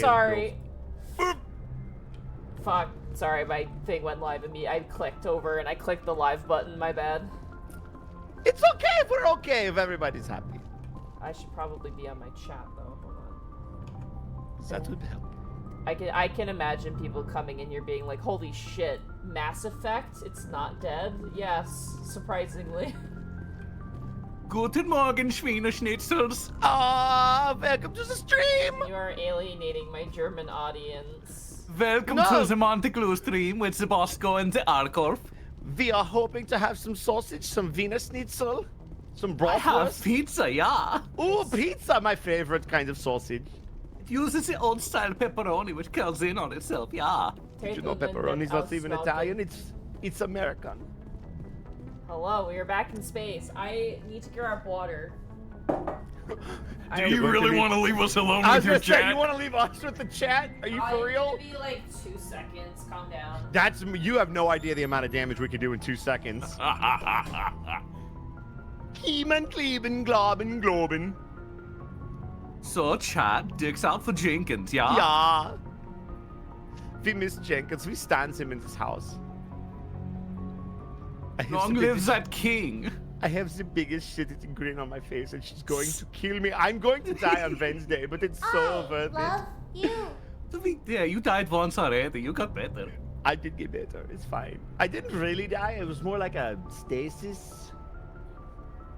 Sorry. Fuck. Sorry, my thing went live and I clicked over and I clicked the live button. My bad. It's okay if we're okay if everybody's happy. I should probably be on my chat though. Hold on. That would help. I can imagine people coming in here being like, "Holy shit, Mass Effect? It's not dead." Yes, surprisingly. Guten Morgen, Schweineschnitzels. Welcome to the stream. You are alienating my German audience. Welcome to the Monte Clue stream with the Bosco and the Arkorf. We are hoping to have some sausage, some Wiener Schnitzel, some bratwurst. I have pizza, yeah. Ooh, pizza, my favorite kind of sausage. It uses the old-style pepperoni, which curls in on itself, yeah. Did you know pepperoni's not even Italian? It's American. Hello, we are back in space. I need to grab water. Do you really want to leave us alone with your chat? You want to leave us with the chat? Are you for real? It'll be like 2 seconds. Calm down. You have no idea the amount of damage we could do in 2 seconds. Kiemen, Kleben, Globen, Globen. So, chat, dicks out for Jenkins, yeah? Yeah. We miss Jenkins. We stand him in this house. Long live that king. I have the biggest shit-eating grin on my face, and she's going to kill me. I'm going to die on Wednesday, but it's so worth it. I love you. Yeah, you died once already. You got better. I did get better. It's fine. I didn't really die. It was more like a stasis.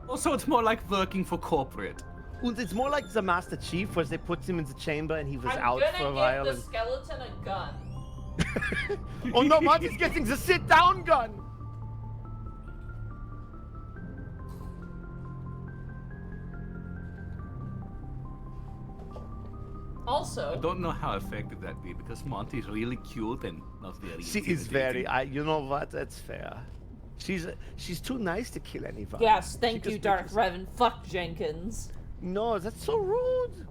Also, it's more like working for corporate. And it's more like the Master Chief, where they put him in the chamber and he was out for a while. I'm gonna give the skeleton a gun. Oh no, Monty's getting the sit-down gun! Also, Oh. I don't know how effective that'd be because Monty's really cute and not very. She is very. You know what? That's fair. She's too nice to kill anyone. yes, thank you, Darth Revan. Fuck Jenkins. No, that's so rude.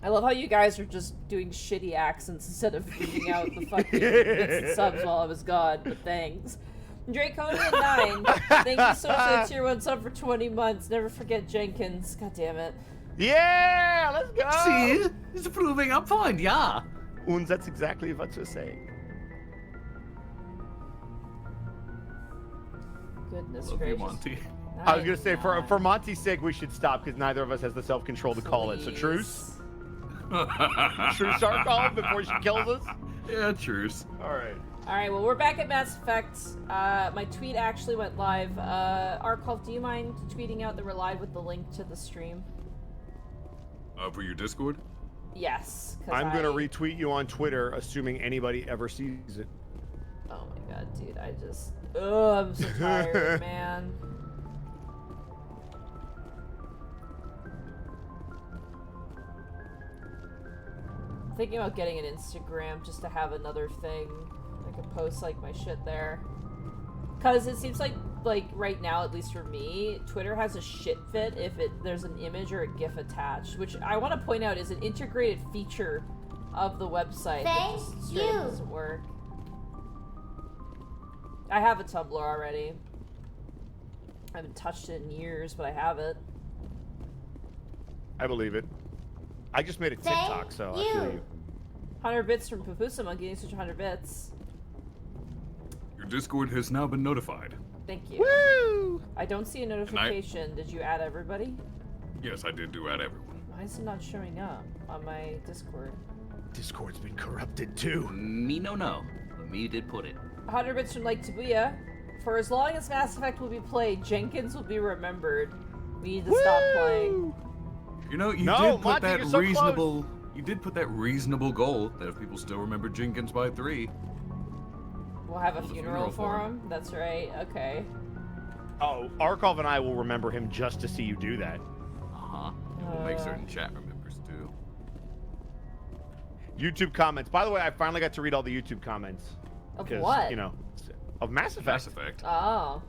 I love how you guys are just doing shitty accents instead of reading out the fucking bits and subs while I was gone, but thanks. Draconian9, thank you so much for the tier 1 sub for 20 months. Never forget Jenkins. God damn it. Yeah, let's go. See, it's proving a point, yeah. And that's exactly what you're saying. Goodness Love you, gracious. Monty. I was gonna say for Monty's sake we should stop because neither of us has the self-control to call it. So truce. Truce, Archon, before she kills us. Yeah, truce. All right. Alright, well, we're back at Mass Effect. My tweet actually went live. Archon, do you mind tweeting out that we're live with the link to the stream? For your Discord? Yes. I'm gonna retweet you on Twitter, assuming anybody ever sees it. Oh my god, dude, I just... Ugh, I'm so tired, man. I'm thinking about getting an Instagram just to have another thing. I could post, like, my shit there. Because it seems like right now, at least for me, Twitter has a shit fit if there's an image or a GIF attached, which I want to point out is an integrated feature of the website. Thank that just you. doesn't work. I have a Tumblr already. I haven't touched it in years, but I have it. I believe it. I just made a TikTok, so I feel you. 100 bits from Papusa Monkey. Thanks for 100 bits. Your Discord has now been notified. Thank you. Woo! I don't see a notification. Did you add everybody? Yes, I did do add everyone. Why is it not showing up on my Discord? Discord's been corrupted too. Me no. But me did put it. 100 bits from Lake Tabuya. For as long as Mass Effect will be played, Jenkins will be remembered. We need to stop playing. You know, you No, did put Monty, that you're so reasonable. You did put that reasonable goal that if people still remember Jenkins by 3. We'll have a Hold a funeral for him. That's right. Okay. Oh, Archov and I will remember him just to see you do that. Uh-huh. We'll make certain chat remembers too. YouTube comments. By the way, I finally got to read all the YouTube comments. Of Because, what? you know, of Mass Effect. Mass Effect. Oh.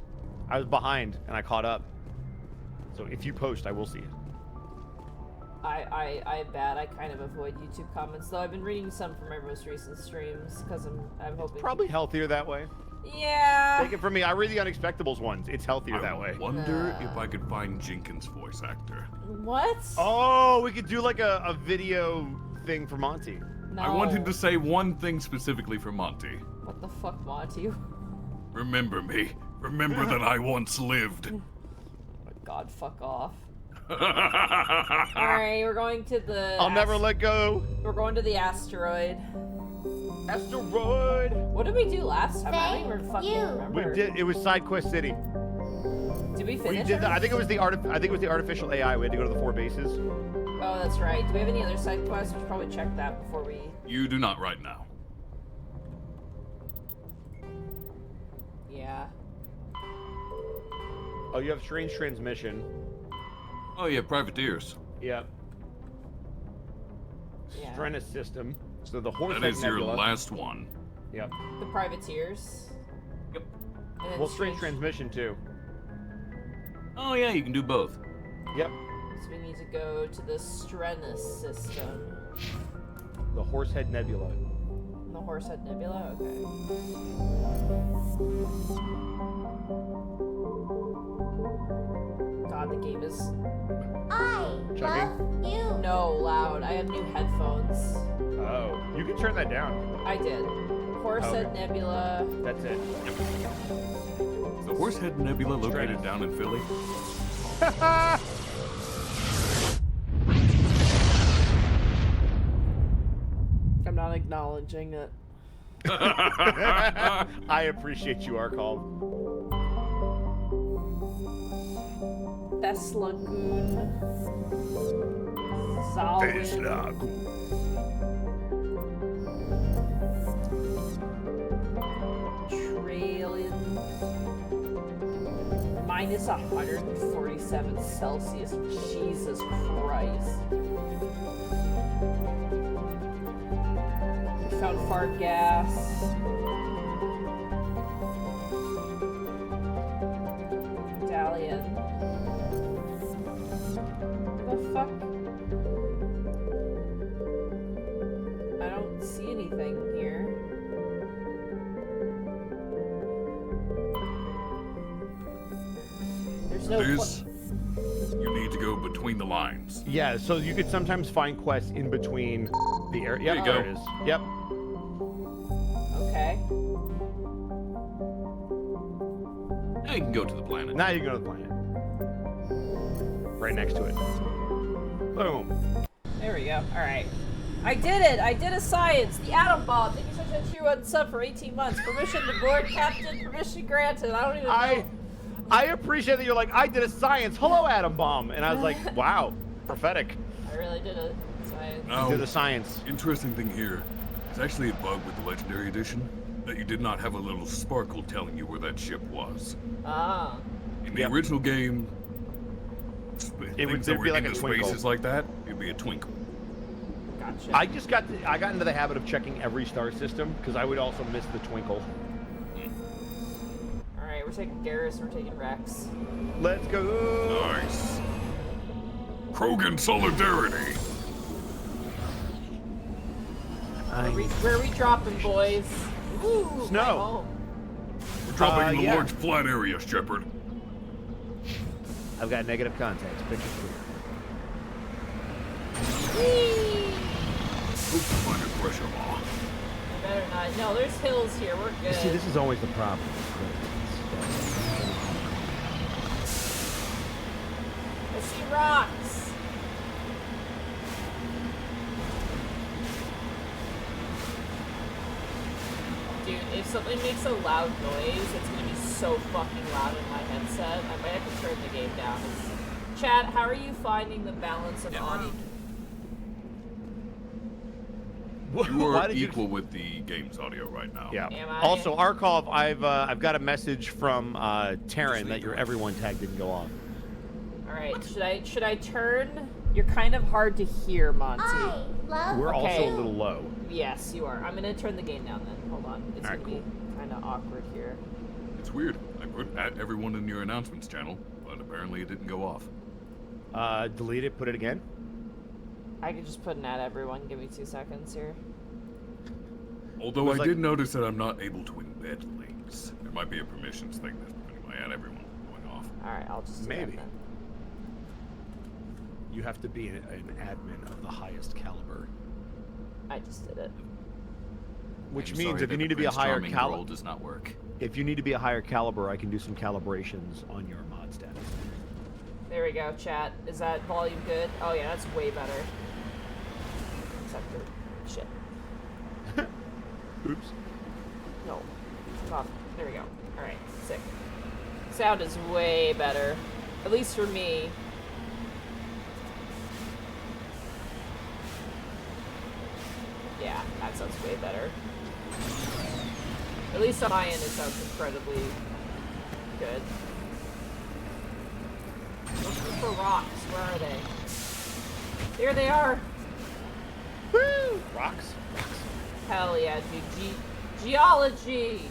I was behind and I caught up. So if you post, I will see it. I bet I kind of avoid YouTube comments, though. I've been reading some from my most recent streams because I'm hoping. Probably healthier that way. Yeah. Take it from me. I read the Unexpectables ones. It's healthier that way. I wonder if I could find Jenkins' voice actor. What? Oh, we could do like a video thing for Monty. No. I want him to say one thing specifically for Monty. What the fuck, Monty? Remember me. Remember that I once lived. Oh my god, fuck off. Alright, we're going to the... I'll never let go. We're going to the asteroid. Asteroid. What did we do last time? I don't even fucking remember. We did. It was Side Quest City. Did we We finish did. it? I think it was the artificial AI. We had to go to the 4 bases. Oh, that's right. Do we have any other side quests? We should probably check that before we... You do not right now. Yeah. Oh, you have strange transmission. Oh yeah, privateers. Yep. Yeah. Strenus system. So the Horsehead That is your Nebula. last one. Yep. The privateers. Yep. And then Well, strange transmission too. Oh yeah, you can do both. Yep. So we need to go to the Strenus system. The Horsehead Nebula. The Horsehead Nebula? Okay. God, the game is Chugging. no loud. I have new headphones. Oh, you can turn that down. I did. Horsehead Okay. Nebula. That's it. The Horsehead Nebula located Strenus. down in Philly. I'm not acknowledging it. I appreciate you, Arcall. Theslagoon. Zalwyn. Trillion. Minus 147 Celsius. Jesus Christ. We found fart gas. Medallion. The fuck? I don't see anything here. There's no This, you need to go between the lines. Yeah, so you could sometimes find quests in between the area. There you There go. it is. Yep. Okay. Now you can go to the planet. Now you can go to the planet. Right next to it. Boom. There we go. Alright. I did it! I did a science! The atom bomb! Thank you so much for tier 1 sub for 18 months. Permission to board, Captain. Permission granted. I don't even know. I appreciate that you're like, I did a science. Hello, Atom Bomb. And I was like, wow, prophetic. I really did a science. Now, You did the science. interesting thing here. It's actually a bug with the Legendary Edition that you did not have a little sparkle telling you where that ship was. Ah. In the Yep. original game, It would things that be were like in a the twinkle. spaces like that, it'd be a twinkle. Gotcha. I got into the habit of checking every star system because I would also miss the twinkle. Alright, we're taking Garrus, we're taking Rex. Let's go. Nice. Krogan Solidarity. Where are we dropping, boys? Ooh, Snow. my home. We're dropping in the yeah. large flat area, Shepard. I've got negative contacts. Picture Hope to find a Thresher Maw. Better not. No, there's hills here. We're good. See, this is always the problem. I see rocks. Dude, if something makes a loud noise, it's gonna be so fucking loud in my headset. I might have to turn the game down. Chat, how are you finding the balance of audio? You Why are did you- equal with the game's audio right now. Yeah. Am I? Also, Arcov, I've got a message from Terran that your everyone tag didn't go off. Alright, should I turn? You're kind of hard to hear, Monty. We're also Okay. a little low. Yes, you are. I'm gonna turn the game down then. Hold on. It's Alright, gonna be kind of awkward here. It's weird. I put at everyone in your announcements channel, but apparently it didn't go off. Delete it. Put it again. I could just put an ad everyone. Give me 2 seconds here. Although It's I like- did notice that I'm not able to embed links. There might be a permissions thing that's preventing my ad everyone from going off. Alright, I'll just do that Maybe. then. You have to be an admin of the highest caliber. I just did it. Which I'm means sorry if you that need the to be a Prince higher Charming caliber, roll does not work. if you need to be a higher caliber, I can do some calibrations on your mod status. There we go, chat. Is that volume good? Oh yeah, that's way better. Except for shit. Oops. No. Off. There we go. Alright, sick. Sound is way better. At least for me. Yeah, that sounds way better. At least on my end it sounds incredibly good. Looking for rocks. Where are they? There they are! Woo! Rocks. Hell yeah, dude. Geology!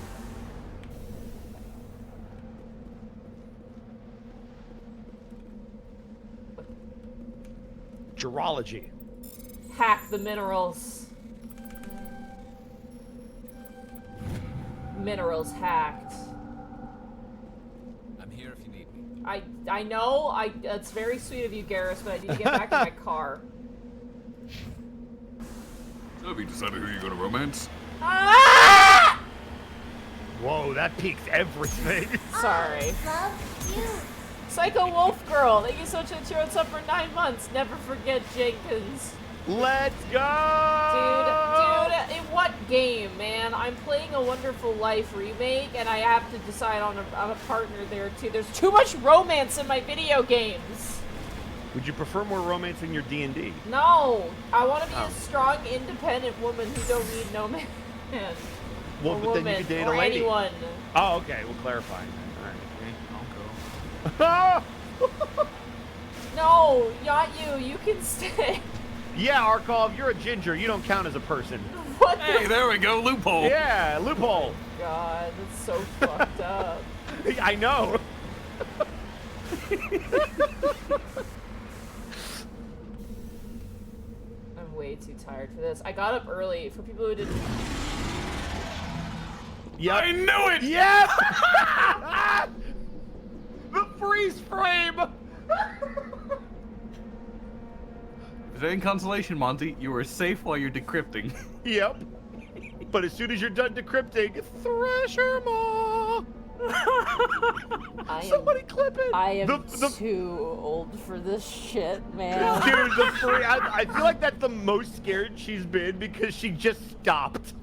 Geology. Hack the minerals. Minerals hacked. I'm here if you need me. I know, that's very sweet of you, Garrus, but I need to get back to my car. So have you decided who you're gonna romance? Ah! Whoa, that peaks everything. Sorry. Love you. Psycho Wolf Girl, thank you so much for cheering us up for 9 months. Never forget Jenkins. Let's go! Dude, in what game, man? I'm playing A Wonderful Life remake, and I have to decide on a partner there, too. There's too much romance in my video games. Would you prefer more romance in your D&D? No, I want to be Oh. a strong, independent woman who don't need no man. Well, or but then you could date a or lady. anyone. Oh, okay. We'll clarify. I'll All right. No, not you. You can stay. Yeah, Arkov, you're a ginger. You don't count as a person. What Hey, the there we go, loophole. Yeah, loophole. God, that's so fucked up. I know. I'm way too tired for this. I got up early. For people who didn't... Yep. I knew it! Yep! The freeze frame! Is there any consolation, Monty? You are safe while you're decrypting. Yep. But as soon as you're done decrypting, Thresher Maw! Somebody clip it! I am too old for this shit, man. Dude, I feel like that's the most scared she's been because she just stopped.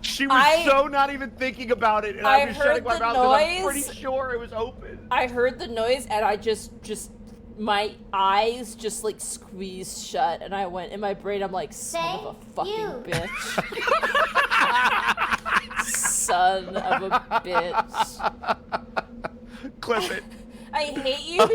She was so not even thinking about it, and I was shutting my mouth because I'm pretty sure it was open. I heard the noise, and I just my eyes just like squeezed shut, and I went in my brain. I'm like, son of a fucking bitch, son of a bitch. Clip it. I hate you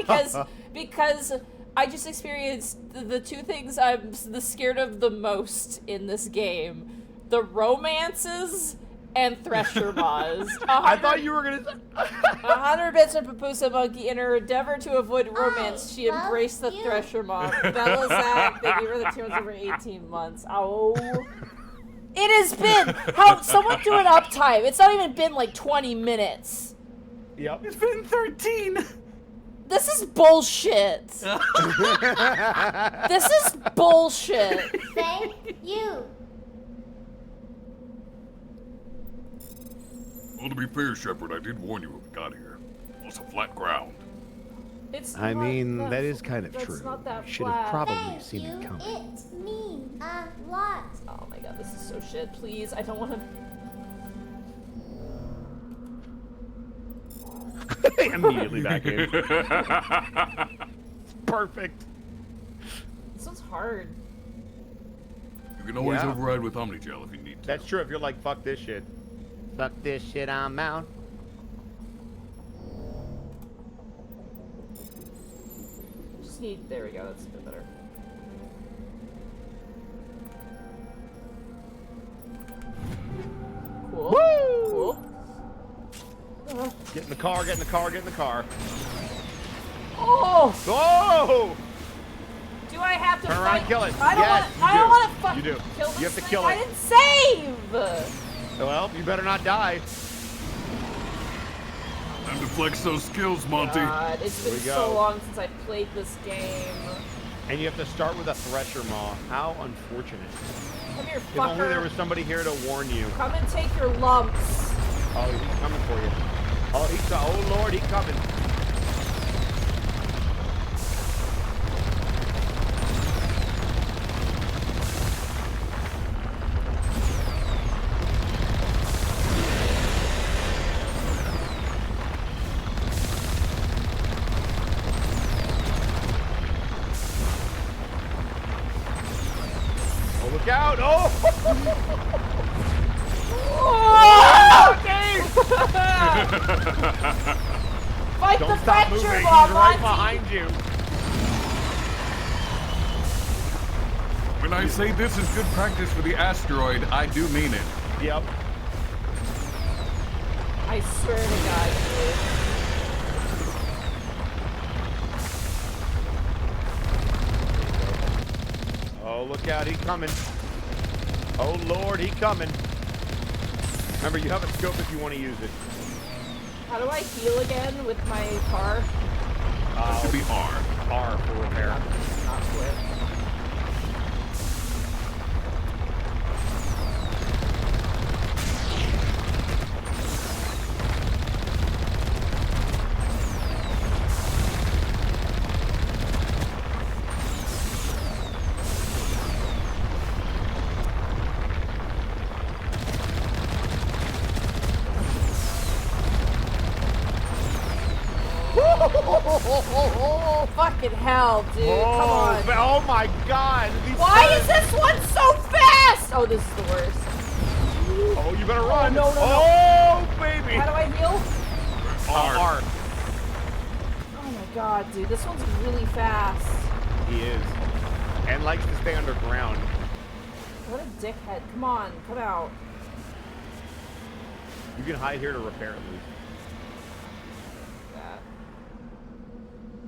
because I just experienced the two things I'm the scared of the most in this game. The romances and Thresher Maws. I thought you were gonna say 100 bits of Papusa Monkey. In her endeavor to avoid romance, she embraced the Thresher Maw. Bella Zach, thank you for the 2 months over 18 months. Oh. It has been! Someone do an uptime. It's not even been like 20 minutes. Yep. It's been 13. This is bullshit. This is bullshit. Thank you. Well, to be fair, Shepard, I did warn you when we got here. It's a flat ground. It's I not mean, that- that is kind of that's true. not that Should have flat. probably Thank seen you. it coming. It means a lot. Oh my god, this is so shit. Please, I don't want to. Immediately back in. Perfect. This one's hard. You can always Yeah. override with Omnigel if you need to. That's true if you're like, fuck this shit. Fuck this shit, I'm out. Just need. There we go. That's a bit better. Cool. Woo! Cool. Get in the car, get in the car, get in the car. Oh! Oh! Do I have to Turn around fight? and kill it. I don't Yes, want. you I don't do. want to fucking You do. kill this You have to thing. kill I it. didn't save. Well, you better not die. Time to flex those skills, Monty. God, it's been we so go. long since I played this game. And you have to start with a Thresher Maw. How unfortunate. Come here, If only there fucker. was somebody here to warn you. Come and take your lumps. Oh, he's coming for you. Oh, Lord, he's coming. Oh, look out! Oh! Fight Don't the stop Thresher moving. Maw, He's right Monty. behind you. When I say this is good practice for the asteroid, I do mean it. Yep. I swear to God, dude. Oh, look out, he's coming. Oh, Lord, he's coming. Remember, you have a scope if you want to use it. How do I heal again with my car? That should be R. R for repair. Not quit. Fucking hell, dude. Come on. Oh my God. Why is this one so fast? Oh, this is the worst. Oh, you better run. no, no, no. Oh, baby. How do I heal? R. Oh my God, dude. This one's really fast. He is. And likes to stay underground. What a dickhead. Come on. Come out. You can hide here to repair at least. That.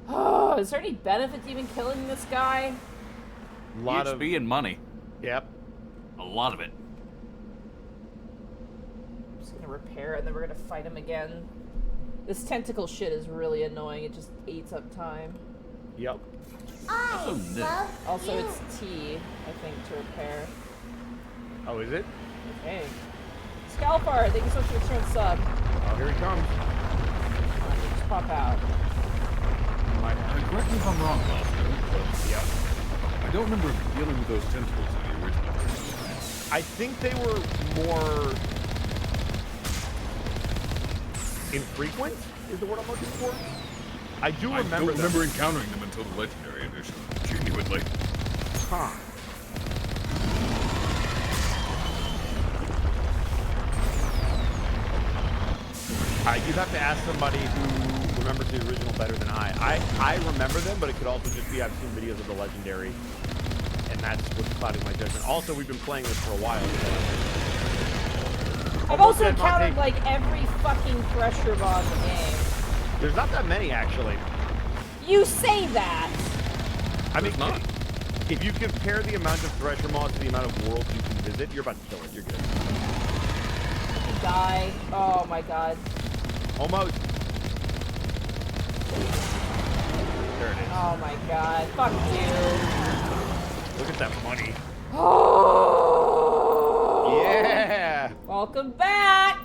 Oh, is there any benefit to even killing this guy? Lot of. HP and money. Yep. A lot of it. I'm just gonna repair it and then we're gonna fight him again. This tentacle shit is really annoying. It just eats up time. Yep. I Also, no. love Also, you. it's T, I think, to repair. Oh, is it? Okay. Scalpar, thank you so much for the return sub. Oh, here he comes. Come on, just pop out. Correct me if I'm wrong, Bosco, but Yep. I don't remember dealing with those tentacles in the original. I think they were more infrequent, is the word I'm looking for. I do I remember don't remember encountering them until the Legendary Edition. Genuinely. Huh. You'd have to ask somebody who remembers the original better than I remember them, but it could also just be I've seen videos of the Legendary, and that's what's clouding my judgment. Also, we've been playing this for a while. So. I've also Almost dead, encountered Monty. like every fucking Thresher Maw in the game. There's not that many, actually. You say that! I mean, There's not. if you compare the amount of Thresher Maws to the amount of worlds you can visit, you're about to kill it. You're good. Die. Oh my God. Almost. There it is. Oh my God. Fuck you. Look at that money. Oh. Yeah. Welcome back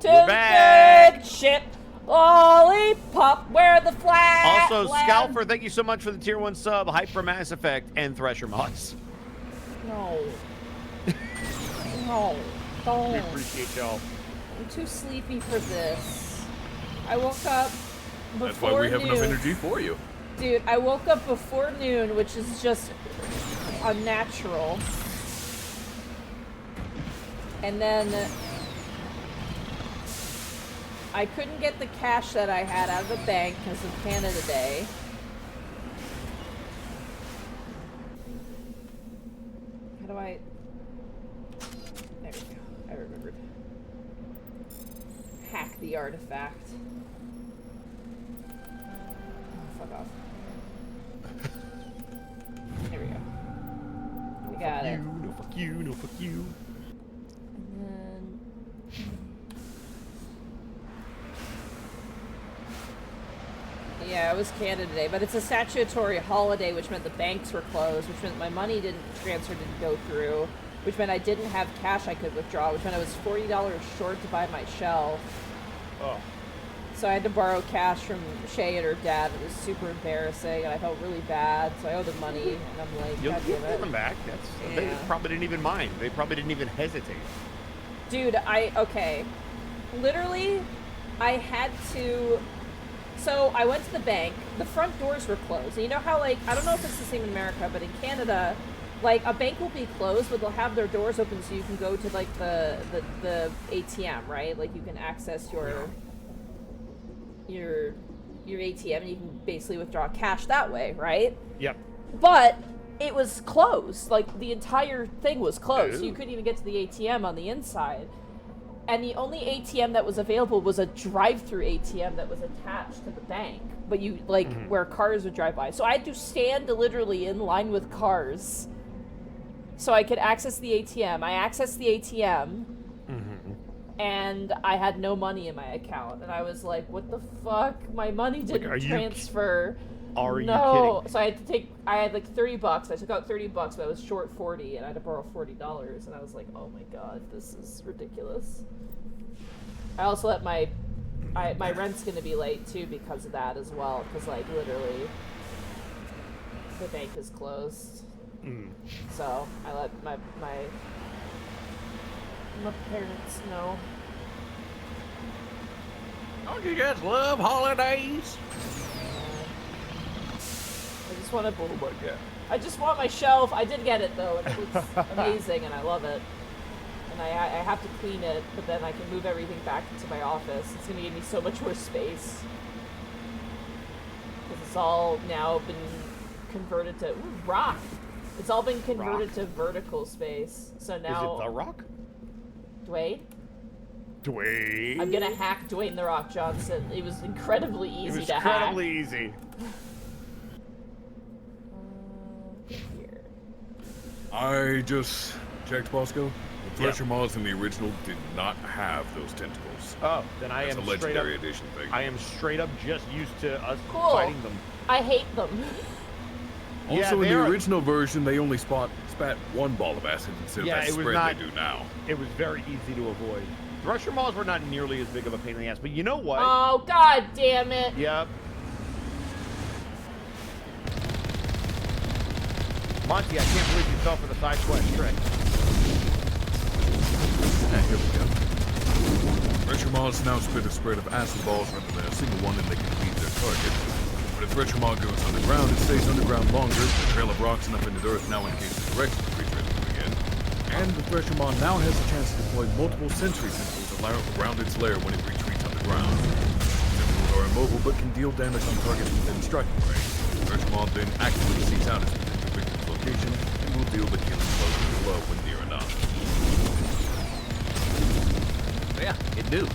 to We're the back. good ship. Lollipop, where the flag. Also, Scalper, thank you so much for the tier 1 sub, Hype for Mass Effect, and Thresher Mods. No. No. We Don't. appreciate y'all. I'm too sleepy for this. I woke up before That's why we have enough noon. energy for you. Dude, I woke up before noon, which is just unnatural. And then I couldn't get the cash that I had out of the bank because of Canada Day. How do I... There we go. I remembered. Hack the artifact. Oh, fuck off. There we go. I got it. No fuck you, no fuck you. And then... Yeah, it was Canada Day, but it's a statutory holiday, which meant the banks were closed, which meant my money didn't go through, which meant I didn't have cash I could withdraw, which meant I was $40 short to buy my shelf. Oh. So I had to borrow cash from Shay and her dad. It was super embarrassing, and I felt really bad, so I owe them money, and I'm like, You'll God give damn it. them back. They Yeah. probably didn't even mind. They probably didn't even hesitate. Dude, okay. Literally, I had to... So, I went to the bank. The front doors were closed. And you know how, like, I don't know if it's the same in America, but in Canada, like, a bank will be closed, but they'll have their doors open so you can go to, like, the ATM, right? Like, you can access your ATM, and you can basically withdraw cash that way, right? Yep. But it was closed. Like, the entire thing was closed. So you Ooh. couldn't even get to the ATM on the inside. And the only ATM that was available was a drive-through ATM that was attached to the bank. But you, like, where cars would drive by. So I had to stand literally in line with cars so I could access the ATM. I accessed the ATM, and I had no money in my account. And I was like, what the fuck? My money didn't are you transfer. Are you No, kidding? so I had like $30. I took out $30, but I was short 40, and I had to borrow $40. And I was like, oh my god, this is ridiculous. I also let my rent's gonna be late too because of that as well, because like literally the bank is closed. So I let my parents know. Don't you just love holidays? I just want to. Oh my god. I just want my shelf. I did get it though, and it looks amazing, and I love it. And I have to clean it, but then I can move everything back into my office. It's gonna give me so much more space. Because it's all now been converted to rock. It's all been converted to vertical space. So now Is it The Rock? Dwayne. Dwayne. I'm gonna hack Dwayne The Rock Johnson. It was incredibly It easy was to hack. incredibly easy. Here. I just checked, Bosco. The Thresher Maws in the original did not have those tentacles. Oh, then I That's am a straight up. legendary edition thing. I am straight up just used to us Cool. fighting them. I hate them. Yeah, Also, in they the are- original version, they only spat one ball of acid instead Yeah, of it that was spread not- they do now. It was very easy to avoid. Thresher Maws were not nearly as big of a pain in the ass, but you know what? Oh god damn it. Yep. Monty, I can't believe you fell for the side quest trick. Here we go. Thresher Maws now spit a spread of acid balls rather than a single one, and they can leave their target. But if Thresher Maw goes underground, it stays underground longer. The trail of rocks and up into the earth now indicates the direction the creature is moving in. And the Thresher Maw now has the chance to deploy multiple sentry tentacles around its lair when it retreats underground. Tentacles are immobile but can deal damage on targets within striking range. The Thresher Maw then actively seeks out its potential victim's location and will deal the killing blow when near enough. Yeah, it do.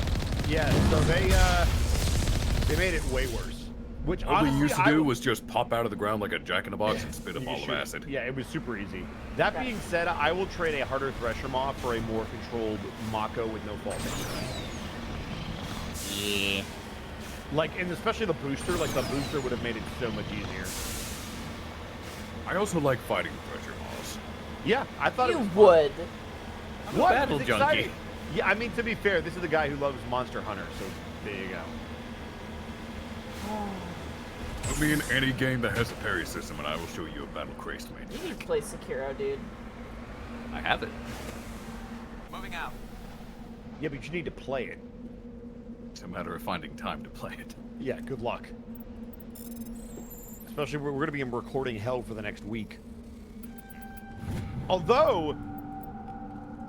Yeah, so they made it way worse. Which All we honestly, used to I do would- was just pop out of the ground like a jack-in-the-box and spit a You ball of should- acid. Yeah, it was super easy. That being said, I will trade a harder Thresher Maw for a more controlled Mako with no fall damage. Yeah. Like, and especially the booster, like the booster would have made it so much easier. I also like fighting the Thresher Maws. Yeah, I thought it You was would. I'm a What? battle It's junkie. exciting. Yeah, I mean, to be fair, this is the guy who loves Monster Hunter, so there you go. Put me in any game that has a parry system and I will show you a battle crazed You maniac. need to play Sekiro, dude. I have it. Moving out. Yeah, but you need to play it. It's a matter of finding time to play it. Yeah, good luck. Especially, we're going to be in recording hell for the next week. Although,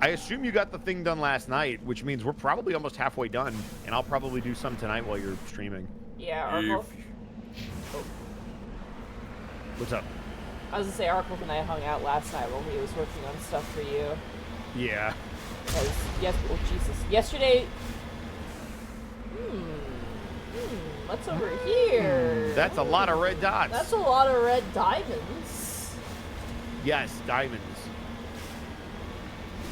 I assume you got the thing done last night, which means we're probably almost halfway done, and I'll probably do some tonight while you're streaming. Yeah, Arkle. What's up? I was gonna say Arkle and I hung out last night while he was working on stuff for you. Yeah. Because oh Jesus, yesterday. What's over here? That's a lot of red dots. That's a lot of red diamonds. Yes, diamonds.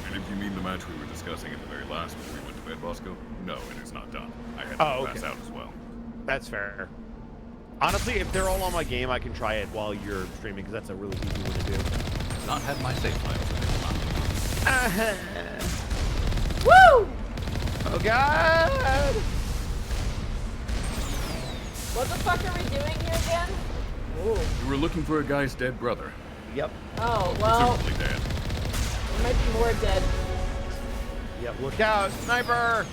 And if you mean the match we were discussing at the very last before we went to bed, Bosco, no, it is not done. I had to Oh, pass okay. out as well. That's fair. Honestly, if they're all on my game, I can try it while you're streaming, because that's a really easy one to do. Not had my save files. Woo! Oh, God! What the fuck are we doing here again? Ooh. You were looking for a guy's dead brother. Yep. Oh, well, Presumably dead. there might be more dead. Yep, look out! Sniper!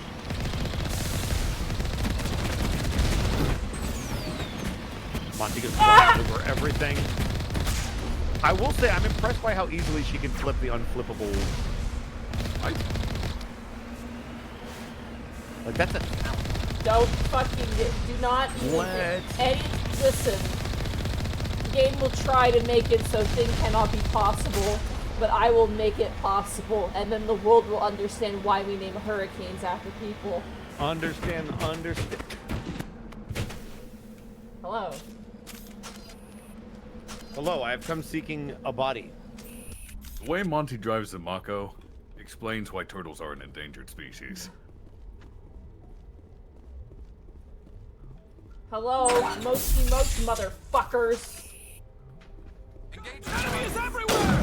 Monty gets flying over everything. I will say, I'm impressed by how easily she can flip the unflippable. Like, that's a... Don't fucking do not even listen. The game will try to make it so things cannot be possible, but I will make it possible, and then the world will understand why we name hurricanes after people. Understand. Hello. Hello, I have come seeking a body. The way Monty drives the Mako explains why turtles are an endangered species. Hello, mosty motherfuckers. Enemies everywhere!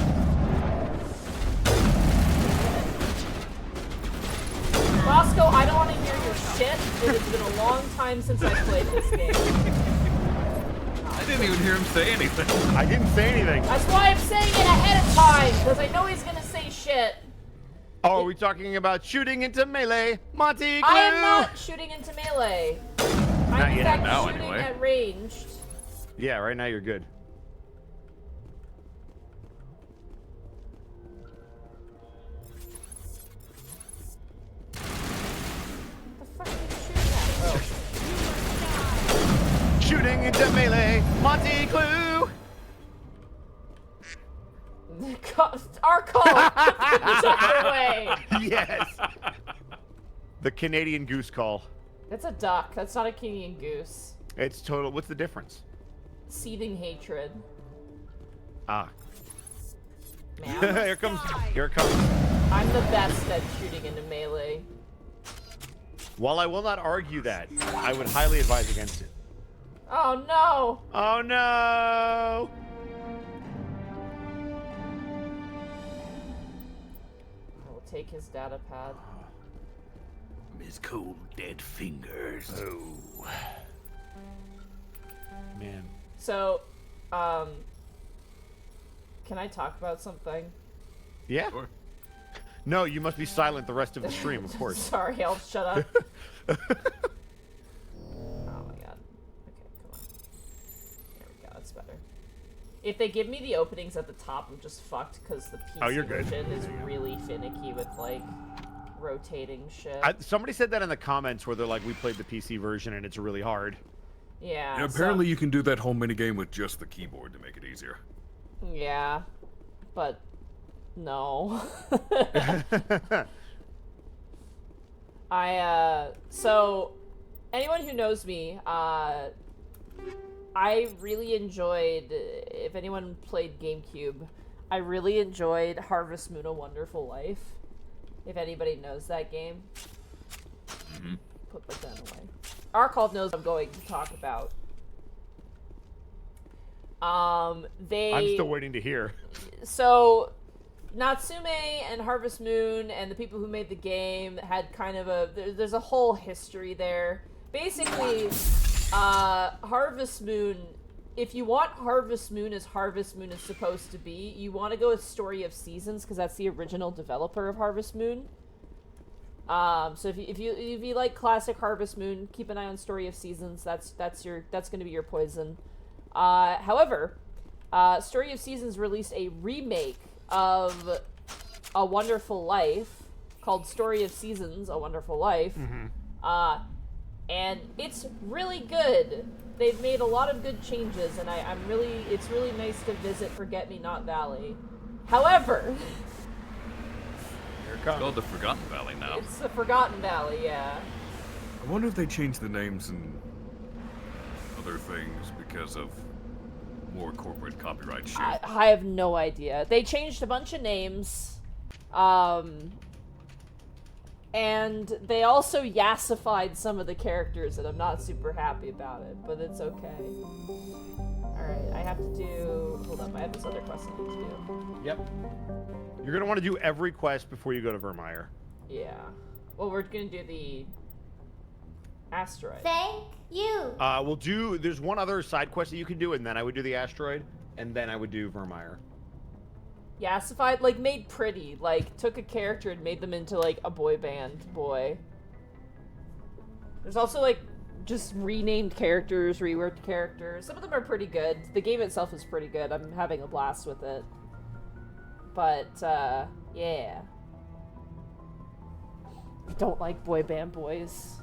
Roscoe, I don't want to hear your shit. It has been a long time since I played this game. I didn't even hear him say anything. I didn't say anything. That's why I'm saying it ahead of time, because I know he's gonna say shit. Oh, are we talking about shooting into melee? Monty, I am glue! not shooting into melee. Not I'm in yet. fact Now, shooting anyway. at ranged. Yeah, right now you're good. What the fuck are you shooting at? Shooting into melee, Monty, glue! Our call! Each other way! Yes! The Canadian goose call. That's a duck. That's not a Canadian goose. It's total. What's the difference? Seething hatred. Ah. Man, Here it comes. I'm the best at shooting into melee. While I will not argue that, I would highly advise against it. Oh no! Oh no! I will take his data pad. His cold, dead fingers. Oh. Man. So, can I talk about something? Yeah? Sure. No, you must be silent the rest of the stream, of course. Sorry, I'll shut up. Oh my god. Okay, come on. There we go, that's better. If they give me the openings at the top, I'm just fucked because the PC you're good. version is really finicky with, like, rotating shit. Somebody said that in the comments where they're like, we played the PC version and it's really hard. Yeah. And apparently you can do that whole minigame with just the keyboard to make it easier. Yeah, but no. So anyone who knows me, I really enjoyed, if anyone played GameCube, I really enjoyed Harvest Moon: A Wonderful Life. If anybody knows that game. Put my gun away. Arcov knows what I'm going to talk about. I'm still waiting to hear. So, Natsume and Harvest Moon and the people who made the game had kind of there's a whole history there. Basically, Harvest Moon, if you want Harvest Moon as Harvest Moon is supposed to be, you want to go with Story of Seasons because that's the original developer of Harvest Moon. So if you like classic Harvest Moon, keep an eye on Story of Seasons. That's going to be your poison. However, Story of Seasons released a remake of A Wonderful Life called Story of Seasons: A Wonderful Life. And it's really good. They've made a lot of good changes, and it's really nice to visit Forget-Me-Not Valley. However, Here it It's comes. called the Forgotten Valley now. it's the Forgotten Valley, yeah. I wonder if they changed the names and other things because of more corporate copyright shit. I have no idea. They changed a bunch of names. And they also yassified some of the characters, and I'm not super happy about it, but it's okay. Alright, I have to do... Hold up, I have this other quest I need to do. Yep. You're going to want to do every quest before you go to Vermeer. Yeah. Well, we're going to do the... asteroid. Thank you. We'll do... There's one other side quest that you can do, and then I would do the asteroid, and then I would do Vermeer. Yassified, like, made pretty. Like, took a character and made them into, like, a boy band boy. There's also, like, just renamed characters, reworked characters. Some of them are pretty good. The game itself is pretty good. I'm having a blast with it. But, yeah. I don't like boy band boys.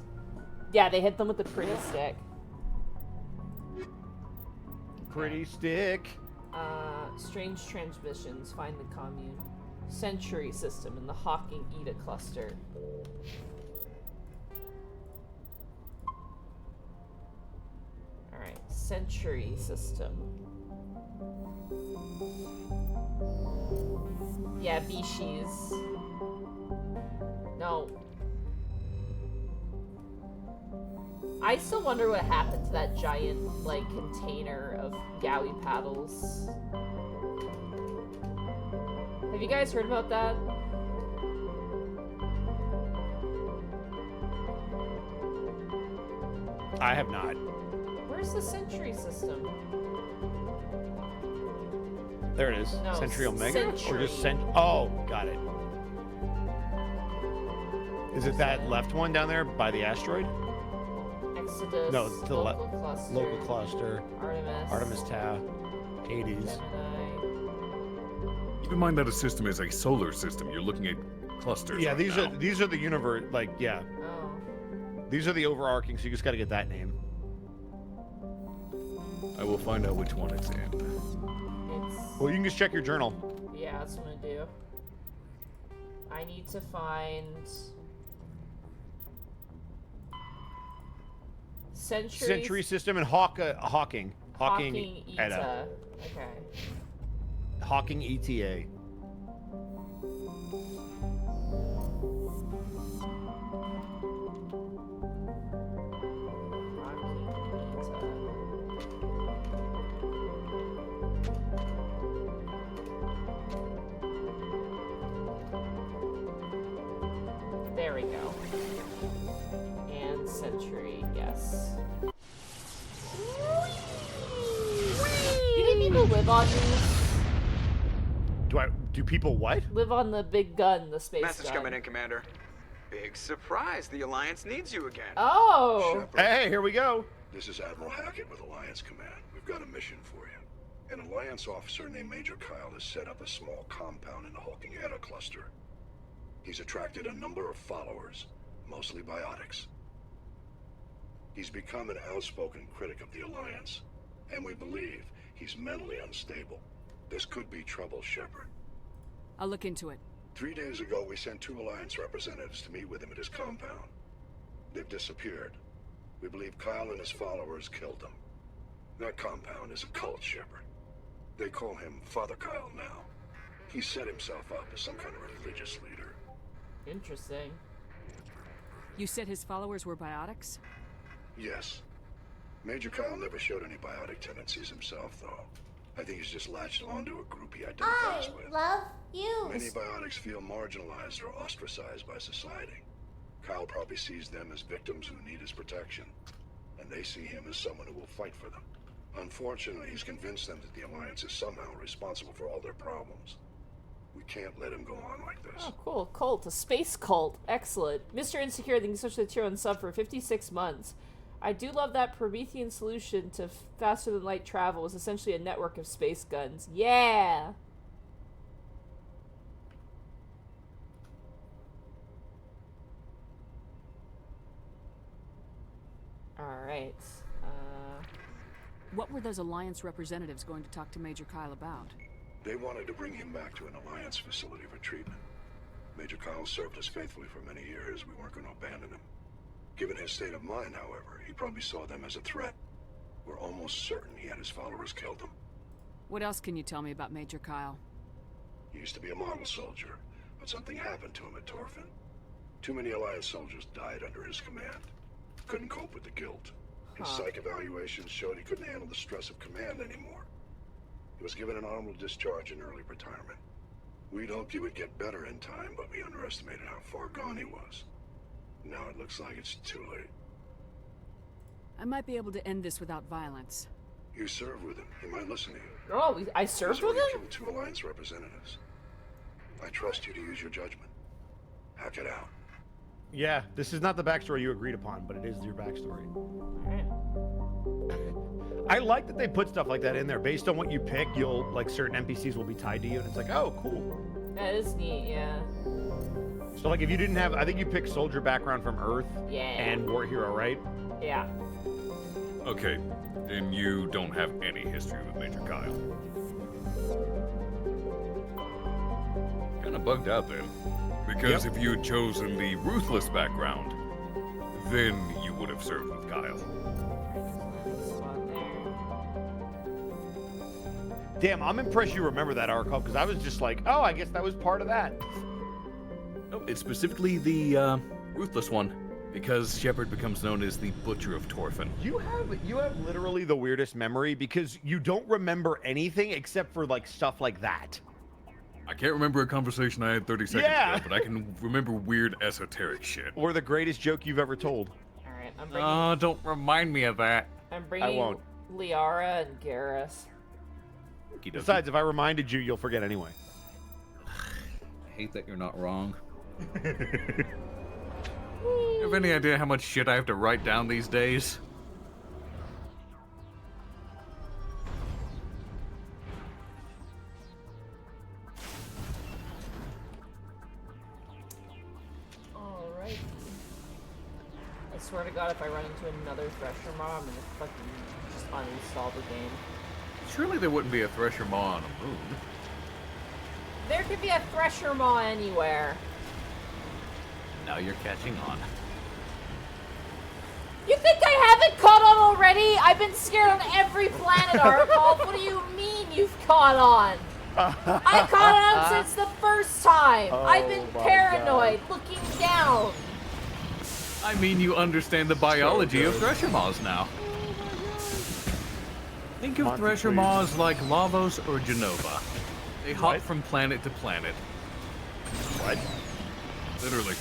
Yeah, they hit them with the pretty stick. Pretty stick. Strange transmissions. Find the commune. Century system in the Hawking Eta cluster. Alright, Century system. Yeah, Vishis. No. I still wonder what happened to that giant, like, container of Gowie paddles. Have you guys heard about that? I have not. Where's the Century system? There it is. No, Century Omega? Or Century. just Oh, got it. Is it that left one down there by the asteroid? Exodus. No, it's the local cluster. Local cluster. Artemis. Artemis Tau. Hades. Gemini. Keep in mind that a system is a solar system. You're looking at clusters. Yeah, right these are the universe. Like, yeah, Oh. these are the overarching. So you just got to get that name. I will find out which one it's in. It's... Well, you can just check your journal. Yeah, that's what I'm gonna do. I need to find... Century system and Hawking. Hawking Eta. Eta. Okay. Hawking ETA. There we go. And Century, yes. Do you think people live on these? Do people what? Live on the big gun, the space Message gun? coming in, Commander. Big surprise. The Alliance needs you again. Oh! Hey, here we go. This is Admiral Hackett with Alliance Command. We've got a mission for you. An Alliance officer named Major Kyle has set up a small compound in the Hawking Eta cluster. He's attracted a number of followers, mostly biotics. He's become an outspoken critic of the Alliance, and we believe he's mentally unstable. This could be trouble, Shepard. I'll look into it. 3 days ago, we sent 2 Alliance representatives to meet with him at his compound. They've disappeared. We believe Kyle and his followers killed them. That compound is a cult, Shepard. They call him Father Kyle now. He set himself up as some kind of religious leader. Interesting. You said his followers were biotics? Yes. Major Kyle never showed any biotic tendencies himself, though. I think he's just latched onto a group he I identifies with. love you. Many biotics feel marginalized or ostracized by society. Kyle probably sees them as victims who need his protection, and they see him as someone who will fight for them. Unfortunately, he's convinced them that the Alliance is somehow responsible for all their problems. We can't let him go on like this. Oh, cool. Cult. A space cult. Excellent. Mr. Insecure, thank you so much for the tier 1 sub for 56 months. I do love that Promethean solution to faster-than-light travel was essentially a network of space guns. Yeah! Alright. What were those Alliance representatives going to talk to Major Kyle about? They wanted to bring him back to an Alliance facility for treatment. Major Kyle served us faithfully for many years. We weren't going to abandon him. Given his state of mind, however, he probably saw them as a threat. We're almost certain he had his followers killed him. What else can you tell me about Major Kyle? He used to be a model soldier, but something happened to him at Torfin. Too many Alliance soldiers died under his command. Couldn't cope with the guilt. His psych evaluations showed he couldn't handle the stress of command anymore. He was given an honorable discharge and early retirement. We'd hoped he would get better in time, but we underestimated how far gone he was. Now it looks like it's too late. I might be able to end this without violence. You served with him. He might listen to you. Oh, I served with him? Killed 2 Alliance representatives. I trust you to use your judgment. Hack it out. Yeah, this is not the backstory you agreed upon, but it is your backstory. I like that they put stuff like that in there. Based on what you pick, you'll like certain NPCs will be tied to you, and it's like, oh, cool. That is neat, yeah. So like, if you didn't have, I think you picked soldier background from Earth, and war hero, right? Yeah. Okay, then you don't have any history with Major Kyle. Kinda bugged out then. Because if you had chosen the ruthless background, then you would have served with Kyle. Damn, I'm impressed you remember that arc, because I was just like, oh, I guess that was part of that. No, it's specifically the ruthless one, because Shepard becomes known as the Butcher of Torfin. You have literally the weirdest memory, because you don't remember anything except for like stuff like that. I can't remember a conversation I had 30 seconds ago, but I can remember weird esoteric shit. Or the greatest joke you've ever told. Alright, I'm bringing... Don't remind me of that. I'm bringing Liara and Garrus. Besides, if I reminded you, you'll forget anyway. I hate that you're not wrong. You have any idea how much shit I have to write down these days? Alright. I swear to God, if I run into another Thresher Maw, I'm gonna fucking just uninstall the game. Surely there wouldn't be a Thresher Maw on a moon. There could be a Thresher Maw anywhere. Now you're catching on. You think I haven't caught on already? I've been scared on every planet, Arcol. What do you mean you've caught on? I caught on since the first time. I've been paranoid, looking down. I mean, you understand the biology of Thresher Maws now. Think of Thresher Maws like Lavos or Genova. They hop from planet to planet. What? Literally.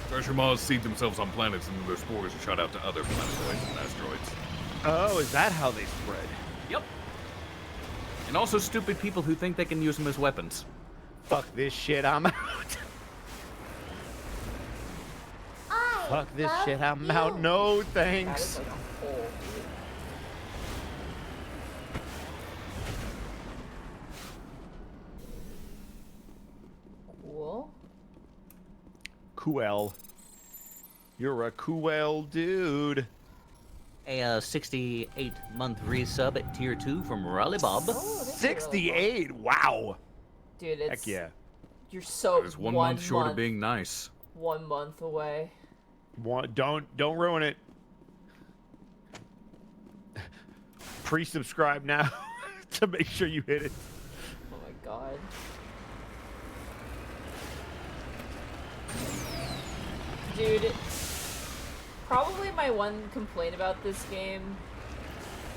Thresher Maws seed themselves on planets and then their spores are shot out to other planetoids and asteroids. Oh, is that how they spread? Yep. And also stupid people who think they can use them as weapons. Fuck this shit, I'm out. Fuck this shit, I'm out. No, thanks. That is like a hole. Cool. Cool. You're a cool dude. A 68-month resub at tier 2 from Raleigh Bob. Oh, 68. Wow. Dude, it's... Heck yeah. You're so... It's 1 month short of being nice. 1 month away. Don't ruin it. Pre-subscribe now to make sure you hit it. Oh my god. Dude, probably my one complaint about this game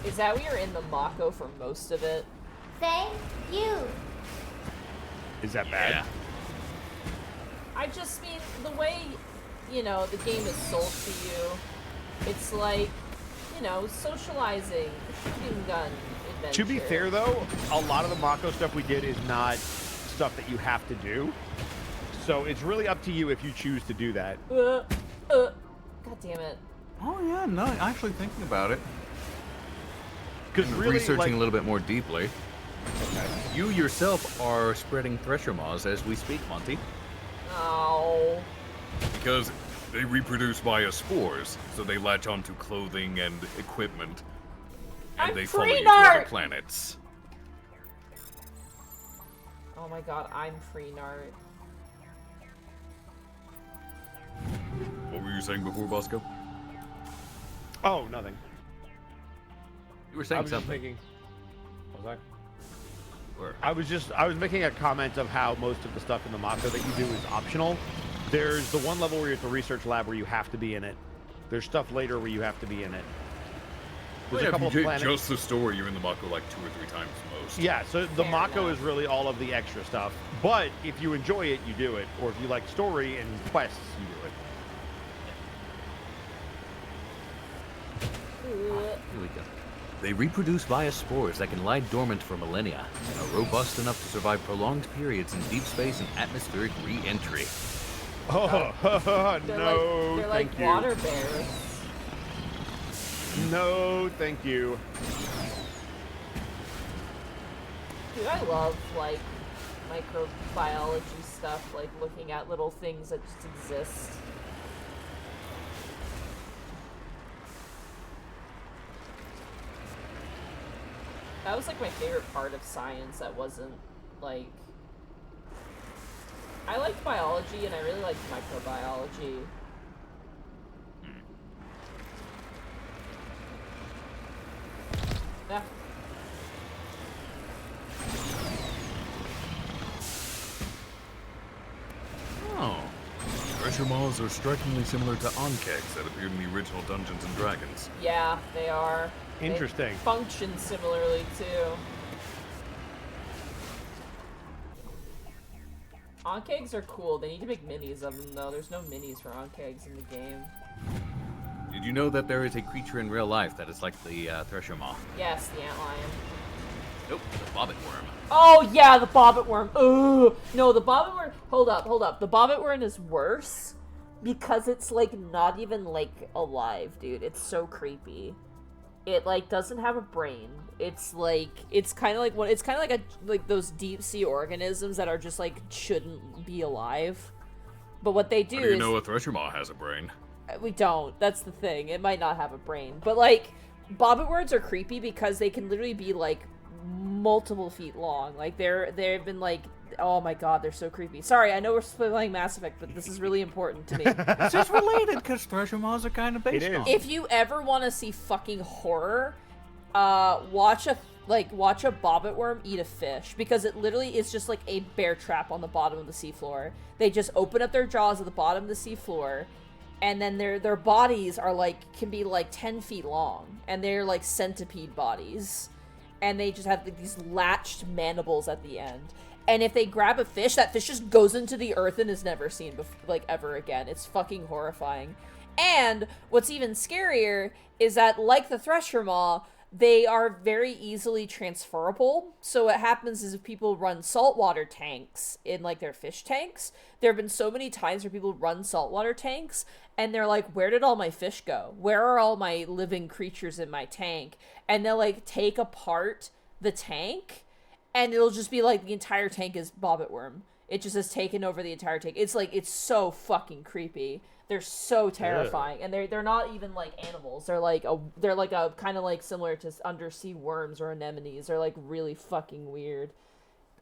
is that we are in the Mako for most of it. Thank you. Is that bad? Yeah. I just mean, the way, you know, the game is sold to you, it's like, you know, socializing, shooting gun adventure. To be fair, though, a lot of the Mako stuff we did is not stuff that you have to do. So it's really up to you if you choose to do that. God damn it. Oh yeah, no, actually thinking about it. Because really, researching a little bit more deeply. Okay. You yourself are spreading Thresher Maws as we speak, Monty. Oh. Because they reproduce via spores, so they latch onto clothing and equipment, and they follow you to other planets. Oh my god, I'm free Nart. What were you saying before, Bosco? Oh, nothing. You were saying I was something. Just thinking, what was Where? I was making a comment of how most of the stuff in the Mako that you do is optional. There's the one level where you're at the research lab where you have to be in it. There's stuff later where you have to be in it. There's a couple of planets. Just the story, you're in the Mako like 2 or 3 times most. Yeah, so the Mako is really all of the extra stuff. But if you enjoy it, you do it. Or if you like story and quests, you do it. Here we go. They reproduce via spores that can lie dormant for millennia and are robust enough to survive prolonged periods in deep space and atmospheric re-entry. Oh, no, they're thank like you. water bears. No, thank you. Dude, I love, like, microbiology stuff, like looking at little things that just exist. That was, like, my favorite part of science that wasn't, like... I liked biology, and I really liked microbiology. Yeah. Oh. Thresher Maws are strikingly similar to onkegs that appeared in the original Dungeons & Dragons. Yeah, they are. Interesting. They function similarly, too. Onkegs are cool. They need to make minis of them, though. There's no minis for onkegs in the game. Did you know that there is a creature in real life that is like the Thresher Maw? Yes, the antlion. Nope, the bobbit worm. Oh, yeah, the bobbit worm. Ugh. No, the bobbit worm... Hold up. The bobbit worm is worse because it's, like, not even, like, alive, dude. It's so creepy. It, like, doesn't have a brain. It's, like... It's kind of like... It's kind of like those deep-sea organisms that are just, like, shouldn't be alive. But what they do How do you is... know a Thresher Maw has a brain? We don't. That's the thing. It might not have a brain. But, like, bobbit worms are creepy because they can literally be, like, multiple feet long. Like, they've been, like... Oh my god, they're so creepy. Sorry, I know we're playing Mass Effect, but this is really important to me. It's just related because Thresher Maws are kind of based on. If you ever want to see fucking horror, watch a bobbit worm eat a fish, because it literally is just like a bear trap on the bottom of the seafloor. They just open up their jaws at the bottom of the seafloor, and then their bodies are like, can be like 10 feet long, and they're like centipede bodies, and they just have like, these latched mandibles at the end. And if they grab a fish, that fish just goes into the earth and is never seen like ever again. It's fucking horrifying. And what's even scarier is that, like the Thresher Maw, they are very easily transferable. So what happens is if people run saltwater tanks in like their fish tanks, there have been so many times where people run saltwater tanks and they're like, where did all my fish go? Where are all my living creatures in my tank? And they'll like take apart the tank, and it'll just be like the entire tank is bobbit worm. It just has taken over the entire tank. It's like, it's so fucking creepy. They're so terrifying, and they're not even like animals. They're like a kind of like similar to undersea worms or anemones. They're like really fucking weird.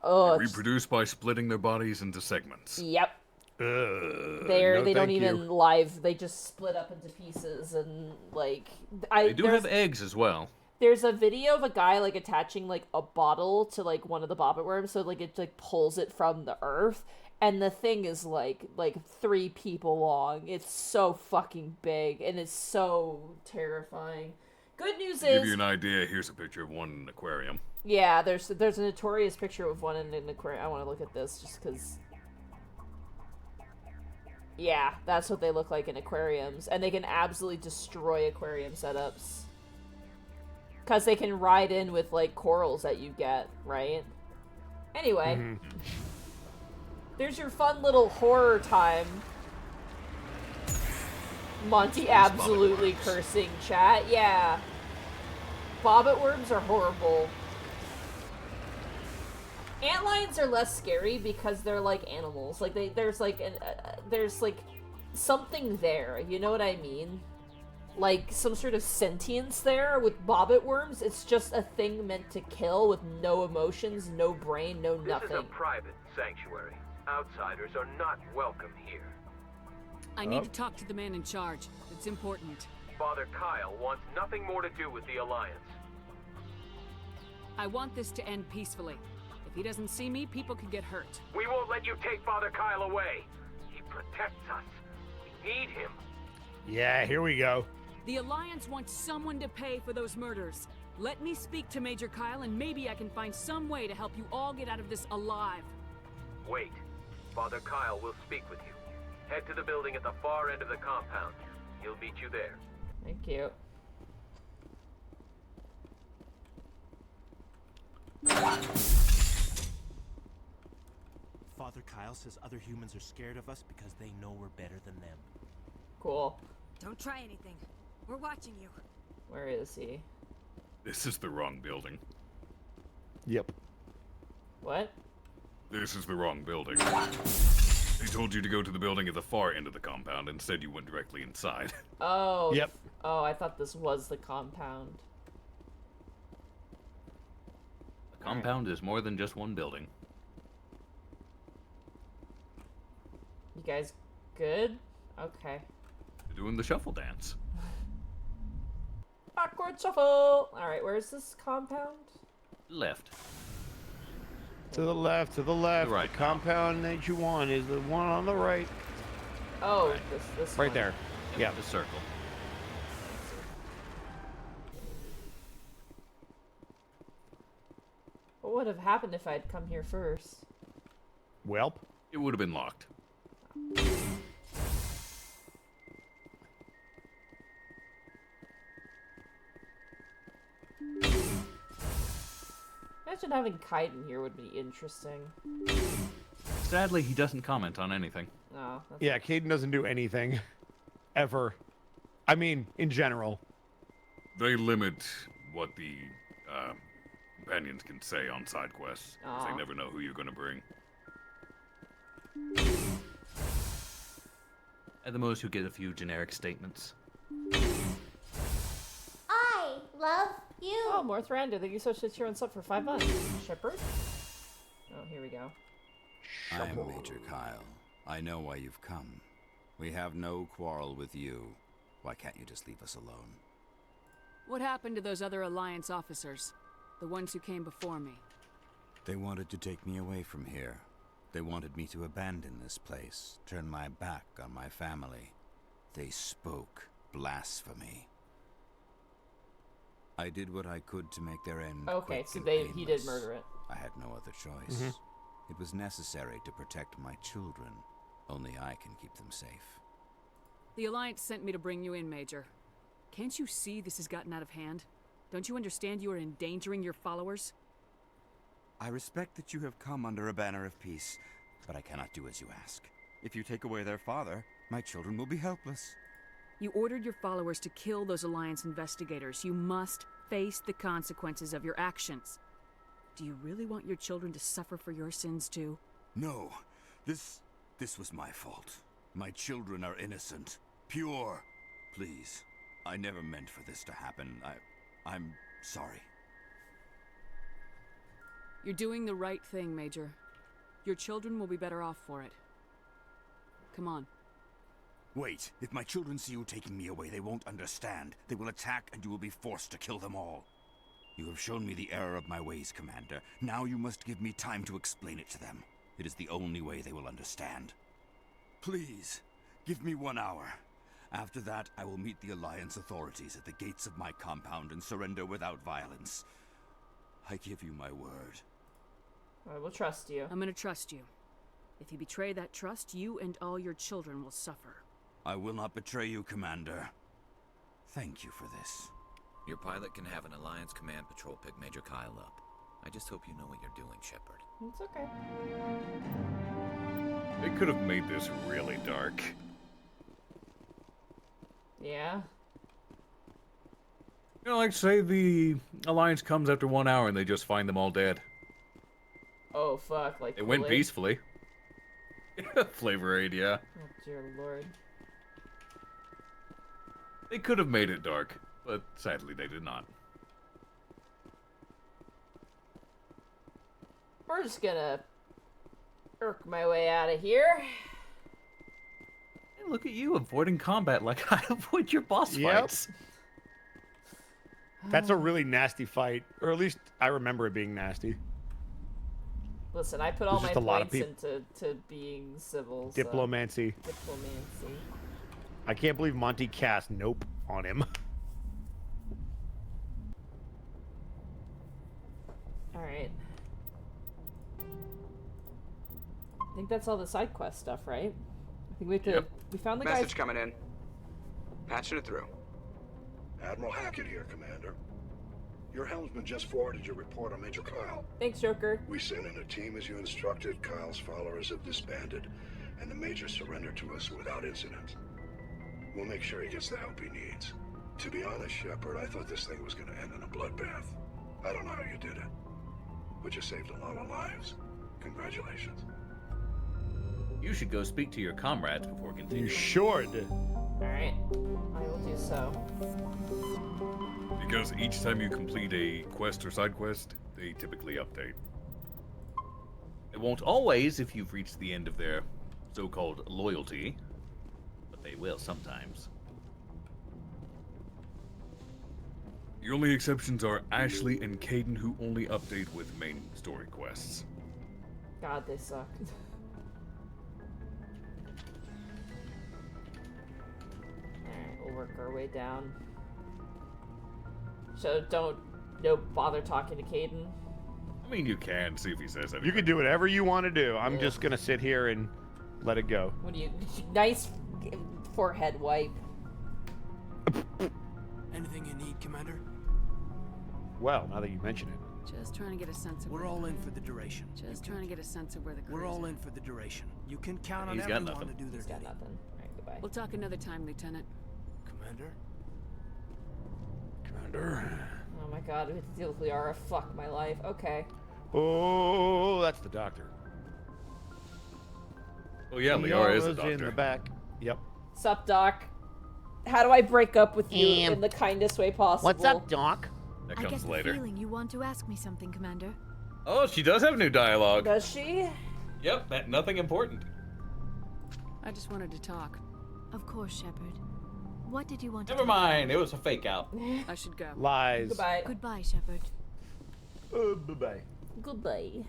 Oh, They reproduce by splitting their bodies into segments. Yep. They don't even live. They just split up into pieces, and like They do have eggs as well. There's a video of a guy, like, attaching, like, a bottle to, like, one of the bobbit worms, so, like, it, like, pulls it from the earth, and the thing is, like 3 people long. It's so fucking big, and it's so terrifying. Good news To give is... you an idea, here's a picture of one in an aquarium. Yeah, there's a notorious picture of one in an aquarium. I want to look at this, just because... Yeah, that's what they look like in aquariums, and they can absolutely destroy aquarium setups. Because they can ride in with, like, corals that you get, right? Anyway. There's your fun little horror time. Monty absolutely cursing chat. Yeah. Bobbit worms are horrible. Antlions are less scary because they're like animals. Like, there's like something there. You know what I mean? Like, some sort of sentience there. With bobbit worms, it's just a thing meant to kill with no emotions, no brain, no nothing. This is a private sanctuary. Outsiders are not welcome here. I need to talk to the man in charge. It's important. Father Kyle wants nothing more to do with the Alliance. I want this to end peacefully. If he doesn't see me, people can get hurt. We won't let you take Father Kyle away. He protects us. We need him. Yeah, here we go. The Alliance wants someone to pay for those murders. Let me speak to Major Kyle, and maybe I can find some way to help you all get out of this alive. Wait. Father Kyle will speak with you. Head to the building at the far end of the compound. He'll meet you there. Thank you. Father Kyle says other humans are scared of us because they know we're better than them. Cool. Don't try anything. We're watching you. Where is he? This is the wrong building. Yep. What? This is the wrong building. They told you to go to the building at the far end of the compound. Instead, you went directly inside. Oh. Yep. Oh, I thought this was the compound. The compound is more than just one building. You guys good? Okay. They're doing the shuffle dance. Backward shuffle! Alright, where's this compound? Left. To the left, to the left. Right. The compound that you want is the one on the right. Oh, this Right one. there. Yeah. The circle. What would have happened if I'd come here first? Welp. It would have been locked. Imagine having Kaiden here would be interesting. Sadly, he doesn't comment on anything. No. That's Yeah, Caden doesn't do anything. Ever. I mean, in general. They limit what the companions can say on side quests. 'Cause they Aw. never know who you're going to bring. At the most, you get a few generic statements. I love you. Oh, more Thrander. Thank you so much for cheering us up for 5 months. Shepard? Oh, here we go. I am Major Kyle. I know why you've come. We have no quarrel with you. Why can't you just leave us alone? What happened to those other Alliance officers? The ones who came before me? They wanted to take me away from here. They wanted me to abandon this place, turn my back on my family. They spoke blasphemy. I did what I could to make their end Okay, quick so and he did painless. murder it. I had no other choice. It was necessary to protect my children. Only I can keep them safe. The Alliance sent me to bring you in, Major. Can't you see this has gotten out of hand? Don't you understand you are endangering your followers? I respect that you have come under a banner of peace, but I cannot do as you ask. If you take away their father, my children will be helpless. You ordered your followers to kill those Alliance investigators. You must face the consequences of your actions. Do you really want your children to suffer for your sins too? No, this was my fault. My children are innocent, pure. Please, I never meant for this to happen. I'm sorry. You're doing the right thing, Major. Your children will be better off for it. Come on. Wait, if my children see you taking me away, they won't understand. They will attack and you will be forced to kill them all. You have shown me the error of my ways, Commander. Now you must give me time to explain it to them. It is the only way they will understand. Please, give me 1 hour. After that, I will meet the Alliance authorities at the gates of my compound and surrender without violence. I give you my word. I will trust you. I'm gonna trust you. If you betray that trust, you and all your children will suffer. I will not betray you, Commander. Thank you for this. Your pilot can have an Alliance command patrol pick Major Kyle up. I just hope you know what you're doing, Shepard. It's okay. They could have made this really dark. Yeah. You know, like say the Alliance comes after 1 hour and they just find them all dead. Oh, fuck. Like, It went Kool-Aid? peacefully. Flavor Aid, yeah. Oh, dear lord. They could have made it dark, but sadly they did not. We're just gonna irk my way out of here. Hey, look at you avoiding combat like I avoid your boss Yep. fights. That's a really nasty fight. Or at least I remember it being nasty. Listen, I put all There's my just a lot of points into being civil. So. Diplomancy. Diplomancy. I can't believe Monty cast nope on him. Alright. I think that's all the side quest stuff, right? I think we have to. Yep. We found the Message guy. coming in. Patching it through. Admiral Hackett here, Commander. Your helmsman just forwarded your report on Major Kyle. Thanks, Joker. We sent in a team as you instructed. Kyle's followers have disbanded, and the Major surrendered to us without incident. We'll make sure he gets the help he needs. To be honest, Shepard, I thought this thing was going to end in a bloodbath. I don't know how you did it, but you saved a lot of lives. Congratulations. You should go speak to your comrades before continuing. You should. Alright. I will do so. Because each time you complete a quest or side quest, they typically update. It won't always if you've reached the end of their so-called loyalty, but they will sometimes. The only exceptions are Ashley and Caden, who only update with main story quests. God, they suck. Alright, we'll work our way down. So don't bother talking to Caden. I mean, you can see if he says anything. You can do whatever you want to do. I'm just gonna sit here and let it go. What do you? Nice forehead wipe. Anything you need, Commander? Well, now that you mention it. Just trying to get a sense of We're all in for the duration. Just trying to get a sense of where the We're crew's all at. in for the duration. You can count on He's got everyone nothing. to do their He's got duty. nothing. Alright, goodbye. We'll talk another time, Lieutenant. Commander? Commander. Oh my god, we have to deal with Liara. Fuck my life. Okay. Oh, that's the doctor. Oh yeah, Liara is the Liara's doctor. in the back. Yep. Sup, Doc? How do I break up with you in the kindest way possible? Doc? That I comes get later. the feeling you want to ask me something, Commander. Oh, she does have new dialogue. Does she? Yep, nothing important. I just wanted to talk. Of course, Shepard. What did you want to Never mind, it was a fake out. I should go. Lies. Goodbye. Goodbye, Shepard. Bye-bye. Goodbye.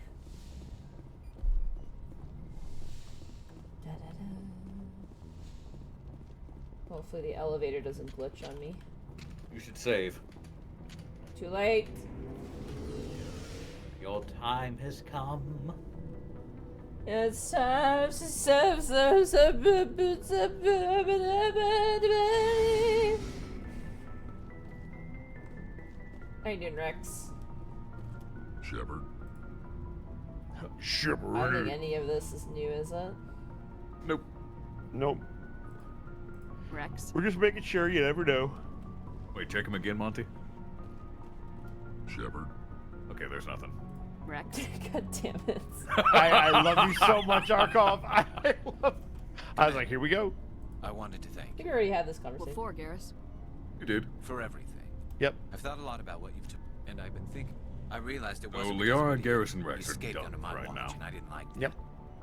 Hopefully the elevator doesn't glitch on me. You should save. Too late. Your time has come. It's time How you doing, Rex? Shepard. I don't Shepard. think any of this is new, is it? Nope. Nope. Rex? We're just making sure. You never know. Wait, check him again, Monty. Shepard. Okay, there's nothing. Rex? God damn it. I love you so much, Arkhov. I was like, here we go. I wanted to I thank think you we already had this conversation. What for, Garrus? You did. for everything. Yep. I've thought a lot about what you've done, and I've been thinking. I realized it Oh, wasn't Liara, because Garrus, and you Rex are escaped done under my right watch, now. and I didn't like that. Yep.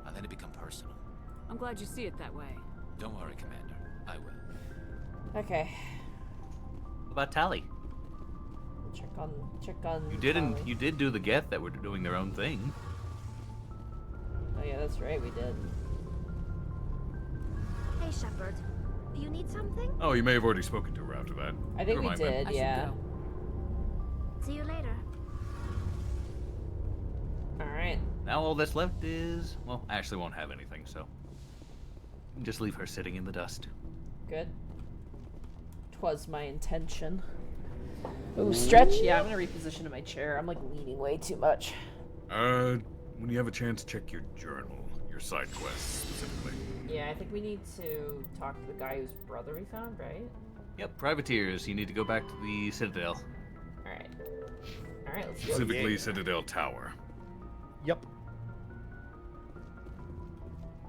I let it become personal. I'm glad you see it that way. Don't worry, Commander. I will. Okay. What about Tally? Check on. You did do the Geth that were doing their own thing. Oh yeah, that's right, we did. Hey, Shepard. You need something? Oh, you may have already spoken to her after that. I think Never we mind, man. did, I should yeah. go. See you later. Alright. Now all that's left is, well, Ashley won't have anything, so just leave her sitting in the dust. Good. 'Twas my intention. Ooh, stretch? Yeah, I'm gonna reposition in my chair. I'm like leaning way too much. When you have a chance, check your journal, your side quests specifically. Yeah, I think we need to talk to the guy whose brother we found, right? Yep, privateers, you need to go back to the Citadel. Alright. Alright, let's go. Specifically, Citadel Tower. Yep.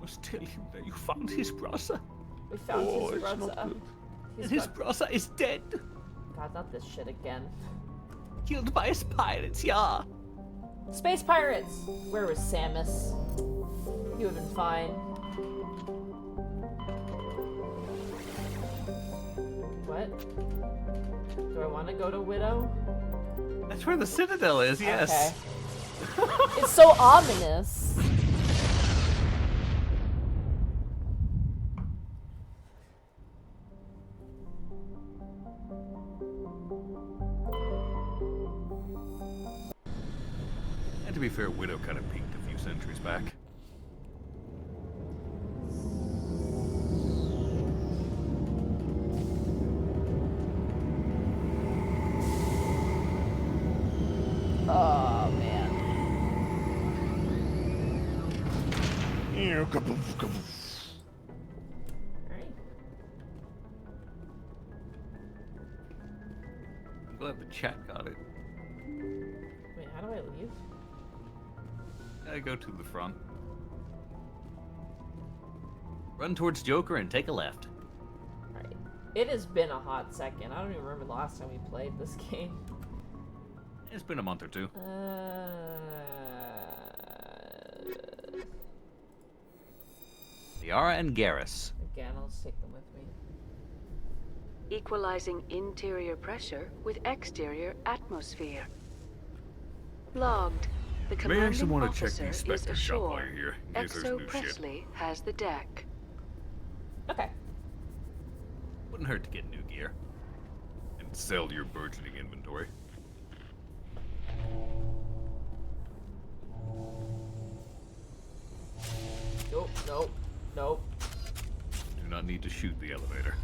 Was telling him that you found his brother. We found his it's not brother. good. And his brother is dead. God, not this shit again. Killed by his pirates, yeah. Space pirates! Where was Samus? He would have been fine. What? Do I want to go to Widow? That's where the Citadel is, yes. Okay. It's so ominous. And to be fair, Widow kind of peaked a few centuries back. Oh, man. Alright. I'm glad the chat got it. Wait, how do I leave? I go to the front. Run towards Joker and take a left. Alright. It has been a hot second. I don't even remember the last time we played this game. It's been a month or two. Liara and Garrus. Again, I'll just take them with me. Equalizing interior pressure with exterior atmosphere. Logged. The May commanding actually want to check officer the is Spectre shop while ashore. you're here, in case there's Exo new shit. Presley has the deck. Okay. Wouldn't hurt to get new gear. And sell your burgeoning inventory. Nope, nope, nope. Do not need to shoot the elevator.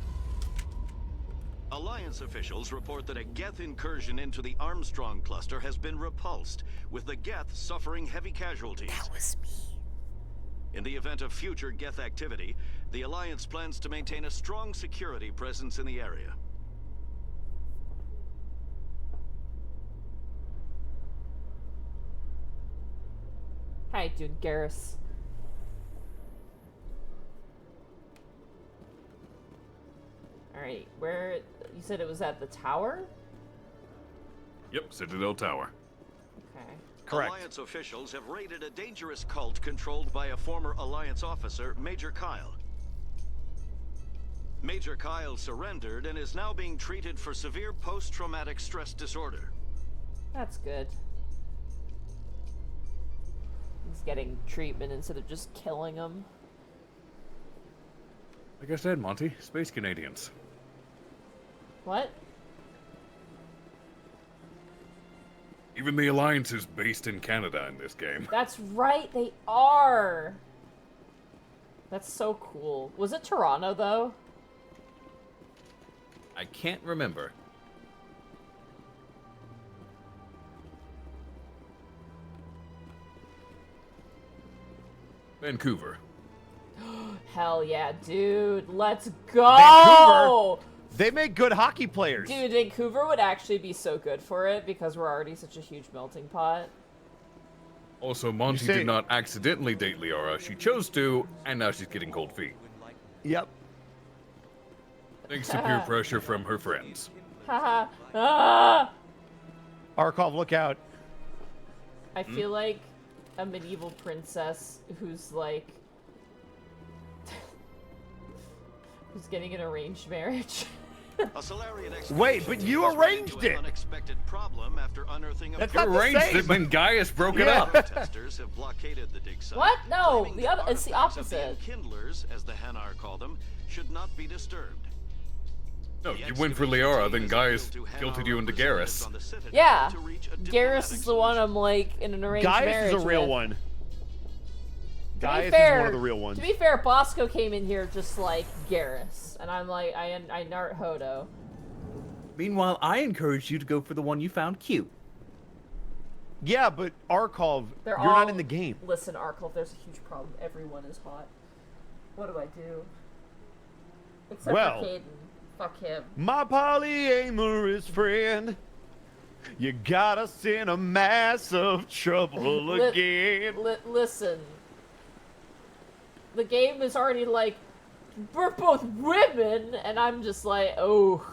Alliance officials report that a Geth incursion into the Armstrong cluster has been repulsed, with the Geth suffering heavy casualties. That was me. In the event of future Geth activity, the Alliance plans to maintain a strong security presence in the area. Hi, dude, Garrus. Alright, where... You said it was at the tower? Yep, Citadel Tower. Okay. Correct. Alliance officials have raided a dangerous cult controlled by a former Alliance officer, Major Kyle. Major Kyle surrendered and is now being treated for severe post-traumatic stress disorder. That's good. He's getting treatment instead of just killing him. Like I said, Monty, Space Canadians. What? Even the Alliance is based in Canada in this game. That's right, they are! That's so cool. Was it Toronto, though? I can't remember. Vancouver. Hell yeah, dude. Let's go! Vancouver? They make good hockey players. Dude, Vancouver would actually be so good for it because we're already such a huge melting pot. Also, Monty did not accidentally date Liara. She chose to, and now she's getting cold feet. Yep. Thanks to peer pressure from her friends. Haha. Ah! Arkov, look out. I feel like a medieval princess who's like... who's getting an arranged marriage. Wait, but you arranged it! Unexpected problem after unearthing a That's You not the arranged same. it when Gaius broke it up. Protesters have blockaded the dig site. What? No, claiming the that other, it's the artifacts of opposite. Kindlers, as the Hanar call them, should not be disturbed. No, you went for Liara, then Gaius guilted you into Garrus. Yeah, Garrus is the one I'm like in an arranged marriage Gaius is a real with. one. To Gaius be fair, is one of the real ones. To be fair, Bosco came in here just like Garrus, and I'm like, I nart Hodo. Meanwhile, I encouraged you to go for the one you found cute. Yeah, but Arkov, They're you're all, not in the game. Listen, Arkle, there's a huge problem. Everyone is hot. What do I do? Except Well, for Caden. Fuck him. My polyamorous friend, you got us in a mass of trouble again. Listen. The game is already like, we're both women, and I'm just like, oh.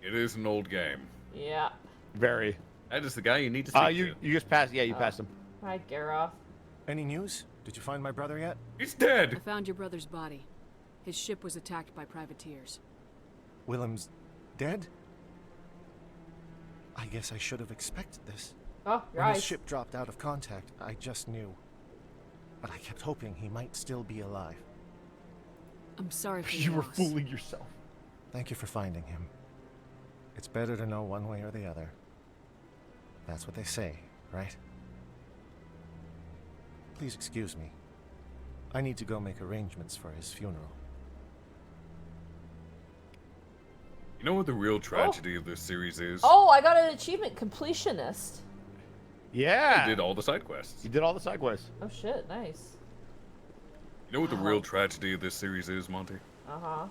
It is an old game. Yeah. Very. That is the guy you need to speak to. You just passed. Yeah, you passed him. Hi, Garoth. Any news? Did you find my brother yet? He's dead! I found your brother's body. His ship was attacked by privateers. Willem's dead? I guess I should have expected this. Oh, your When his eyes. ship dropped out of contact, I just knew. But I kept hoping he might still be alive. I'm sorry for You your were loss. fooling yourself. Thank you for finding him. It's better to know one way or the other. That's what they say, right? Please excuse me. I need to go make arrangements for his funeral. You know what the real tragedy of this series is? Oh, I got an achievement, completionist. Yeah. You did all the side quests. You did all the side quests. Oh shit, nice. You know what the real tragedy of this series is, Monty? Uh-huh.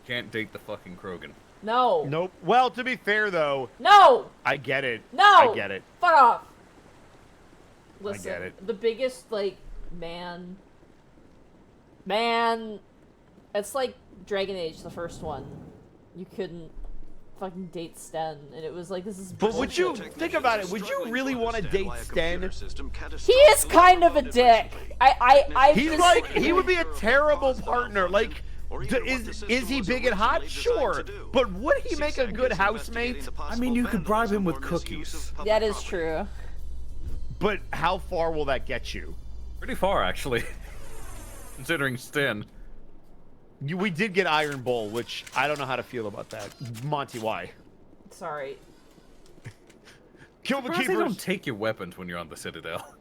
Can't date the fucking Krogan. No. Nope. Well, to be fair, though. No! I get it. No! I get it. Fuck off! Listen, get it. the biggest, like, man, it's like Dragon Age, the first one. You couldn't fucking date Sten, and it was like, this is But would bullshit. you think about it? Would you really want to date Sten? He is kind of a dick. He's like, he would be a terrible partner. Like, is he big and hot? Sure. But would he make a good housemate? I mean, you could bribe him with cookies. That is true. But how far will that get you? Pretty far, actually. Considering Sten. We did get Iron Bull, which I don't know how to feel about that. Monty, why? Sorry. Kill the They keepers. don't take your weapons when you're on the Citadel.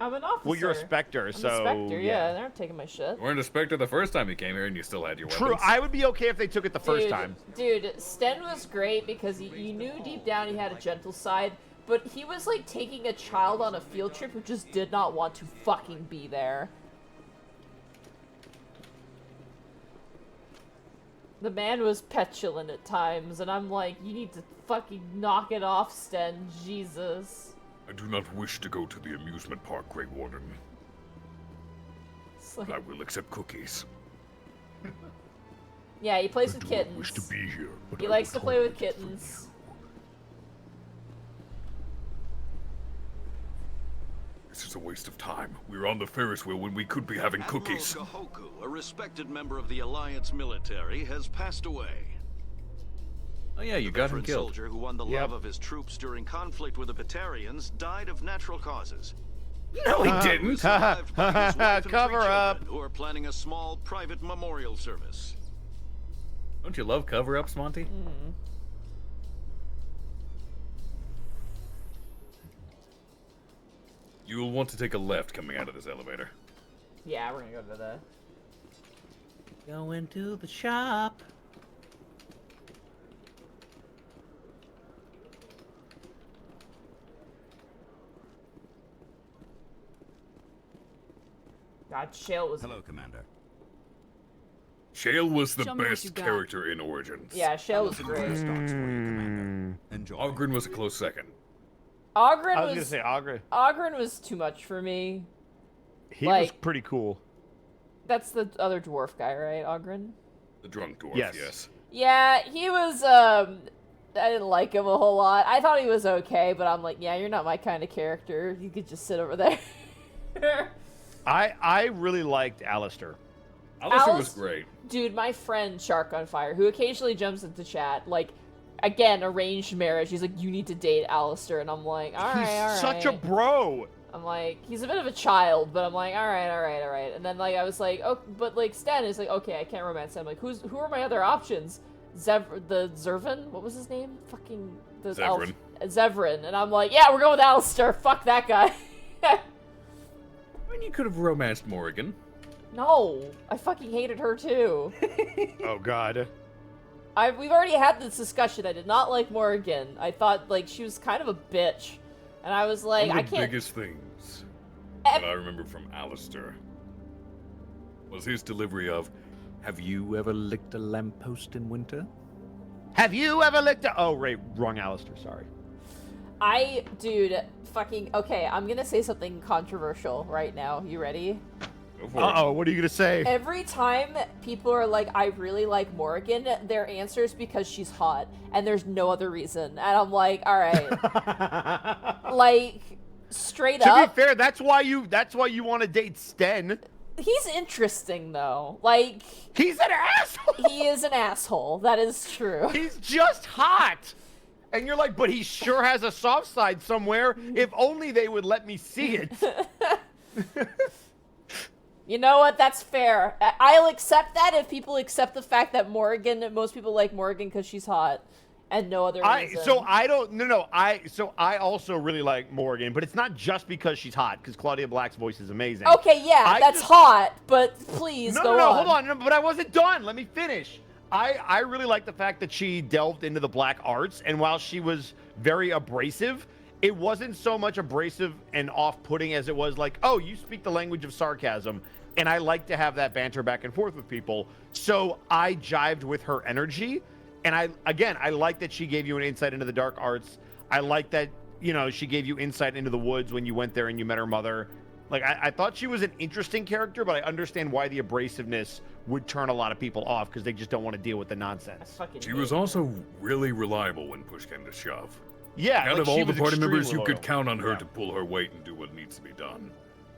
I'm an officer. Well, you're a Spectre, I'm so a Spectre, yeah. They're not taking my shit. You weren't a Spectre the first time you came here and you still had your weapons. True, I would be okay if they took it the first time. Dude, Sten was great because you knew deep down he had a gentle side, but he was like taking a child on a field trip who just did not want to fucking be there. The man was petulant at times, and I'm like, you need to fucking knock it off, Sten. Jesus. I do not wish to go to the amusement park, Grey Warden. Like, I will accept cookies. yeah, he plays I with do not kittens. wish to be here, but He I likes will to play with tolerate kittens. This is a waste of time. We're on the Ferris wheel when we could be having cookies. Admiral Gahoku, a respected member of the Alliance military, has passed away. Oh yeah, you The got him veteran killed. soldier who won the love of his troops during conflict with the Batarians died of natural causes. No, he didn't. He was survived by his wife and 3 Cover up. children, who are planning a small private memorial service. Don't you love cover-ups, Monty? You will want to take a left coming out of this elevator. Yeah, we're gonna go to the... Go into the shop. God, Shale was... Hello, Commander. Shale was the Show me what you best got. character in Origins. Yeah, Shale was great. Enjoy. Ogren was a close second. Ogren I was gonna say Ogre. Ogren was too much for me. He was Like- pretty cool. That's the other dwarf guy, right? Ogren? The drunk dwarf, Yes. yes. Yeah, he was, I didn't like him a whole lot. I thought he was okay, but I'm like, yeah, you're not my kind of character. You could just sit over there. I really liked Alistair. Alistair was great. Dude, my friend Shark on Fire, who occasionally jumps into chat, like, again, arranged marriage. He's like, you need to date Alistair, and I'm like, all right, all right. He's such a bro. I'm like, he's a bit of a child, but I'm like, all right, all right, all right. And then like I was like, oh, but like Sten is like, okay, I can't romance him. I'm like, who are my other options? The Zervin? What was his name? Fucking the elf. Zevran. And I'm like, yeah, we're going with Alistair. Fuck that guy. I mean, you could have romanced Morrigan. No, I fucking hated her too. Oh God. We've already had this discussion. I did not like Morrigan. I thought like she was kind of a bitch, and I was like, One I of the can't. biggest things that I remember from Alistair was his delivery of, Have you ever licked a lamppost in winter? Have you ever licked a... Oh, right, wrong Alistair, sorry. Dude, fucking, okay, I'm gonna say something controversial right now. You ready? Go for it. Uh-oh, what are you gonna say? Every time people are like, I really like Morrigan, their answer is because she's hot, and there's no other reason. And I'm like, alright. Like, straight To up. be fair, that's why you want to date Sten. He's interesting, though. Like... He's an asshole! He is an asshole. That is true. He's just hot! And you're like, but he sure has a soft side somewhere. If only they would let me see it. You know what? That's fair. I'll accept that if people accept the fact that most people like Morgan because she's hot. And no other reason. I also really like Morgan, but it's not just because she's hot, because Claudia Black's voice is amazing. Okay, yeah, that's hot, but please go on. Hold on, but I wasn't done. Let me finish. I really like the fact that she delved into the black arts, and while she was very abrasive, it wasn't so much abrasive and off-putting as it was like, oh, you speak the language of sarcasm, and I like to have that banter back and forth with people. So I jived with her energy. And I like that she gave you an insight into the dark arts. I like that, she gave you insight into the woods when you went there and you met her mother. Like, I thought she was an interesting character, but I understand why the abrasiveness would turn a lot of people off because they just don't want to deal with the nonsense. She was also really reliable when push came to shove. Yeah, Out of all the party members, you could count on her to pull her weight and do what needs to be done.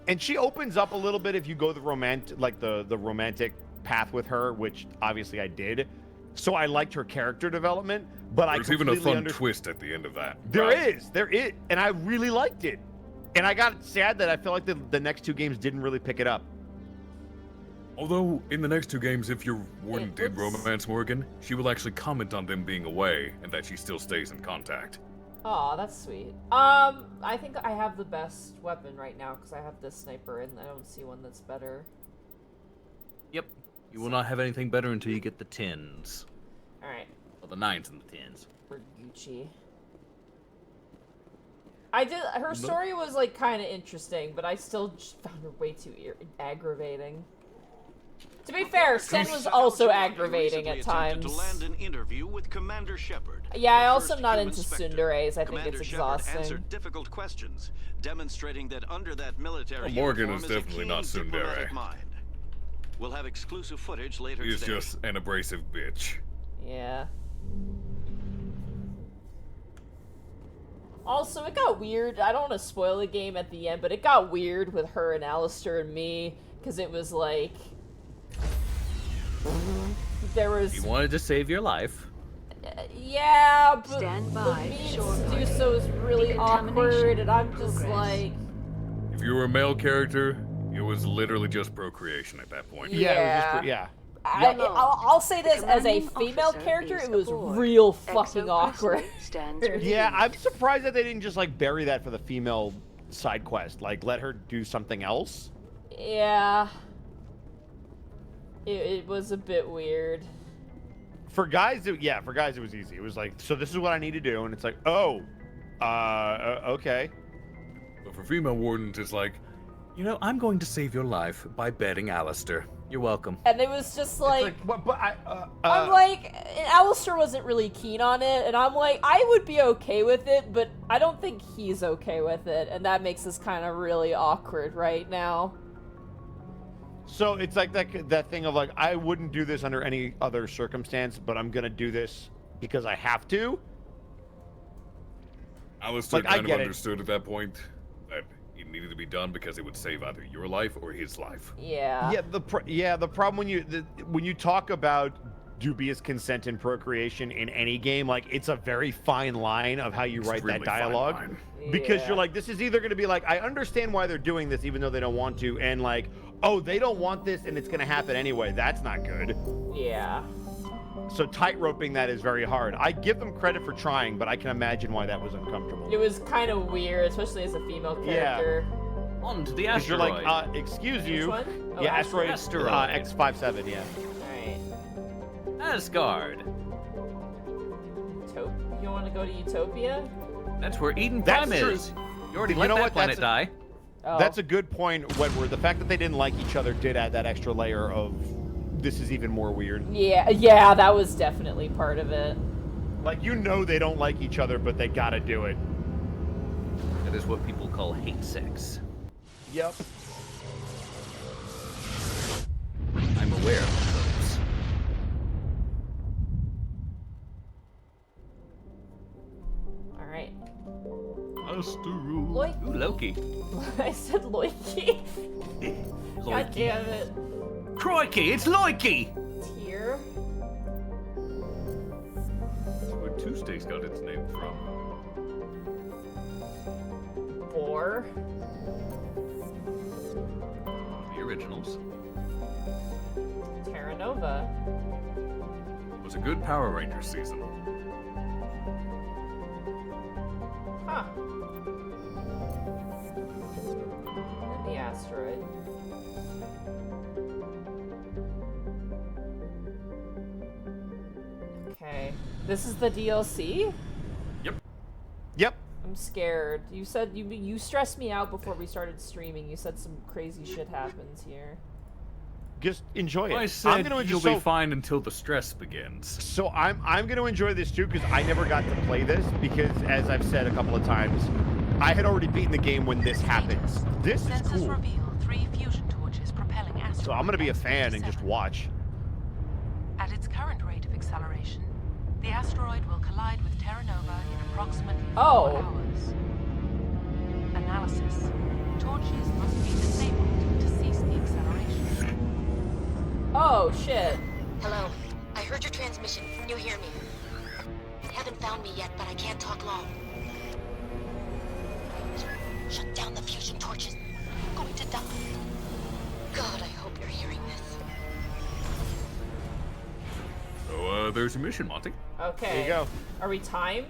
And she opens up a little bit if you go the romantic path with her, which obviously I did. So I liked her character development, but There's even a fun twist at the end of that. There is, and I really liked it. And I got sad that I felt like the next two games didn't really pick it up. Although, in the next two games, if your warden did romance Morgan, she will actually comment on them being away, and that she still stays in contact. Aw, that's sweet. I think I have the best weapon right now, because I have this sniper, and I don't see one that's better. Yep. You will not have anything better until you get the 10s. Alright. Well, the 9s and the 10s. For Gucci. Her story was, like, kind of interesting, but I still just found her way too aggravating. To be fair, Sen was also aggravating at times. To land an interview with Commander Shepard. Yeah, I also am not into tsunderes. I think it's exhausting. Shepard answered difficult questions, demonstrating that under that military Morgan uniform is definitely not tsundere. Mind. We'll have exclusive footage later He's today. just an abrasive bitch. Yeah. Also, it got weird. I don't want to spoil the game at the end, but it got weird with her and Alistair and me, because it was like... There was... He wanted to save your life. Yeah, but Stand the by, means to do so is really awkward, and I'm just like... If you were a male character, it was literally just procreation at that point. Yeah. I'll say this, as a female character, it was real fucking awkward. Yeah, I'm surprised that they didn't just, like, bury that for the female side quest. Like, let her do something else. Yeah. It was a bit weird. For guys, it was easy. It was like, so this is what I need to do, and it's like, oh, okay. But for female wardens, it's like, I'm going to save your life by betting Alistair. You're welcome. And it was just like, I'm like, and Alistair wasn't really keen on it, and I'm like, I would be okay with it, but I don't think he's okay with it, and that makes this kind of really awkward right now. So it's like that thing of like, I wouldn't do this under any other circumstance, but I'm gonna do this because I have to. Alistair kind of understood at that point that it needed to be done because it would save either your life or his life. Yeah. The problem when you talk about dubious consent and procreation in any game, like, it's a very fine line of how you write that dialogue, because you're like, this is either going to be like, I understand why they're doing this even though they don't want to, and like, oh, they don't want this and it's going to happen anyway. That's not good. Yeah. So tight-roping that is very hard. I give them credit for trying, but I can imagine why that was uncomfortable. It was kind of weird, especially as a female character. Yeah. On to the asteroid. You're like, excuse you. Which one? Oh, yeah, asteroid X57, yeah. Alright. Asgard. You want to go to Utopia? That's where Eden Prime is. You already let that planet die. That's a good point, Wedward. The fact that they didn't like each other did add that extra layer of this is even more weird. Yeah, that was definitely part of it. Like, they don't like each other, but they gotta do it. That is what people call hate sex. Yep. I'm aware of those. Alright. Asteroid. Ooh, Loki. I said Loki. God damn it. Crikey, it's Loki! Here. We're too Tuesday's got its name from? Or The originals. Terra Nova. It was a good Power Rangers season. Huh. And the asteroid. Okay. This is the DLC? Yep. I'm scared. You said you stressed me out before we started streaming. You said some crazy shit happens here. Just enjoy it. I said I'm gonna you'll be fine until the stress begins. So I'm going to enjoy this too, because I never got to play this, because as I've said a couple of times, I had already beaten the game when this happens. This is cool. Reveal 3 fusion torches propelling asteroid. So I'm going to be a fan and just watch. At its current rate of acceleration, the asteroid will collide with Terra Nova in approximately 4 hours. Analysis. Torches must be disabled to cease the acceleration. Oh, shit. Hello. I heard your transmission. Can you hear me? You haven't found me yet, but I can't talk long. Shut down the fusion torches. I'm going to die. God, I hope you're hearing this. So, there's your mission, Monty. Okay. There you go. Are we timed?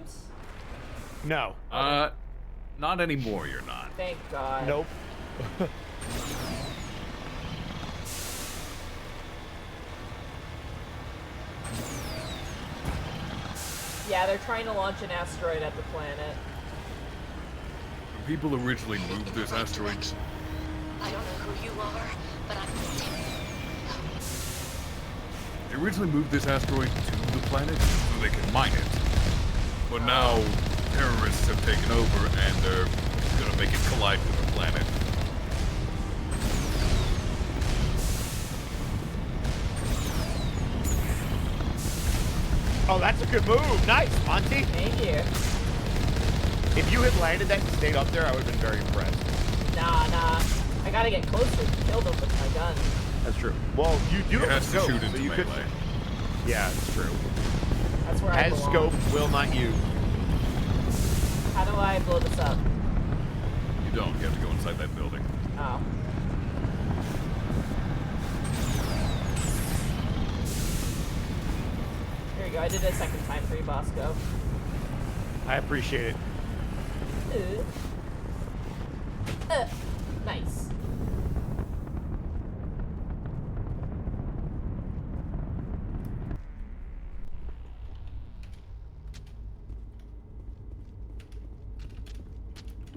No. Not anymore, you're not. Thank God. Nope. Yeah, they're trying to launch an asteroid at the planet. When people originally moved this asteroid... I don't know who you are, but I'm They originally moved this asteroid to the planet so they can mine it. But now, terrorists have taken over and they're gonna make it collide with the planet. Oh, that's a good move. Nice, Monty. Thank you. If you had landed that and stayed up there, I would have been very impressed. Nah. I gotta get closer to kill them with my gun. That's true. Well, you do have a has to scope, shoot so into you could. melee. Yeah, it's true. That's where I Has belong. scope, will not use. How do I blow this up? You don't. You have to go inside that building. Oh. There you go. I did it a second time for you, Bosco. I appreciate it. Nice.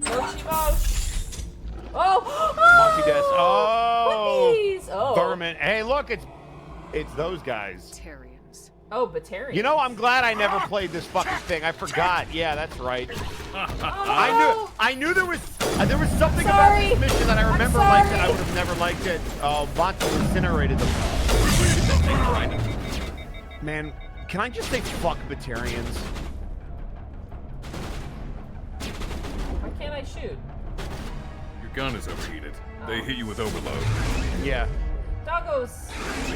Moshi Mosh! Oh! Monty Des. Oh! Please! Oh. Vermin. Hey, look, it's those guys. Batarians. Oh, Batarians. You know, I'm glad I never played this fucking thing. I forgot. Yeah, that's right. I knew there was something about this mission that I remember liked it. I would have never liked it. Mako incinerated them. Man, can I just say fuck Batarians? Why can't I shoot? Your gun is overheated. They hit you with overload. Yeah. Doggos! You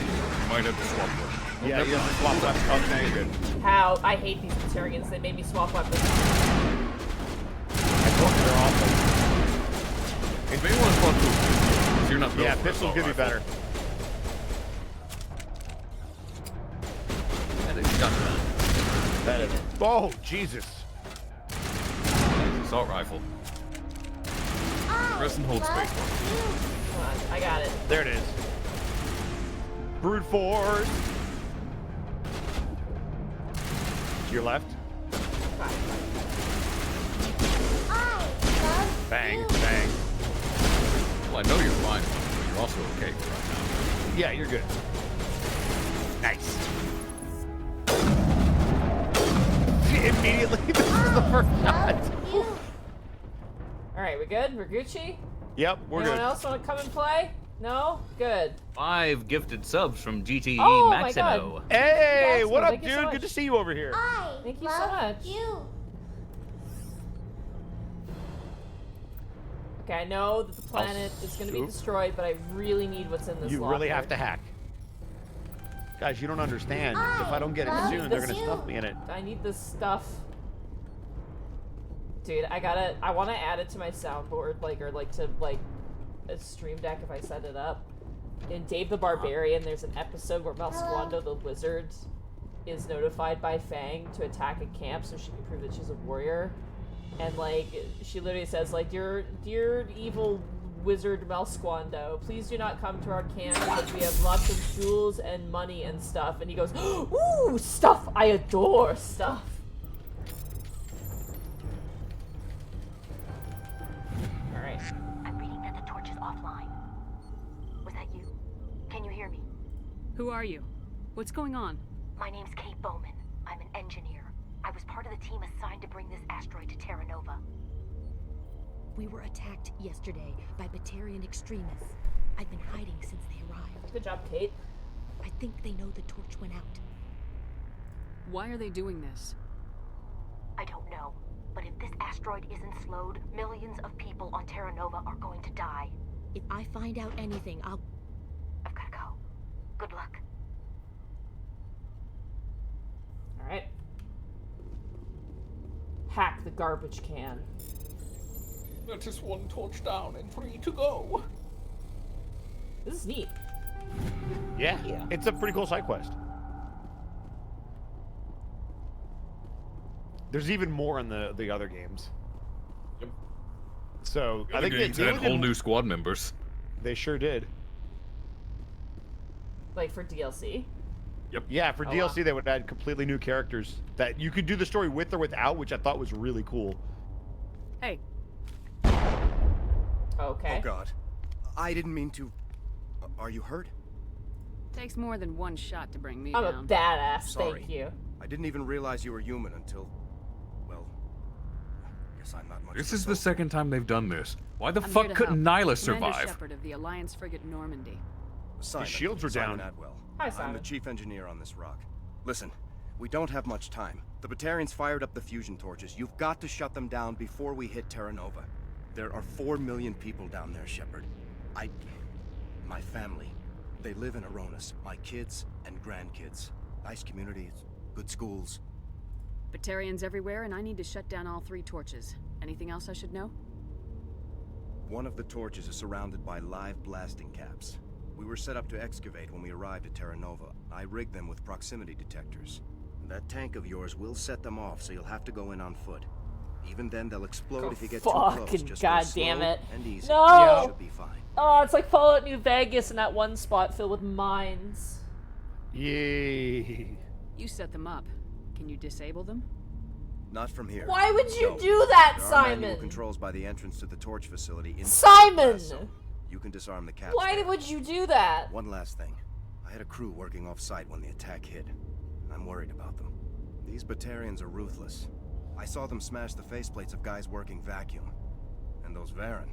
might have to swap weapons. Yeah, you have to swap weapons. Okay, good. How? I hate these Batarians. They made me swap weapons. I told you they're awful. If they want to swap to a pistol, you're not built Yeah, for pistol's assault gonna be better. And it's shotgun. That is. Oh, Jesus. Assault rifle. Press and hold space. Come on, I got it. There it is. Brute force. To your left. Bang, bang. Well, I know you're fine, but you're also okay right now. Yeah, you're good. Nice. Immediately, this is the first shot. Alright, we good? We're Gucci? Yep, we're Anyone good. else want to come and play? No? Good. 5 gifted subs from GTE Oh my Maximo. God. Hey, Maximo, what up, thank you so dude? much. Good to see you over here. Thank you so much. Okay, I know that the planet is going to be destroyed, but I really need what's in this You locker. really have to hack. Guys, you don't understand. If I don't get it soon, they're gonna stuff me in it. I need this stuff. Dude, I want to add it to my soundboard, to a stream deck if I set it up. In Dave the Barbarian, there's an episode where Malsquando the wizard is notified by Fang to attack a camp so she can prove that she's a warrior. And, like, she literally says, like, dear evil wizard Malsquando, please do not come to our camp because we have lots of jewels and money and stuff. And he goes, ooh, stuff! I adore stuff! Alright. I'm reading that the torch is offline. Was that you? Can you hear me? Who are you? What's going on? My name's Kate Bowman. I'm an engineer. I was part of the team assigned to bring this asteroid to Terra Nova. We were attacked yesterday by Batarian extremists. I've been hiding since they arrived. Good job, Kate. I think they know the torch went out. Why are they doing this? I don't know. But if this asteroid isn't slowed, millions of people on Terra Nova are going to die. If I find out anything, I've gotta go. Good luck. Alright. Hack the garbage can. That is one torch down and 3 to go. This is neat. Yeah, it's a pretty cool side quest. There's even more in the other games. Yep. So The I other think games they had whole new squad members. They sure did. Like for DLC? Yep. Yeah, for DLC they would add completely new characters that you could do the story with or without, which I thought was really cool. Hey. Okay. Oh God, I didn't mean to. Are you hurt? Takes more than one shot to bring me I'm down. a badass, Sorry. thank you. I didn't even realize you were human until, well, guess I'm not much. This is the second time they've done this. Why the I'm fuck here to couldn't help. Nyla Commander survive? Shepard of the Alliance frigate Normandy. Simon, shields were Simon down. Atwell. Hi, I'm Simon. the chief engineer on this rock. Listen, we don't have much time. The Batarians fired up the fusion torches. You've got to shut them down before we hit Terra Nova. There are 4 million people down there, Shepard. My family, they live in Aronis. My kids and grandkids. Nice communities, good schools. Batarians everywhere, and I need to shut down all 3 torches. Anything else I should know? One of the torches is surrounded by live blasting caps. We were set up to excavate when we arrived at Terra Nova. I rigged them with proximity detectors. That tank of yours will set them off, so you'll have to go in on foot. Even then, they'll explode if you get too close. Fucking Just god go slow damn it. and easy. No! You should be fine. Oh, it's like Fallout New Vegas in that one spot filled with mines. Yay. You set them up. Can you disable them? Not from here. Why would you No. do that, There are Simon? manual controls by the entrance to the torch facility. Simon! You can disarm the caps. Why there. would you do that? One last thing. I had a crew working off-site when the attack hit. I'm worried about them. These Batarians are ruthless. I saw them smash the faceplates of guys working vacuum. And those Varen,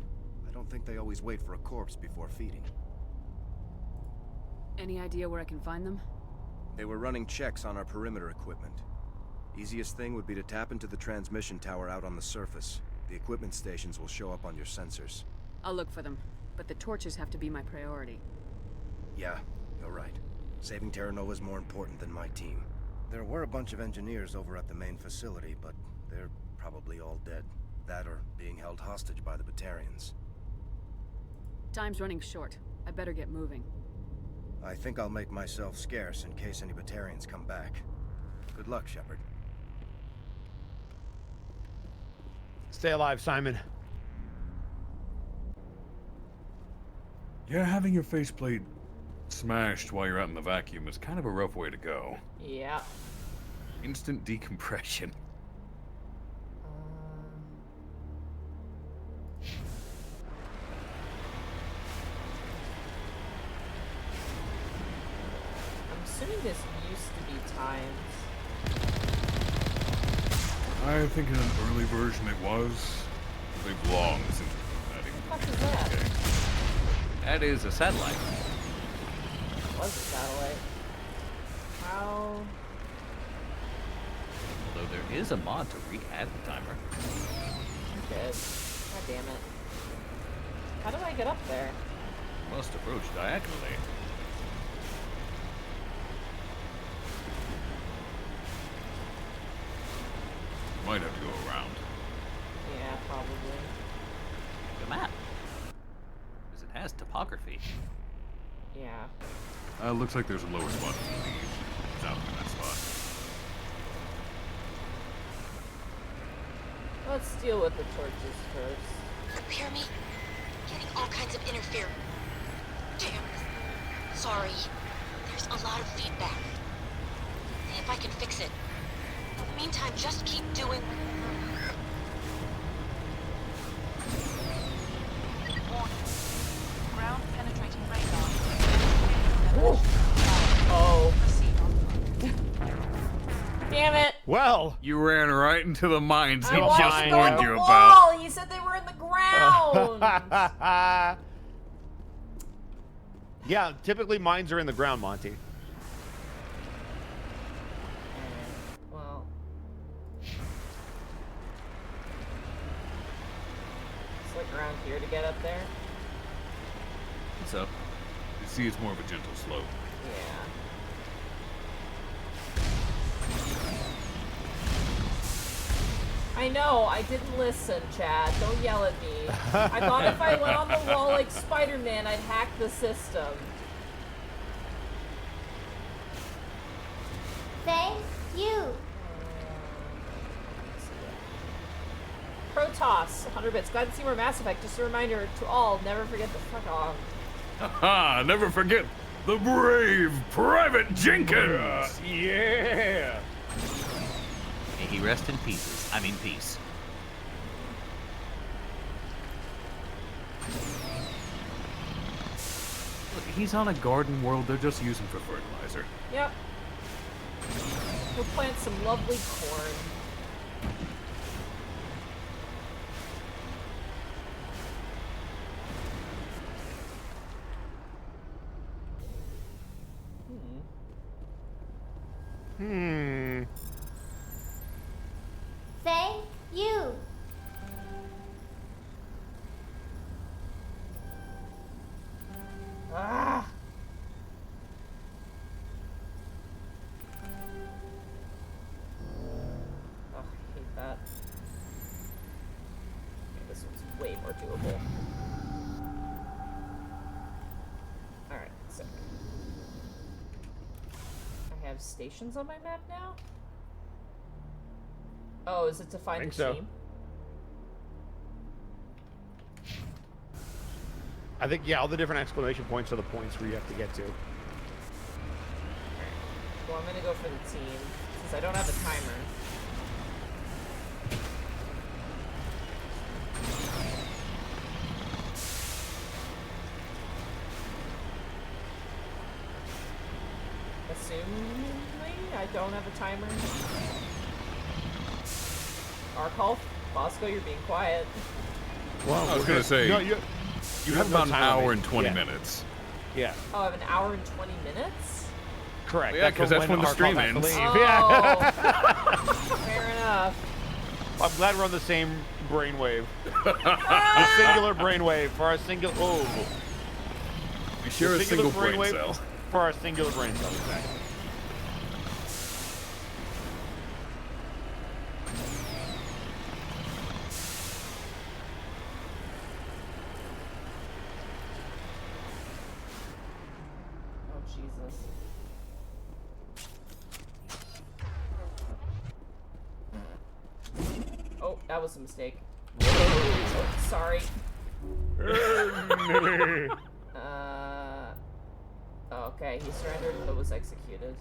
I don't think they always wait for a corpse before feeding. Any idea where I can find them? They were running checks on our perimeter equipment. Easiest thing would be to tap into the transmission tower out on the surface. The equipment stations will show up on your sensors. I'll look for them, but the torches have to be my priority. Yeah, you're right. Saving Terra Nova is more important than my team. There were a bunch of engineers over at the main facility, but they're probably all dead. That or being held hostage by the Batarians. Time's running short. I better get moving. I think I'll make myself scarce in case any Batarians come back. Good luck, Shepard. Stay alive, Simon. Yeah, having your faceplate smashed while you're out in the vacuum is kind of a rough way to go. Yeah. Instant decompression. I'm assuming this used to be timed. I think in an early version it was. They've long since adding. What the fuck is that? That is a satellite. Was a satellite. How? Although there is a mod to re-add the timer. Good. God damn it. How do I get up there? Must approach diagonally. Might have to go around. Yeah, probably. The map. Because it has topography. Yeah. Looks like there's a lower spot to leave. It's out in that spot. Let's deal with the torches first. Repair me? Getting all kinds of interference. Damn. Sorry. There's a lot of feedback. See if I can fix it. In the meantime, just keep doing... Warning. Ground penetrating radar. Oh. Damn it! Well, you ran right into the mines he I just go warned on you the about. wall. He said they were in the ground. Yeah, typically mines are in the ground, Monty. Well. It's like around here to get up there. So, you see, it's more of a gentle slope. Yeah. I know, I didn't listen, Chad. Don't yell at me. I thought if I went on the wall like Spider-Man, I'd hack the system. Thank you. Protoss, 100 bits. Glad to see more Mass Effect. Just a reminder to all, never forget the fuck off. Haha, never forget the brave Private Jenkins! Yeah! May he rest in pieces. I mean peace. Look, he's on a garden world they're just using for fertilizer. Yep. We'll plant some lovely corn. Thank you. Ah. Oh, I hate that. Okay, this one's way more doable. Alright, so. I have stations on my map now? Oh, is it to find the so. team? I think, yeah, all the different exclamation points are the points where you have to get to. Well, I'm gonna go for the team, since I don't have a timer. Assuming I don't have a timer. Arcall, Bosco, you're being quiet. Well, I was going to say, no, you have about an hour and 20 yeah. minutes. Yeah. Oh, I have an hour and 20 minutes? Correct. Yeah, because that's when the stream ends. Oh, Yeah. fair enough. I'm glad we're on the same brainwave. The singular brainwave for our singular. Oh. We share a single brain cell. For our singular brain cell, exactly. Oh, Jesus. Oh, that was a mistake. Oh, sorry. Okay, he surrendered but was executed.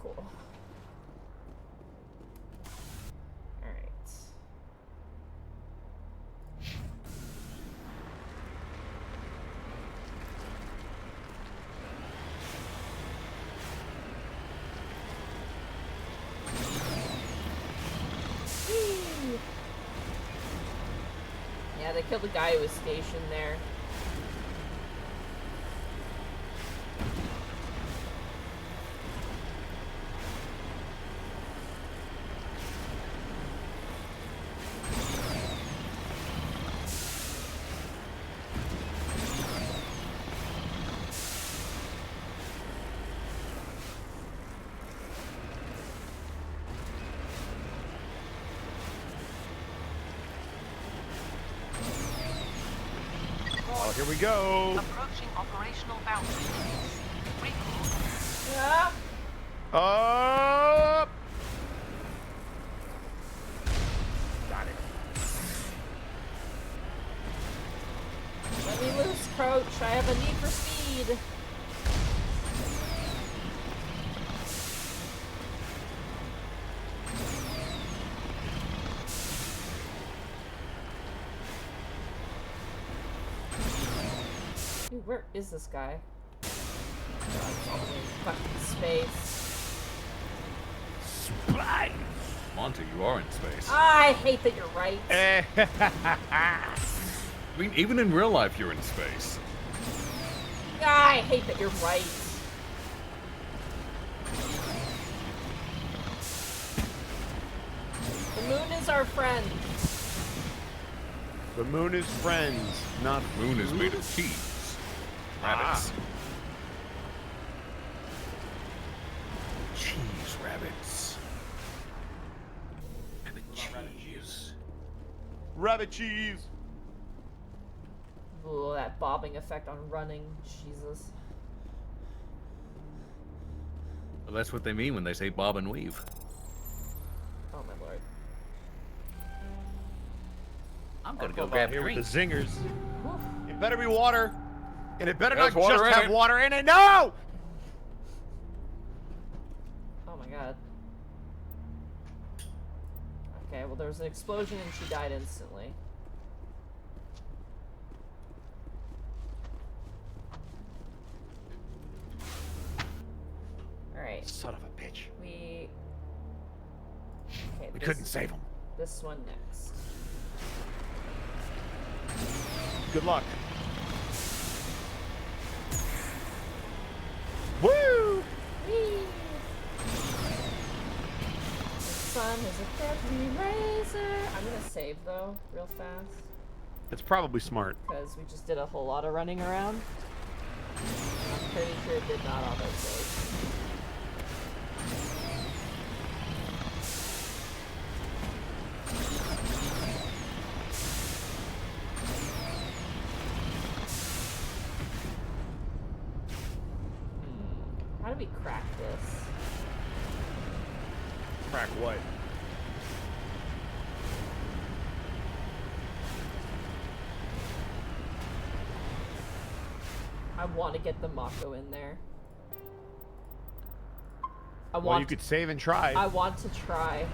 Cool. Alright. Yeah, they killed the guy who was stationed there. Oh, here we go. Approaching operational boundaries. Recall. Yeah. Up. Got it. Let me loose, Crouch. I have a need for speed. Dude, where is this guy? God, it's all the way in fucking space. Space! Monty, you are in space. I hate that you're right. I mean, even in real life, you're in space. I hate that you're right. The moon is our friend. The moon is friends, not moon is made of cheese. Rabbits. Cheese rabbits. Rabbit cheese. Rabbit cheese. Ooh, that bobbing effect on running. Jesus. Well, that's what they mean when they say bob and weave. Oh my lord. I'm gonna go grab a here drink. with the zingers. It better be water. And it better There's not water just in have it. water in it. No! Oh my god. Okay, well there was an explosion and she died instantly. Alright. Son of a bitch. We couldn't save him. This one next. Good luck. Woo! Whee! The sun is a deadly razor. I'm gonna save though, real fast. It's probably smart. Because we just did a whole lot of running around. I'm pretty sure it did not auto-save. How do we crack this? Crack what? I want to get the Mako in there. Well, you could save and try. I want to try.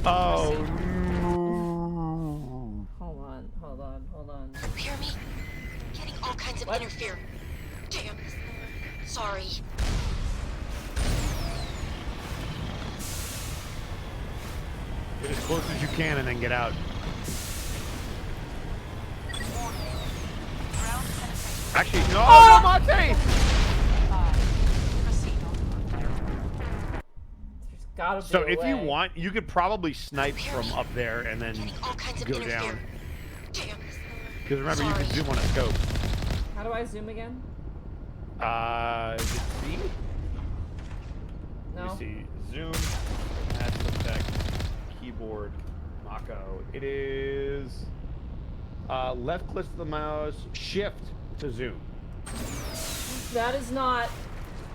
Oh. Hold on. You hear me? Getting all kinds of interference. Damn. Sorry. Get as close as you can and then get out. Actually, no, no, Monte! Gotta be So a if you way. want, you could probably snipe from up there and then go down. Because remember, you can zoom on a scope. How do I zoom again? Is it C? No. Let me see. Zoom, aspect tech, keyboard, Mako. It is left click to the mouse, shift to zoom. That is not.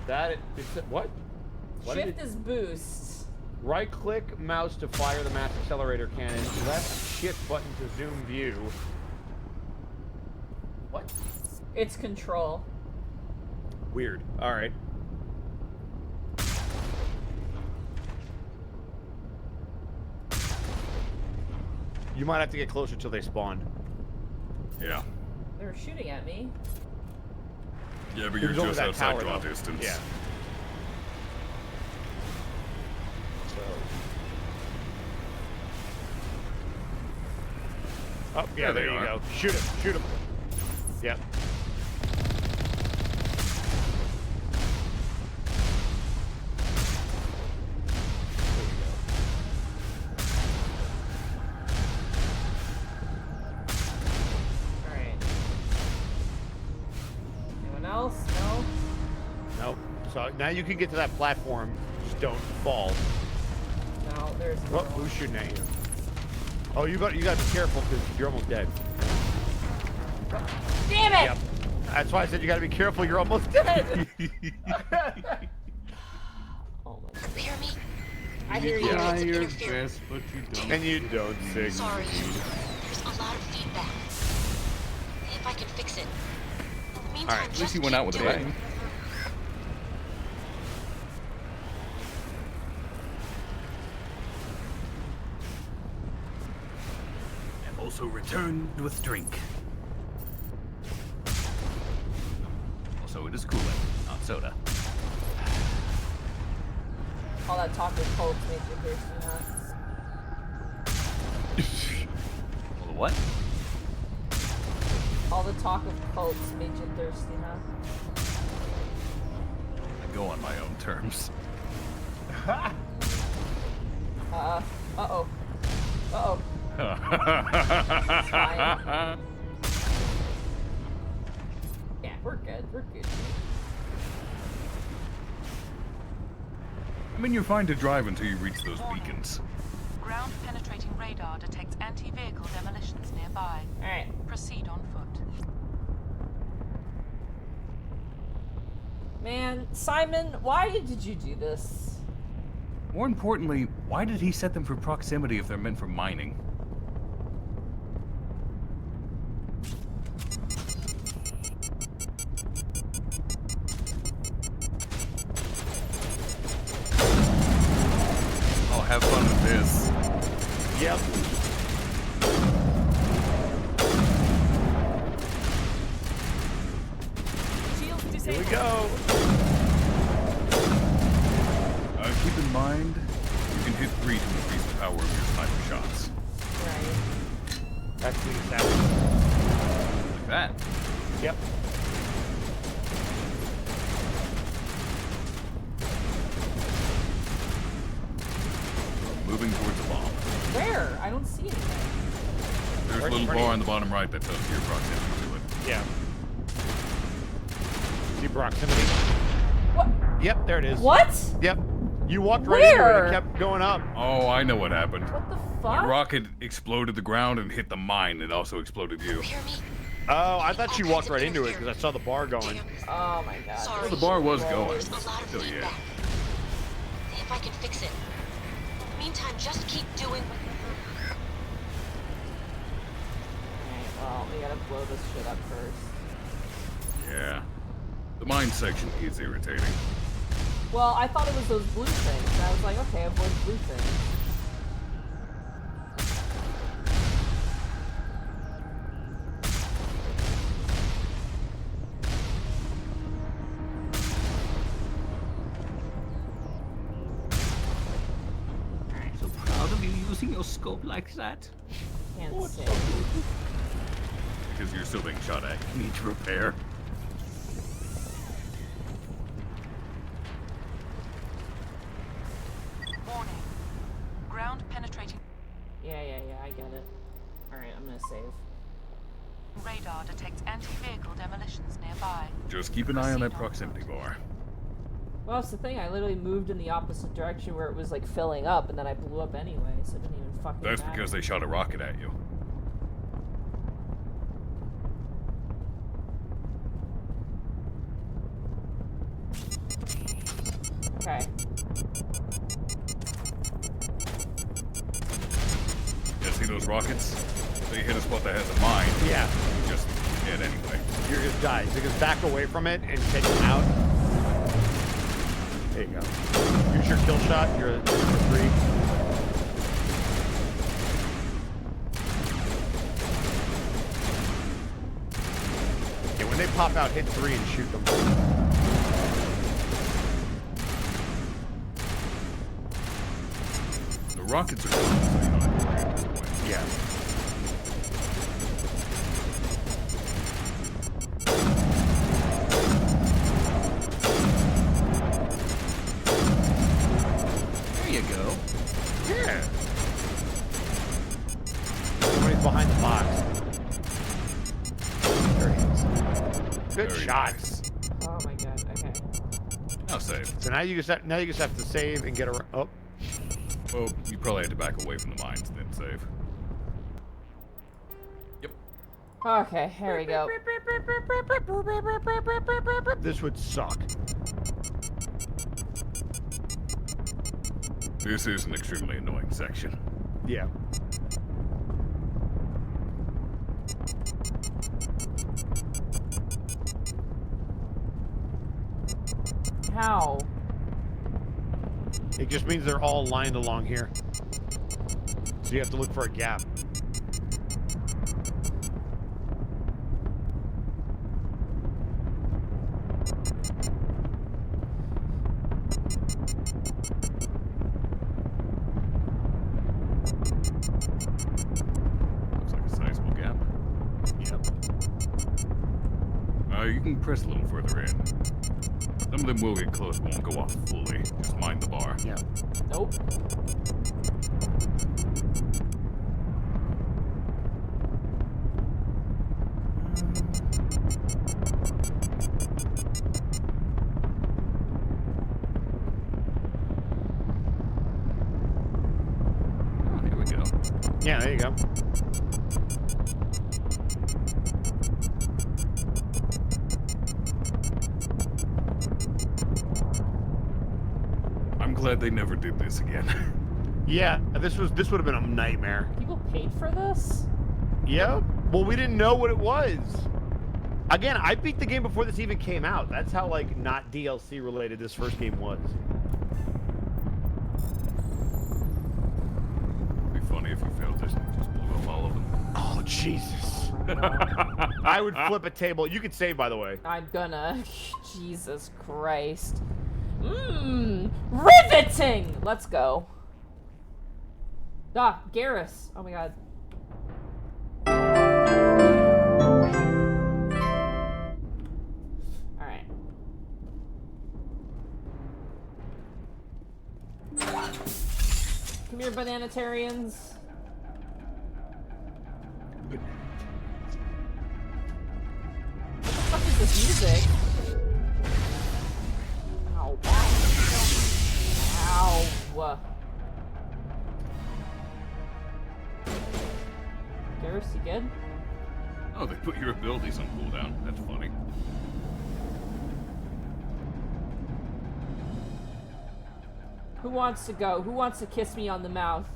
That is what? What Shift is boost. Right click mouse to fire the mass accelerator cannon. Left shift button to zoom view. What? It's control. Weird. All right. You might have to get closer till they spawn. Yeah. They were shooting at me. Yeah, but It you're was over just that outside tower, draw though. distance. Yeah. Oh, yeah, there you go. Shoot him. Shoot him. Yep. else? No? Nope. So now you can get to that platform. Just don't fall. No, there's no. What? Who's shooting at you? Oh, you got to be careful because you're almost dead. Damn it! Yep. That's why I said you got to be careful. You're almost dead. Oh my God. You hear me? I hear you. Try your best, but you don't. And you don't succeed. Sorry. There's a lot of feedback. See if I can fix it. In the meantime, Alright, at least he went out with a bang. I've also returned with drink. Also, it is cooling, not soda. All that talk of cults made you thirsty, huh? Well, what? All the talk of cults made you thirsty, huh? I go on my own terms. Uh-oh. Uh-oh. Fine. Yeah, we're good. We're good. I mean, you're fine to drive until you reach those beacons. Ground penetrating radar detects anti-vehicle demolitions nearby. Alright. Proceed on foot. Man, Simon, why did you do this? More importantly, why did he set them for proximity if they're meant for mining? I'll have fun with this. Yep. Here we go. Keep in mind, you can hit 3 to increase the power of your sniper shots. Right. That's the exact. Like that. Yep. Moving towards the bomb. Where? I don't see anything. There's a little bar on the bottom right that tells you your proximity to it. Yeah. See proximity? What? Yep, there it is. What? Yep. You walked right into it and it kept going up. Oh, I know what happened. What the fuck? The rocket exploded the ground and hit the mine. It also exploded you. Oh, I thought she walked right into it because I saw the bar going. Oh my God. Well, the bar was going. There's a lot of Still, yeah. feedback. See if I can fix it. In the meantime, just keep doing what Alright, well, we gotta blow this shit up first. Yeah. The mine section is irritating. Well, I thought it was those blue things. And I was like, okay, avoid blue things. So proud of you using your scope like that. Can't say. Because you're still being shot at. You need to repair. Warning. Ground penetrating Yeah, I get it. Alright, I'm gonna save. radar detects anti-vehicle demolitions nearby. Just keep an eye on that proximity bar. Well, that's the thing. I literally moved in the opposite direction where it was like filling up, and then I blew up anyway, so it didn't even fucking That's matter. because they shot a rocket at you. Okay. Yeah, see those rockets? They hit a spot that has a mine. Yeah. You just dead anyway. You're just died. So just back away from it and take them out. There you go. Use your kill shot. You're at number 3. Yeah, when they pop out, hit 3 and shoot them. The rockets are gone, so you don't have to worry at this point. Yeah. There you go. Yeah. Somebody's behind the box. There he is. Good Very shots. nice. I'll save. So now you just have to save and get around. Oh. Well, you probably had to back away from the mines, then save. Yep. Okay, here we go. This would suck. This is an extremely annoying section. Yeah. How? It just means they're all lined along here. So you have to look for a gap. Looks like a sizable gap. Yep. You can press a little further in. Some of them will get close, but won't go off fully. Just mind the bar. Yeah. Nope. Oh, here we go. Yeah, there you go. I'm glad they never did this again. Yeah, this would have been a nightmare. People paid for this? Yeah. Well, we didn't know what it was. Again, I beat the game before this even came out. That's how, like, not DLC related this first game was. It'd be funny if you failed this and just blew up all of them. Oh, Jesus. I would flip a table. You could save, by the way. I'm gonna. Jesus Christ. Riveting! Let's go. Ah, Garrus. Oh my god. Alright. Come here, bananitarians. What the fuck is this music? Ow. Ow. Garrus, you good? Oh, they put your abilities on cooldown. That's funny. Who wants to go? Who wants to kiss me on the mouth?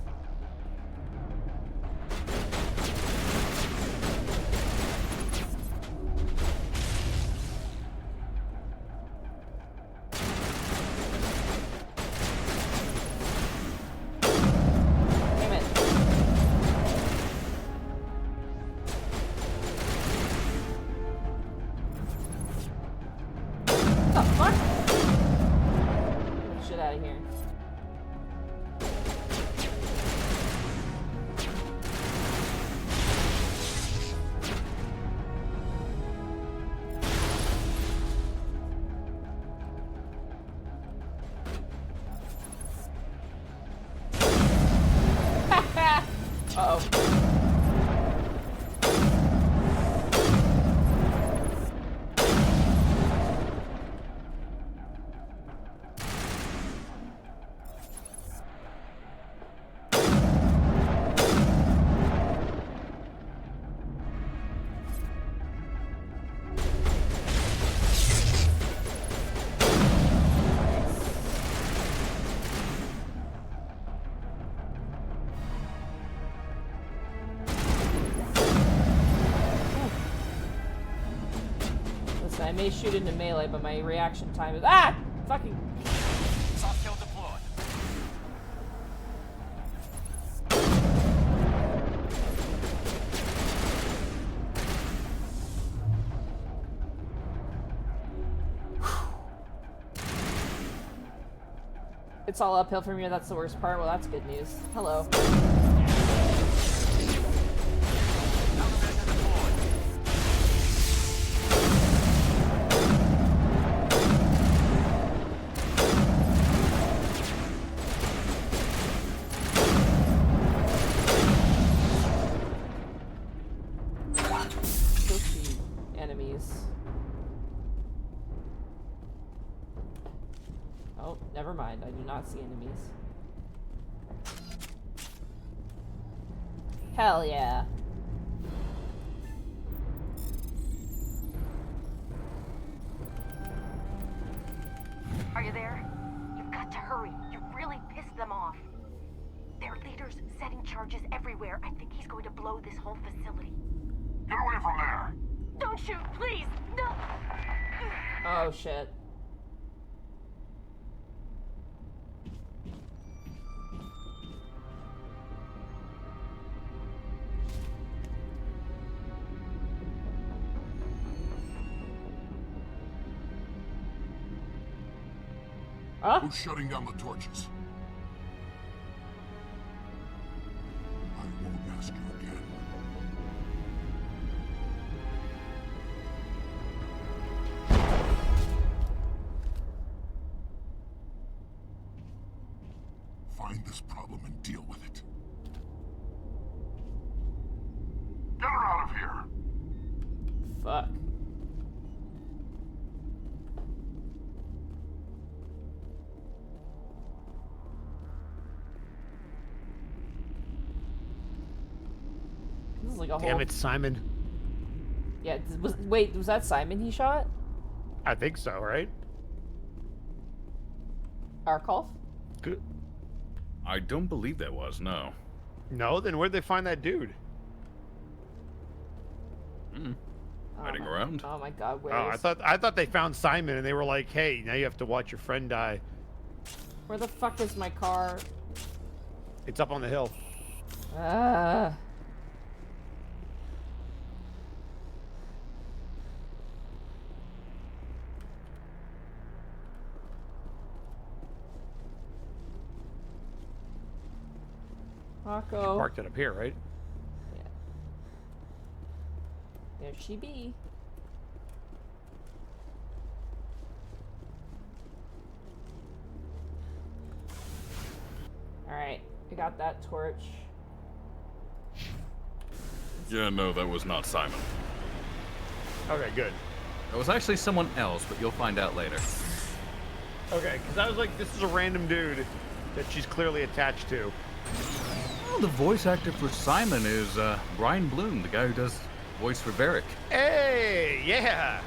Damn it. What the fuck? Get the shit out of here. Uh-oh. Listen, I may shoot into melee, but my reaction time is fucking. Soft kill deployed. It's all uphill from here. That's the worst part. Well, that's good news. Hello. Enemies. Oh, never mind. I do not see enemies. Hell yeah. Are you there? You've got to hurry. You really pissed them off. Their leader's setting charges everywhere. I think he's going to blow this whole facility. Get away from there! Don't shoot, please! No! Oh, shit. Huh? Who's shutting down the torches? I won't ask you again. Find this problem and deal with it. Get her out of here! Fuck. This is like a Damn whole... it, Simon. Yeah, wait, was that Simon he shot? I think so, right? Arkolf? Good. I don't believe that was, no. No? Then where'd they find that dude? Hiding around. Oh my god, where Oh, is... I thought they found Simon and they were like, hey, now you have to watch your friend die. Where the fuck is my car? It's up on the hill. Ah. Mako. Parked it up here, right? Yeah. There she be. Alright, we got that torch. Yeah, no, that was not Simon. Okay, good. That was actually someone else, but you'll find out later. Okay, because I was like, this is a random dude that she's clearly attached to. Well, the voice actor for Simon is Brian Bloom, the guy who does voice for Varric. Hey, yeah.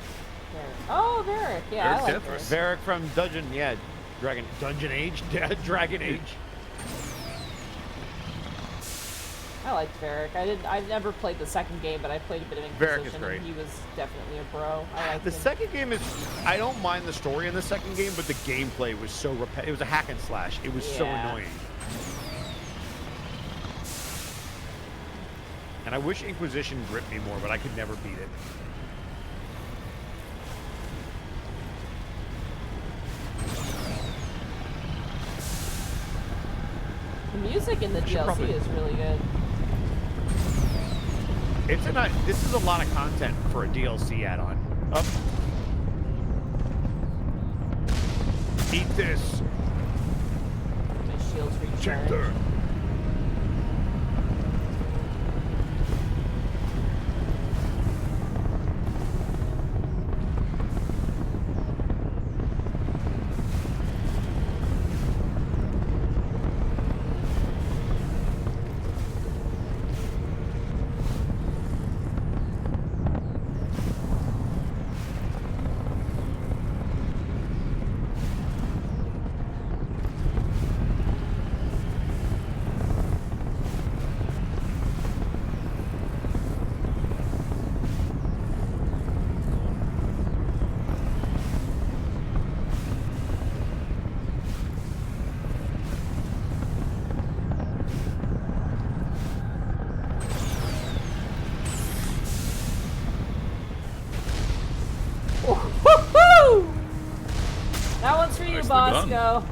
Oh, Varric. Yeah, I like Varric. Varric from Dungeon Age? Yeah, Dragon Age. I liked Varric. I never played the second game, but I played a bit of Inquisition. Varric is great. And he was definitely a bro. I liked The him. second game is, I don't mind the story in the second game, but the gameplay was so it was a hack and slash. It was so Yeah. annoying. And I wish Inquisition gripped me more, but I could never beat it. The music in the DLC is really good. This is a lot of content for a DLC add-on. Up. Eat this. My shield's Check recharged. that. That one's for you, Nicely Bosco. done.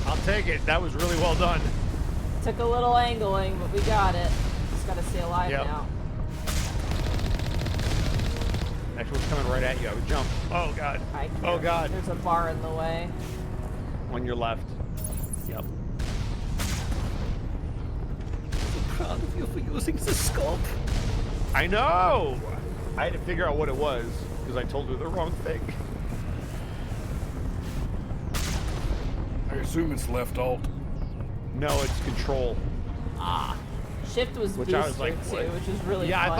I'll take it. That was really well done. Took a little angling, but we got it. Just gotta stay alive Yep. now. Next one's coming right at you. I would jump. Oh, God. Oh, God. There's a bar in the way. On your left. Yep. I'm proud of you for using the scope. I know! I had to figure out what it was, because I told her the wrong thing. assume it's left alt. No, it's control. Ah. Shift was Which booster I was like, too, what? which was really yeah. funny.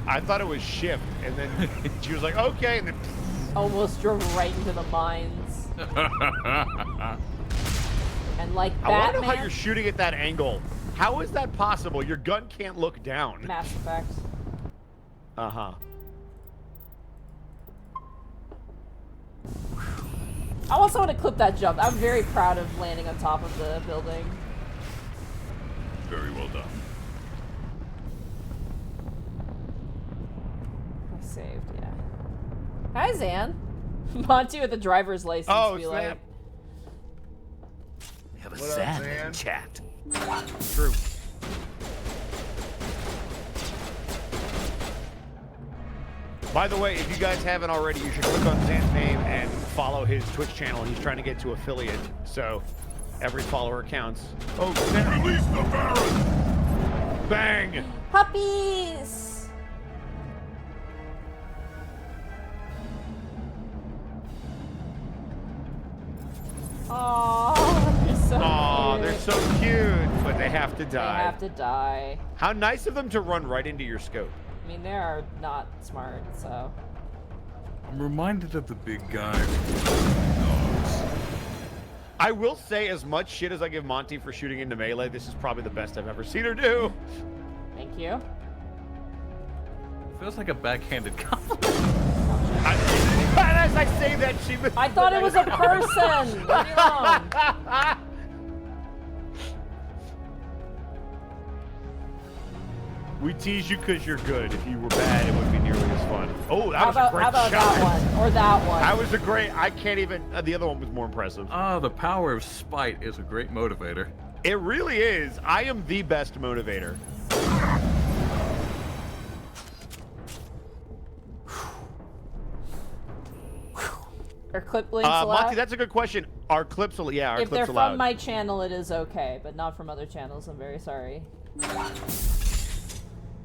I thought it was shift, and then she was like, okay, and then almost drove right into the mines. And like I want to know Batman, how you're shooting at that angle. How is that possible? Your gun can't look down. Mass Effect. Uh-huh. I also want to clip that jump. I'm very proud of landing on top of the building. Very well done. I saved, yeah. Hi, Zan. Monty with a driver's license. Oh, be snap. like, We have a What up, Zan Zan? in chat. True. By the way, if you guys haven't already, you should click on Zan's name and follow his Twitch channel. He's trying to get to affiliate, so every follower counts. Oh, Zan. Release the Baron! Bang! puppies! Oh, they're so Aw, cute. they're so cute, but they have to They die. have to die. How nice of them to run right into your scope. I mean, they are not smart, so. I'm reminded of the big guy from dogs. I will say, as much shit as I give Monty for shooting into melee, this is probably the best I've ever seen her do. Thank you. Feels like a backhanded compliment. And as I say that, she was. I thought it was a person! Leave me alone. We tease you because you're good. If you were bad, it wouldn't be nearly as fun. Oh, that was a great How about shot. that one? Or that one? That was a great. I can't even. The other one was more impressive. Oh, the power of spite is a great motivator. It really is. I am the best motivator. Are clip links allowed? Monty, that's a good question. Are clips allowed? Yeah, are If clips they're allowed? from my channel, it is okay, but not from other channels. I'm very sorry.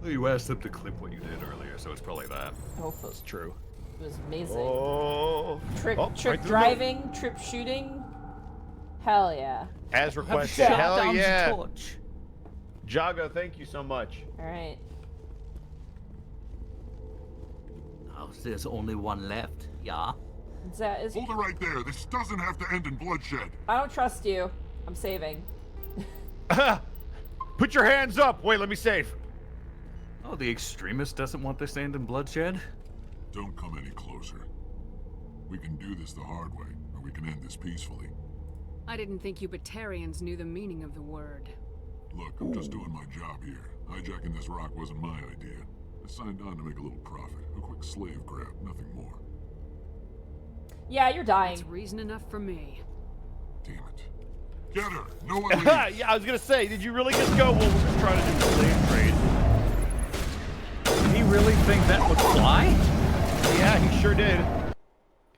Well, you asked them to clip what you did earlier, so it's probably that. Oh, That's true. it was amazing. Oh. Trick Oh, trick right through the driving, trip shooting. Hell yeah. As requested. shut Hell down the yeah. torch. Jago, thank you so much. All right. Oh, there's only one left. Yeah. Is Hold it right there. This doesn't have to end in bloodshed. I don't trust you. I'm saving. Put your hands up. Wait, let me save. Oh, the extremist doesn't want this to end in bloodshed? Don't come any closer. We can do this the hard way, or we can end this peacefully. I didn't think you Batarians knew the meaning of the word. Look, I'm just doing my job here. Hijacking this rock wasn't my idea. I signed on to make a little profit. A quick slave grab, nothing more. Yeah, you're dying. That's reason enough for me. Damn it. Get her! No one leaves! Yeah, I was gonna say, did you really just go, well, we're just trying to do a slave trade? Did he really think that would fly? Yeah, he sure did.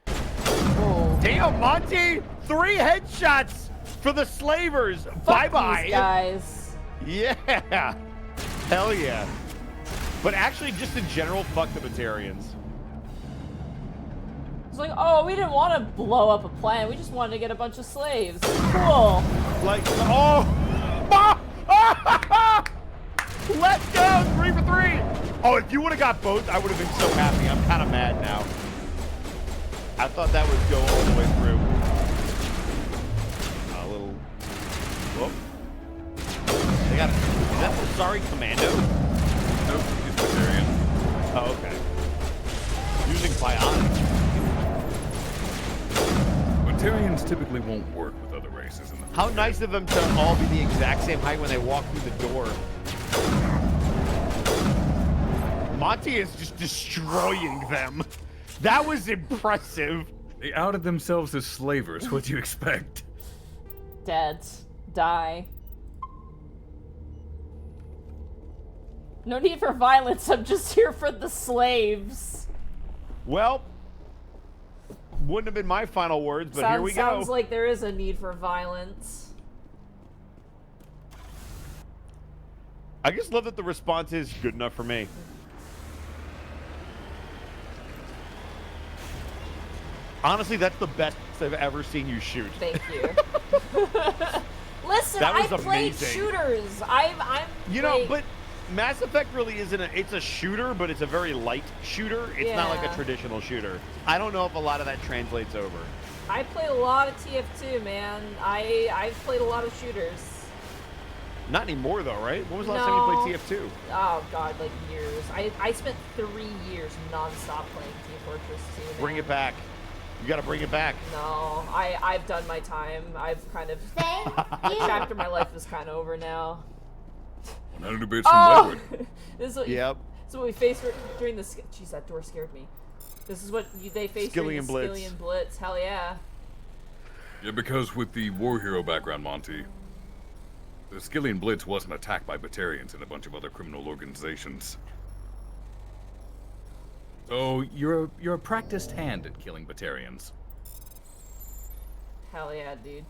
Oh. Damn, Monty! 3 headshots for the slavers. Bye-bye. These guys. Yeah. Hell yeah. But actually, just in general, fuck the Batarians. It's like, oh, we didn't want to blow up a planet. We just wanted to get a bunch of slaves. Cool. Like, oh! Let's go! 3 for 3! Oh, if you would have got both, I would have been so happy. I'm kind of mad now. I thought that would go all the way through. A little... Whoop. They got... Is that the Sorry Commando? Nope, he's Batarian. Oh, okay. Using bionics. Batarians typically won't work with other races in the How nice of them to all be the exact same height when they walk through the door. Monty is just destroying them. That was impressive. They outed themselves as slavers. What do you expect? Dead. Die. No need for violence. I'm just here for the slaves. Well, wouldn't have been my final words, but here we go. Sounds like there is a need for violence. I just love that the response is good enough for me. Honestly, that's the best I've ever seen you shoot. Thank you. Listen, That I was played amazing. shooters. I'm. You know, like, but Mass Effect really isn't it's a shooter, but it's a very light shooter. It's not like a Yeah. traditional shooter. I don't know if a lot of that translates over. I played a lot of TF2, man. I've played a lot of shooters. Not anymore, though, right? When was the last time you played TF2? Oh god, like years. I spent 3 years non-stop playing Team Fortress 2. Man. Bring it back. You gotta bring it back. No, I've done my time. I've kind of that chapter of my life is kind of over now. 100 bits from Edward. This is what Yep. This is what we faced during the. Jeez, that door scared me. This is what they faced during the Skillian Blitz. Hell yeah. Yeah, because with the war hero background, Monty, the Skillian Blitz wasn't attacked by Batarians and a bunch of other criminal organizations. So you're a practiced hand at killing Batarians. Hell yeah, dude.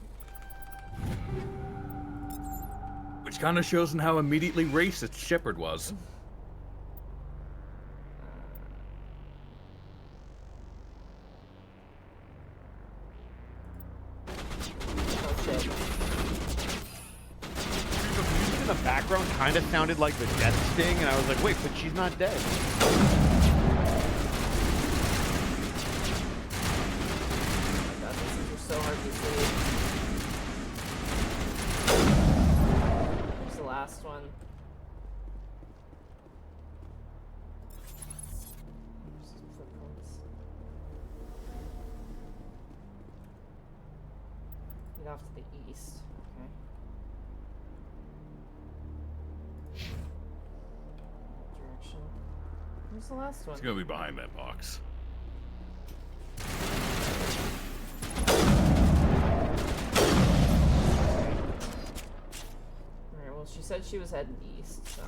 Which kind of shows in how immediately racist Shepard was. In the background kind of sounded like the death sting, and I was like, wait, but she's not dead. God, these things are so hard to see. Here's the last one. Get off to the east. Okay. Direction. Where's the last one? It's gonna be behind that box. Alright, well, she said she was heading east, so.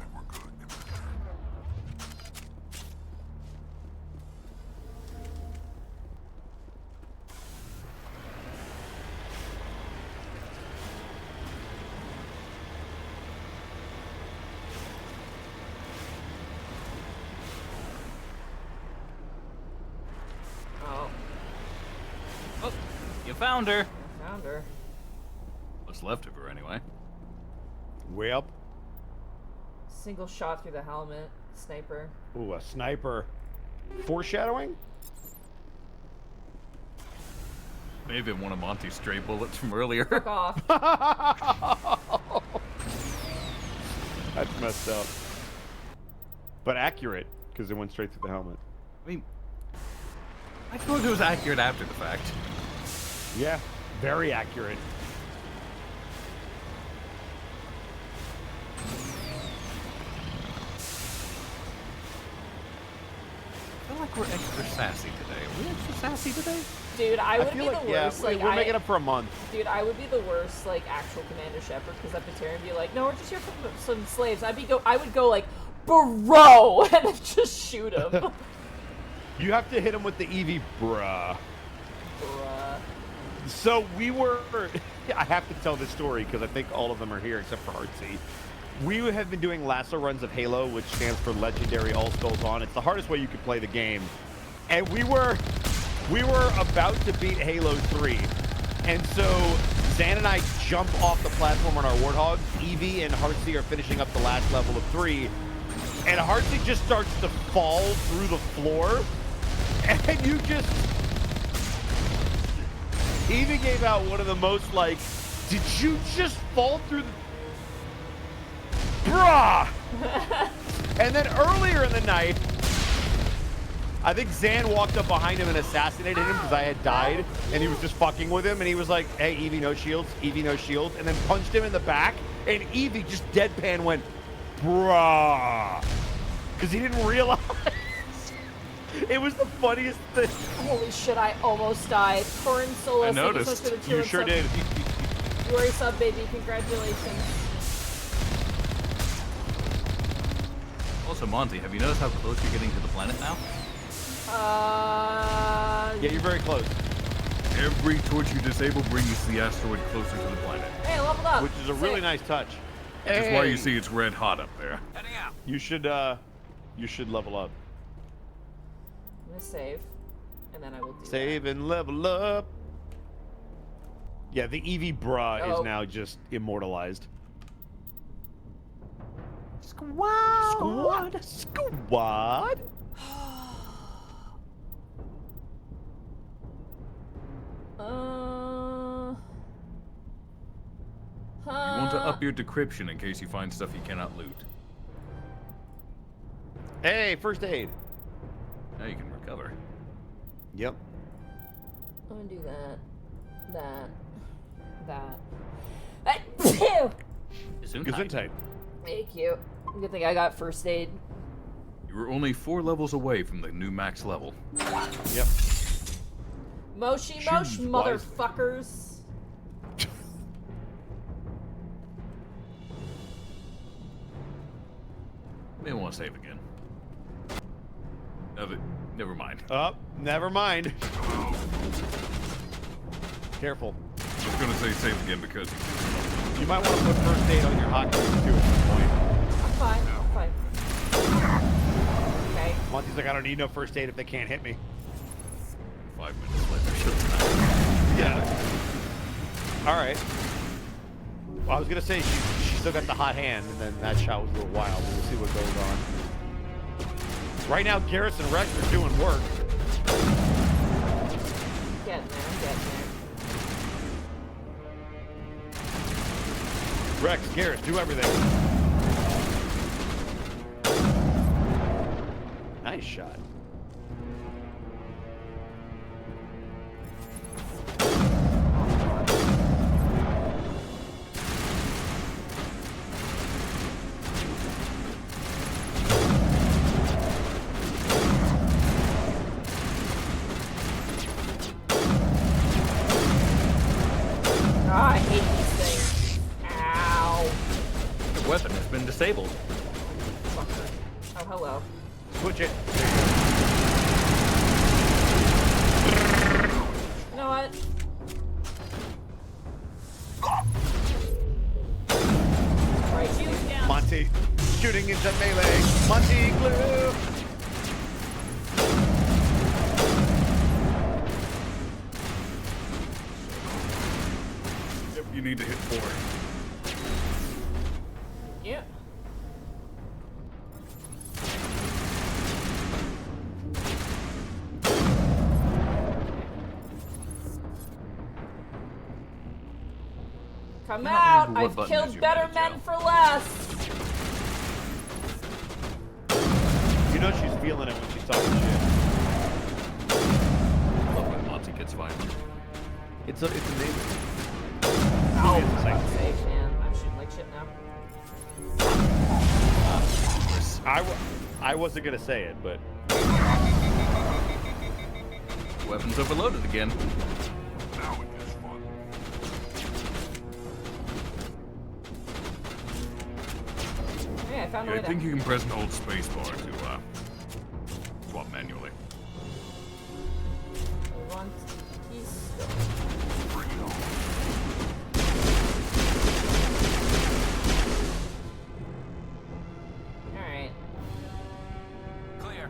Oh, you found her. I found her. What's left of her, anyway? Way up. Single shot through the helmet. Sniper. Ooh, a sniper. Foreshadowing? Maybe one of Monty's stray bullets from earlier. Fuck off. That's messed up. But accurate, because it went straight through the helmet. I mean, I suppose it was accurate after the fact. Yeah, very accurate. I feel like we're extra sassy today. Are we extra sassy today? Dude, I would feel be like, the worst. yeah, Like, we're making up for a month. Dude, I would be the worst, like, actual Commander Shepard, because that Batarian would be like, no, we're just here for some slaves. I would go like, bro, and then just shoot him. You have to hit him with the EV, bruh. Bruh. So we were, I have to tell this story because I think all of them are here except for Artsy. We have been doing lasso runs of Halo, which stands for Legendary All Skulls On. It's the hardest way you could play the game. And we were about to beat Halo 3. And so Zan and I jump off the platform on our Warthog. Evie and Heartsy are finishing up the last level of 3. And Heartsy just starts to fall through the floor. And you just... Evie gave out one of the most, like, did you just fall through the... Bruh! And then earlier in the night, I think Zan walked up behind him and assassinated him because I had died, and he was just fucking with him, and he was like, hey, Evie, no shields, Evie, no shields, and then punched him in the back, and Evie just deadpan went, bruh, because he didn't realize. It was the funniest thing. Holy shit, I almost died. Corin Solis, I noticed. You sure did. You are a sub, baby. Congratulations. Also, Monty, have you noticed how close you're getting to the planet now? Yeah, you're very close. Every torch you disable brings the asteroid closer to the planet. Hey, leveled up. Which is a really nice touch. That's why you see it's red hot up there. You should level up. I'm gonna save, and then I will do Save and level up. Yeah, the Eevee bruh is now just immortalized. Squad! Squad! You want to up your decryption in case you find stuff you cannot loot. Hey, first aid. Now you can recover. Yep. I'm gonna do that. Gesundheit. Thank you. Good thing I got first aid. You were only 4 levels away from the new max level. Yep. Moshi mosh, motherfuckers. May want to save again. Never mind. Never mind. Careful. I was gonna say save again because you might want to put first aid on your hotkey too at some point. I'm fine. I'm fine. Okay. Monty's like, I don't need no first aid if they can't hit me. 5 minutes later. Yeah. All right. Well, I was gonna say she still got the hot hand, and then that shot was a little wild. We'll see what goes on. Right now, Garrus and Rex are doing work. Getting there. Rex, Garrus, do everything. Nice shot. I hate these things. Ow. The weapon has been disabled. Oh, hello. Switch it. You know what? Right, shoot down. Monty shooting into melee. Monty glue. Yep, you need to hit 4. Yep. Come out! I've killed better men for less! You know she's feeling it when she's talking shit. Love when Monty gets violent. It's amazing. Oh, for fuck's sake, man. I'm shooting like shit now. I wasn't gonna say it, but Weapons overloaded again. Now it is fun. Hey, I found a Yeah, way I to... think you can press and hold spacebar to swap manually. One piece. Alright. Clear.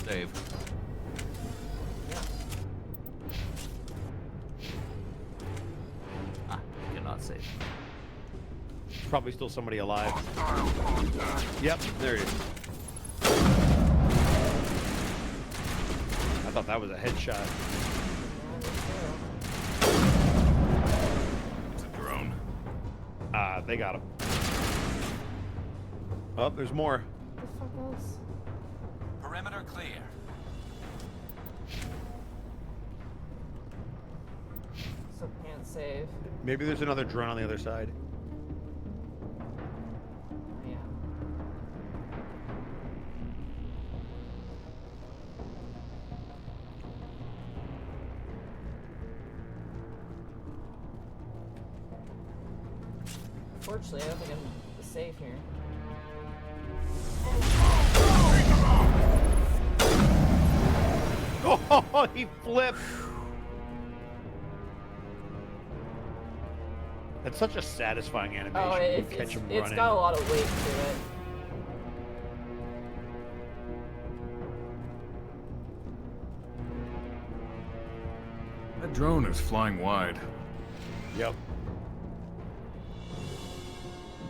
Save. Ah, cannot save. there's probably still somebody alive. Yep, there he is. I thought that was a headshot. It's a drone. They got him. Oh, there's more. What the fuck else? Perimeter clear. So can't save. Maybe there's another drone on the other side. Yeah. Fortunately, I don't think I'm safe here. Oh, he flipped. That's such a satisfying animation. Oh, when you catch him it's running. got a lot of weight to it. That drone is flying wide. Yep.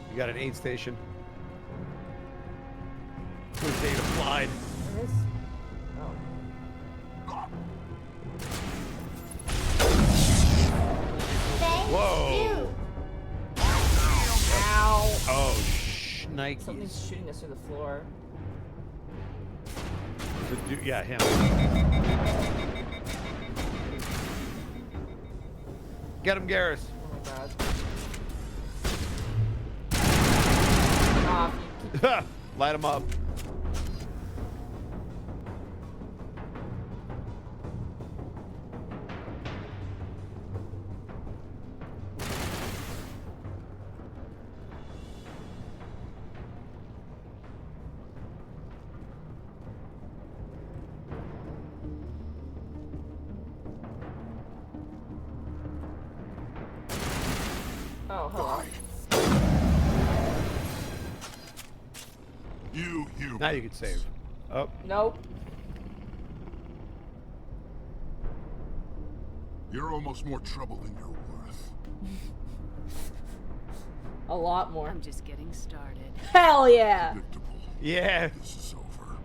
You got an aid station. Good data applied. There is. Whoa! Ow! Oh, Nike. Something's shooting us through the floor. Yeah, him. Get him, Garrus. Oh my god. Light him up. Oh, hello. You. Now you can save. Oh. Nope. You're almost more trouble than you're worth. A lot more. I'm just getting started. Hell yeah! Predictable. Yeah. This is over.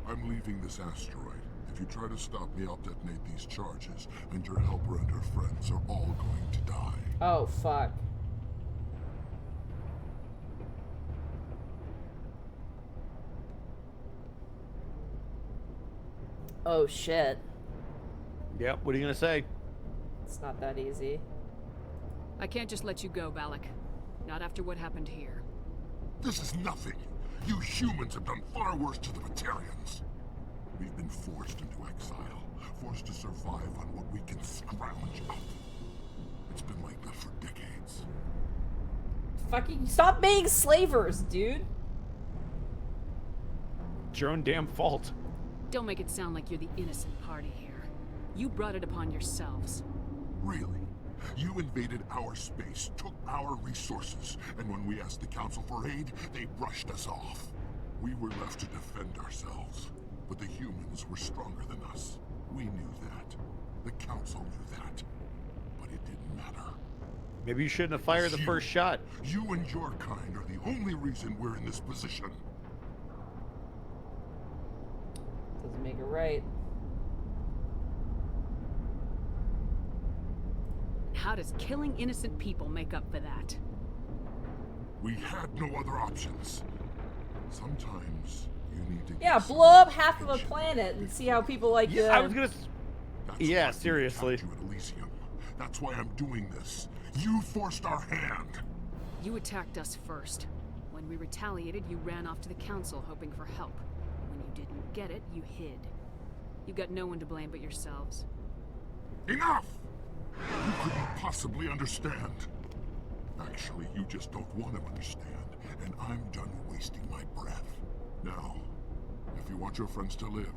I'm leaving this asteroid. If you try to stop me, I'll detonate these charges, and your helper and her friends are all going to die. Oh, fuck. Oh, shit. Yep, what are you gonna say? It's not that easy. I can't just let you go, Balak. Not after what happened here. This is nothing. You humans have done far worse to the Batarians. We've been forced into exile, forced to survive on what we can scrounge up. It's been like that for decades. Fucking stop being slavers, dude. It's your own damn fault. Don't make it sound like you're the innocent party here. You brought it upon yourselves. Really? You invaded our space, took our resources, and when we asked the Council for aid, they brushed us off. We were left to defend ourselves, but the humans were stronger than us. We knew that. The Council knew that. But it didn't matter. Maybe you shouldn't have fired the first shot. You and your kind are the only reason we're in this position. Doesn't make it right. How does killing innocent people make up for that? We had no other options. Sometimes you need to. Yeah, blow up half of a planet and see how people like you. I was gonna. Yeah, seriously. That's why I'm doing this. You forced our hand. You attacked us first. When we retaliated, you ran off to the Council hoping for help. When you didn't get it, you hid. You've got no one to blame but yourselves. Enough! You couldn't possibly understand. Actually, you just don't want to understand, and I'm done wasting my breath. Now, if you want your friends to live,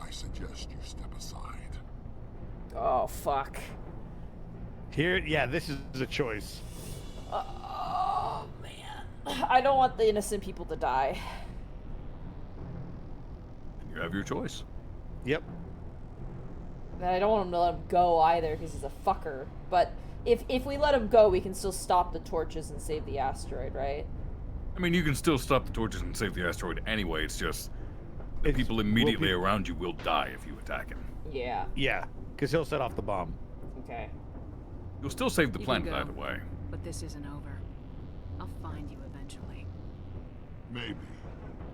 I suggest you step aside. Oh, fuck. Here, yeah, this is a choice. Oh, man. I don't want the innocent people to die. You have your choice. Yep. And I don't want him to let him go either, because he's a fucker. But if we let him go, we can still stop the torches and save the asteroid, right? I mean, you can still stop the torches and save the asteroid anyway. It's just the people immediately around you will die if you attack him. Yeah. Yeah, because he'll set off the bomb. Okay. You'll still save the You can planet go, either way. But this isn't over. I'll find you eventually. Maybe.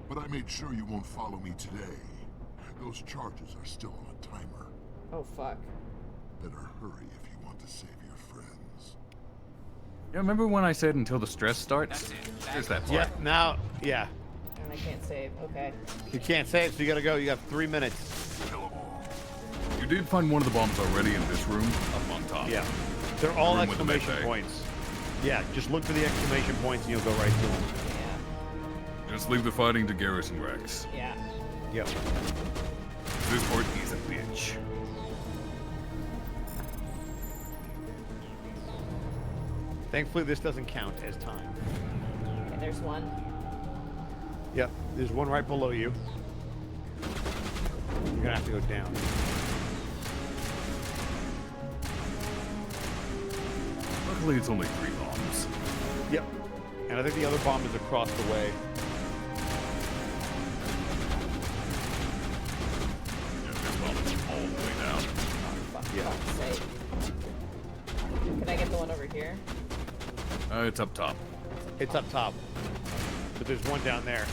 But I made sure you won't follow me today. Those charges are still on a timer. Oh, fuck. Better hurry if you want to save your friends. Yeah, remember when I said until the stress starts? There's that part. Yeah, now, yeah. And I can't save. Okay. You can't save, so you gotta go. You got 3 minutes. You did find one of the bombs already in this room, up on top. Yeah. They're all Room with the med exclamation bay. points. Yeah, just look for the exclamation points and you'll go right to them. Just leave the fighting to Garrus and Rex. Yeah. Yep. This part is a bitch. Thankfully, this doesn't count as time. Okay, there's one. Yep, there's one right below you. You're gonna have to go down. Luckily, it's only 3 bombs. Yep. And I think the other bomb is across the way. Yeah, this bomb is all the way down. Yeah. Can I get the one over here? It's up top. It's up top. But there's one down there.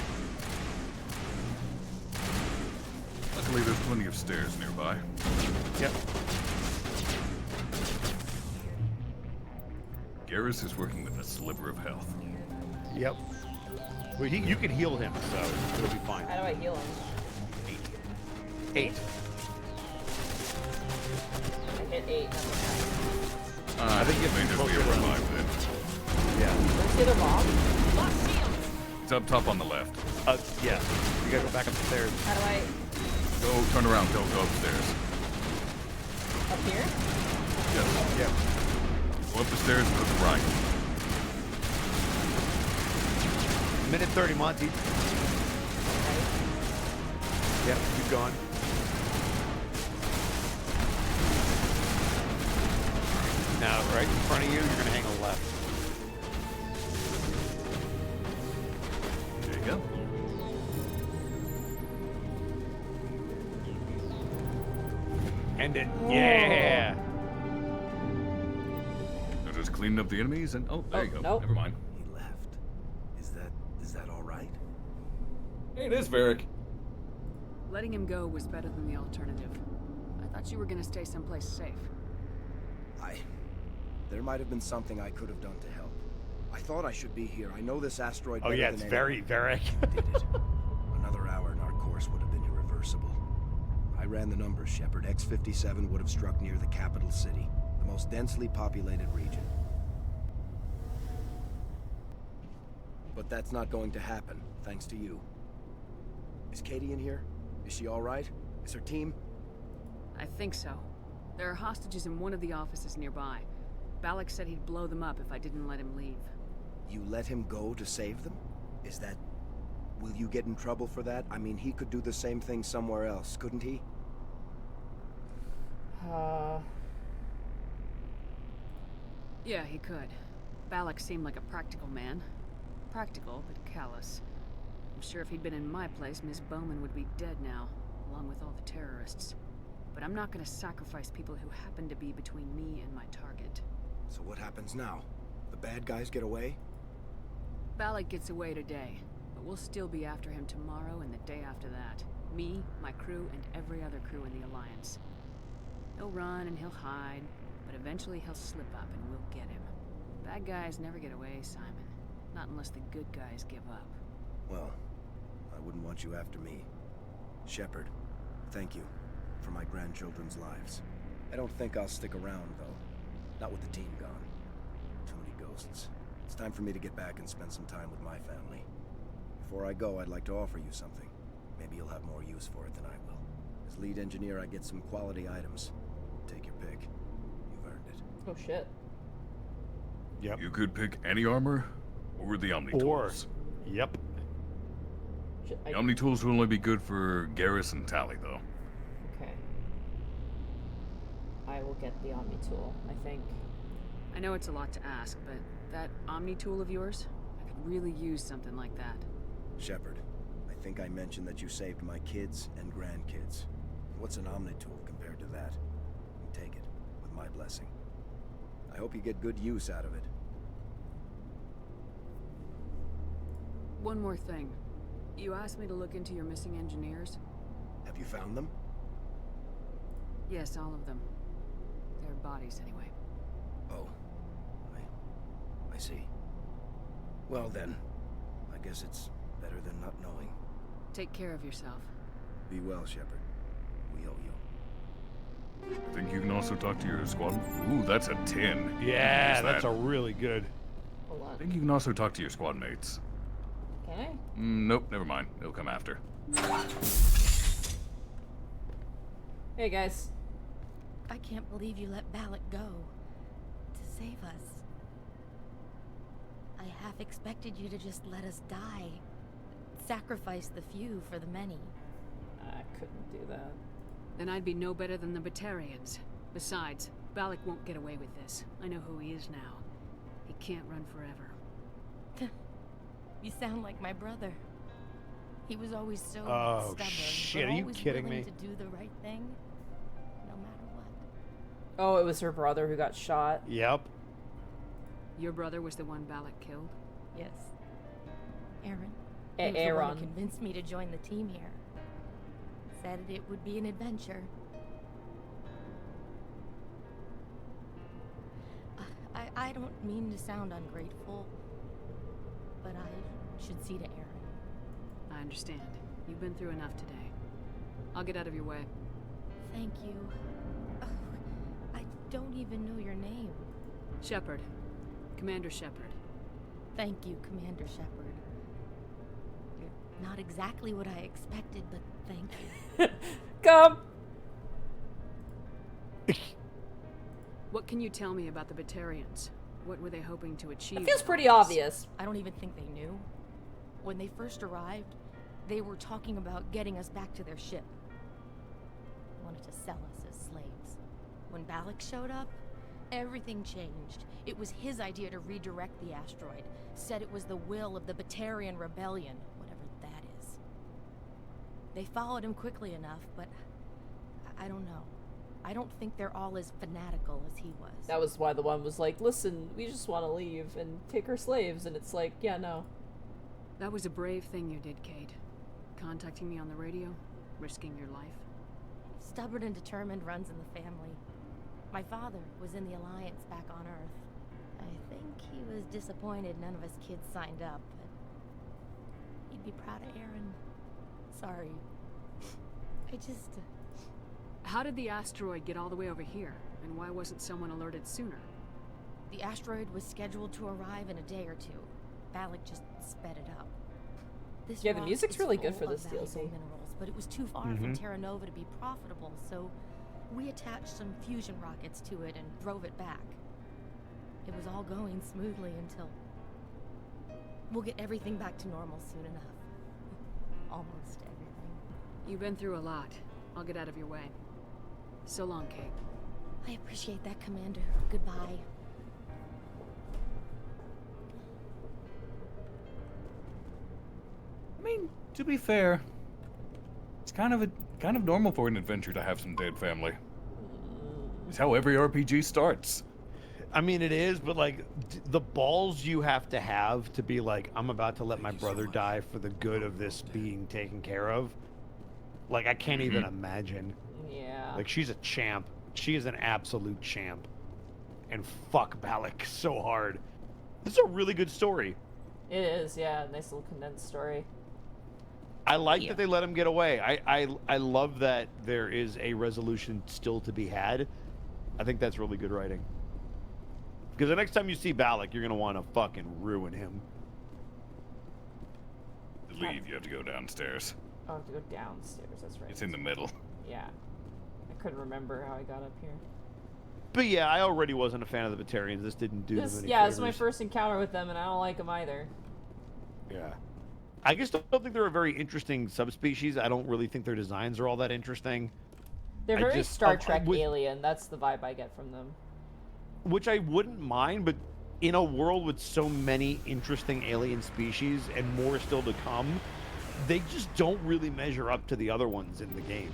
Luckily, there's plenty of stairs nearby. Yep. Garrus is working with a sliver of health. Yep. Well, you can heal him, so it'll be fine. How do I heal him? 8. I hit 8. I think it may just be a revive then. Yeah. Where's the other bomb? It's up top on the left. Yeah. You gotta go back up the stairs. How do I... Go, turn around, go upstairs. Up here? Yes. Yep. Go up the stairs and to the right. Minute 30, Monty. Okay. Yep, keep going. Now, right in front of you, you're gonna hang a left. There you go. End it. Yeah. They're just cleaning up the enemies and there you go. Nope. Never mind. He left. Is that all right? Hey, it is Varric. Letting him go was better than the alternative. I thought you were gonna stay someplace safe. There might have been something I could have done to help. I thought I should be here. I know this asteroid better yeah, than it's anyone. very. Did it. Another hour and our course would have been irreversible. I ran the numbers, Shepard. X-57 would have struck near the capital city, the most densely populated region. But that's not going to happen, thanks to you. Is Katie in here? Is she all right? Is her team? I think so. There are hostages in one of the offices nearby. Balak said he'd blow them up if I didn't let him leave. You let him go to save them? Is that... Will you get in trouble for that? I mean, he could do the same thing somewhere else, couldn't he? Yeah, he could. Balak seemed like a practical man. Practical, but callous. I'm sure if he'd been in my place, Miss Bowman would be dead now, along with all the terrorists. But I'm not gonna sacrifice people who happen to be between me and my target. So what happens now? The bad guys get away? Balak gets away today, but we'll still be after him tomorrow and the day after that. Me, my crew, and every other crew in the Alliance. He'll run and he'll hide, but eventually he'll slip up and we'll get him. Bad guys never get away, Simon. Not unless the good guys give up. Well, I wouldn't want you after me. Shepard, thank you for my grandchildren's lives. I don't think I'll stick around, though. Not with the team gone. Too many ghosts. It's time for me to get back and spend some time with my family. Before I go, I'd like to offer you something. Maybe you'll have more use for it than I will. As lead engineer, I get some quality items. Take your pick. You've earned it. Oh, shit. Yep. You could pick any armor or the Omni tools. Yep. The Omni tools will only be good for Garrus and Tally, though. Okay. I will get the Omni tool, I think. I know it's a lot to ask, but that Omni tool of yours, I could really use something like that. Shepard, I think I mentioned that you saved my kids and grandkids. What's an Omni tool compared to that? Take it, with my blessing. I hope you get good use out of it. One more thing. You asked me to look into your missing engineers? Have you found them? Yes, all of them. Their bodies, anyway. Oh. I see. Well then, I guess it's better than not knowing. Take care of yourself. Be well, Shepard. We owe you. I think you can also talk to your squad. Ooh, that's a 10. Yeah, that's a really good. Hold on. I think you can also talk to your squad mates. Can I? Nope, never mind. It'll come after. Hey, guys. I can't believe you let Balak go. To save us. I half expected you to just let us die. Sacrifice the few for the many. I couldn't do that. Then I'd be no better than the Batarians. Besides, Balak won't get away with this. I know who he is now. can't run forever. You sound like my brother. He was always so Oh, stubborn. shit, but are you always kidding willing me? to do the right thing, no matter what. Oh, it was her brother who got shot. Yep. Your brother was the one Balak killed? Yes. Aaron. He was the one Aaron. who convinced me to join the team here. Said it would be an adventure. I don't mean to sound ungrateful, but I should see to Aaron. I understand. You've been through enough today. I'll get out of your way. Thank you. Ugh, I don't even know your name. Shepard. Commander Shepard. Thank you, Commander Shepard. You're not exactly what I expected, but thank you. Come! What can you tell me about the Batarians? What were they hoping to achieve? It feels pretty obvious. I don't even think they knew. When they first arrived, they were talking about getting us back to their ship. Wanted to sell us as slaves. When Balak showed up, everything changed. It was his idea to redirect the asteroid. Said it was the will of the Batarian rebellion, whatever that is. They followed him quickly enough, but I don't know. I don't think they're all as fanatical as he was. That was why the one was like, listen, we just want to leave and take our slaves. And it's like, yeah, no. That was a brave thing you did, Kate. Contacting me on the radio, risking your life. Stubborn and determined runs in the family. My father was in the Alliance back on Earth. I think he was disappointed none of us kids signed up, but he'd be proud of Aaron. Sorry. I just... How did the asteroid get all the way over here? And why wasn't someone alerted sooner? The asteroid was scheduled to arrive in a day or two. Balak just sped it up. This Yeah, the rock music's is really good full for of this valuable DLC. minerals, but it was too far from Terra Nova to be profitable, so we attached some fusion rockets to it and drove it back. It was all going smoothly until... We'll get everything back to normal soon enough. Almost everything. You've been through a lot. I'll get out of your way. So long, Kate. I appreciate that, Commander. Goodbye. I mean, to be fair, it's kind of normal for an adventure to have some dead family. It's how every RPG starts. I mean, it is, but like the balls you have to be like, I'm about to let my brother die for the good of this being taken care of. Like, I can't even imagine. Yeah. Like, she's a champ. She is an absolute champ. And fuck Balak so hard. This is a really good story. It is, yeah. Nice little condensed story. I like that they let him get away. I love that there is a resolution still to be had. I think that's really good writing. Because the next time you see Balak, you're going to want to fucking ruin him. To leave, you have to go downstairs. Oh, I have to go downstairs, that's right. It's in the middle. Yeah. I couldn't remember how I got up here. But yeah, I already wasn't a fan of the Batarians. This didn't do them any Yeah, this is my favors. first encounter with them, and I don't like them either. Yeah. I just don't think they're a very interesting subspecies. I don't really think their designs are all that interesting. They're very Star Trek alien. That's the vibe I get from them. Which I wouldn't mind, but in a world with so many interesting alien species and more still to come, they just don't really measure up to the other ones in the game.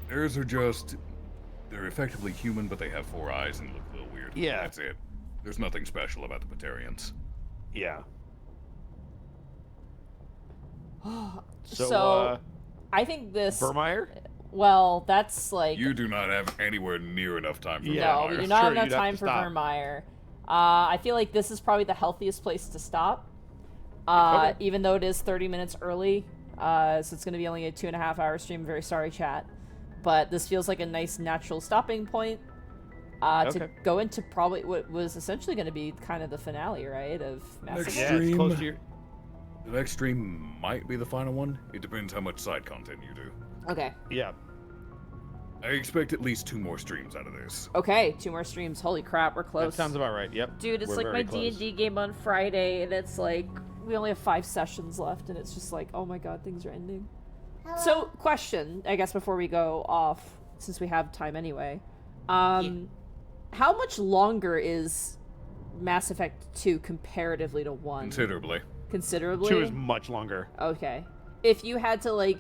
Theirs are they're effectively human, but they have 4 eyes and look a little weird. Yeah. That's it. There's nothing special about the Batarians. Yeah. So I think this... Vermeer? Well, that's like... You do not have anywhere near enough time for No, Vermeer. we do not have enough time for Vermeer. I feel like this is probably the healthiest place to stop. Even though it is 30 minutes early. So it's going to be only a 2.5-hour stream. Very sorry, chat. But this feels like a nice natural stopping point. To go into probably what was essentially going to be kind of the finale, right? Of Mass Effect. The next stream might be the final one. It depends how much side content you do. Okay. Yeah. I expect at least 2 more streams out of this. Okay, 2 more streams. Holy crap, we're close. That sounds about right, yep. Dude, it's We're like my very close. D&D game on Friday, and it's like, we only have 5 sessions left, and it's just like, oh my god, things are ending. So, question, I guess, before we go off, since we have time anyway. How much longer is Mass Effect 2 comparatively to 1? Considerably. Considerably? 2 is much longer. Okay. If you had to like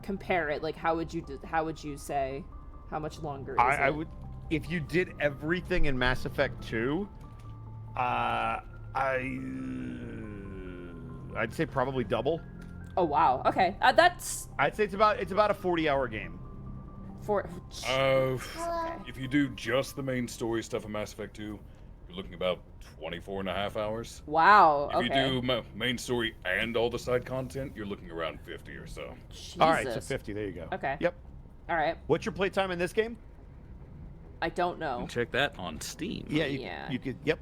compare it, like how would you say how much longer is it? I would, if you did everything in Mass Effect 2, I'd say probably double. Oh wow. Okay. That's. I'd say it's about a 40-hour game. If you do just the main story stuff in Mass Effect 2, you're looking about 24 and a half hours. Wow. If you do main story and all the side content, you're looking around 50 or so. Jesus. All right, so 50. There you go. Okay. Yep. All right. What's your playtime in this game? I don't know. You can check that on Steam. Yeah, you could. Yep.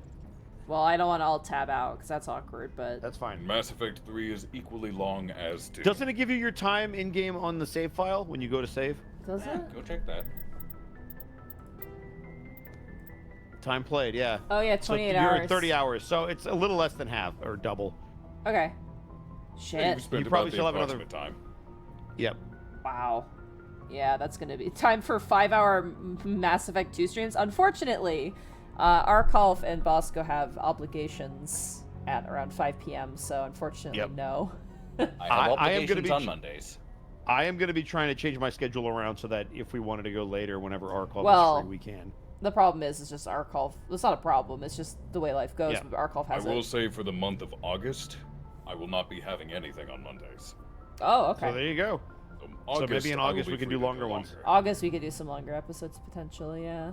Well, I don't want to alt tab out because that's awkward, but that's fine. Mass Effect 3 is equally long as 2. Doesn't it give you your time in game on the save file when you go to save? Does it? Go check that. Time played, yeah. Oh yeah, 28 so hours. You're at 30 hours, so it's a little less than half or double. Okay. Shit. You probably still have another time. Yep. Wow. Yeah, that's gonna be time for 5-hour Mass Effect 2 streams. Unfortunately, Arkolf and Bosco have obligations at around 5 p.m. So unfortunately, no. I have obligations on Mondays. I am going to be trying to change my schedule around so that if we wanted to go later, whenever Arkolf is free, we can. The problem is just Arkolf. It's not a problem. It's just the way life goes. Yeah. But Arkolf has I will say for the month of August, I will not be having anything on Mondays. Oh, okay. So there you go. So maybe in August we can do longer ones. August we could do some longer episodes potentially. Yeah.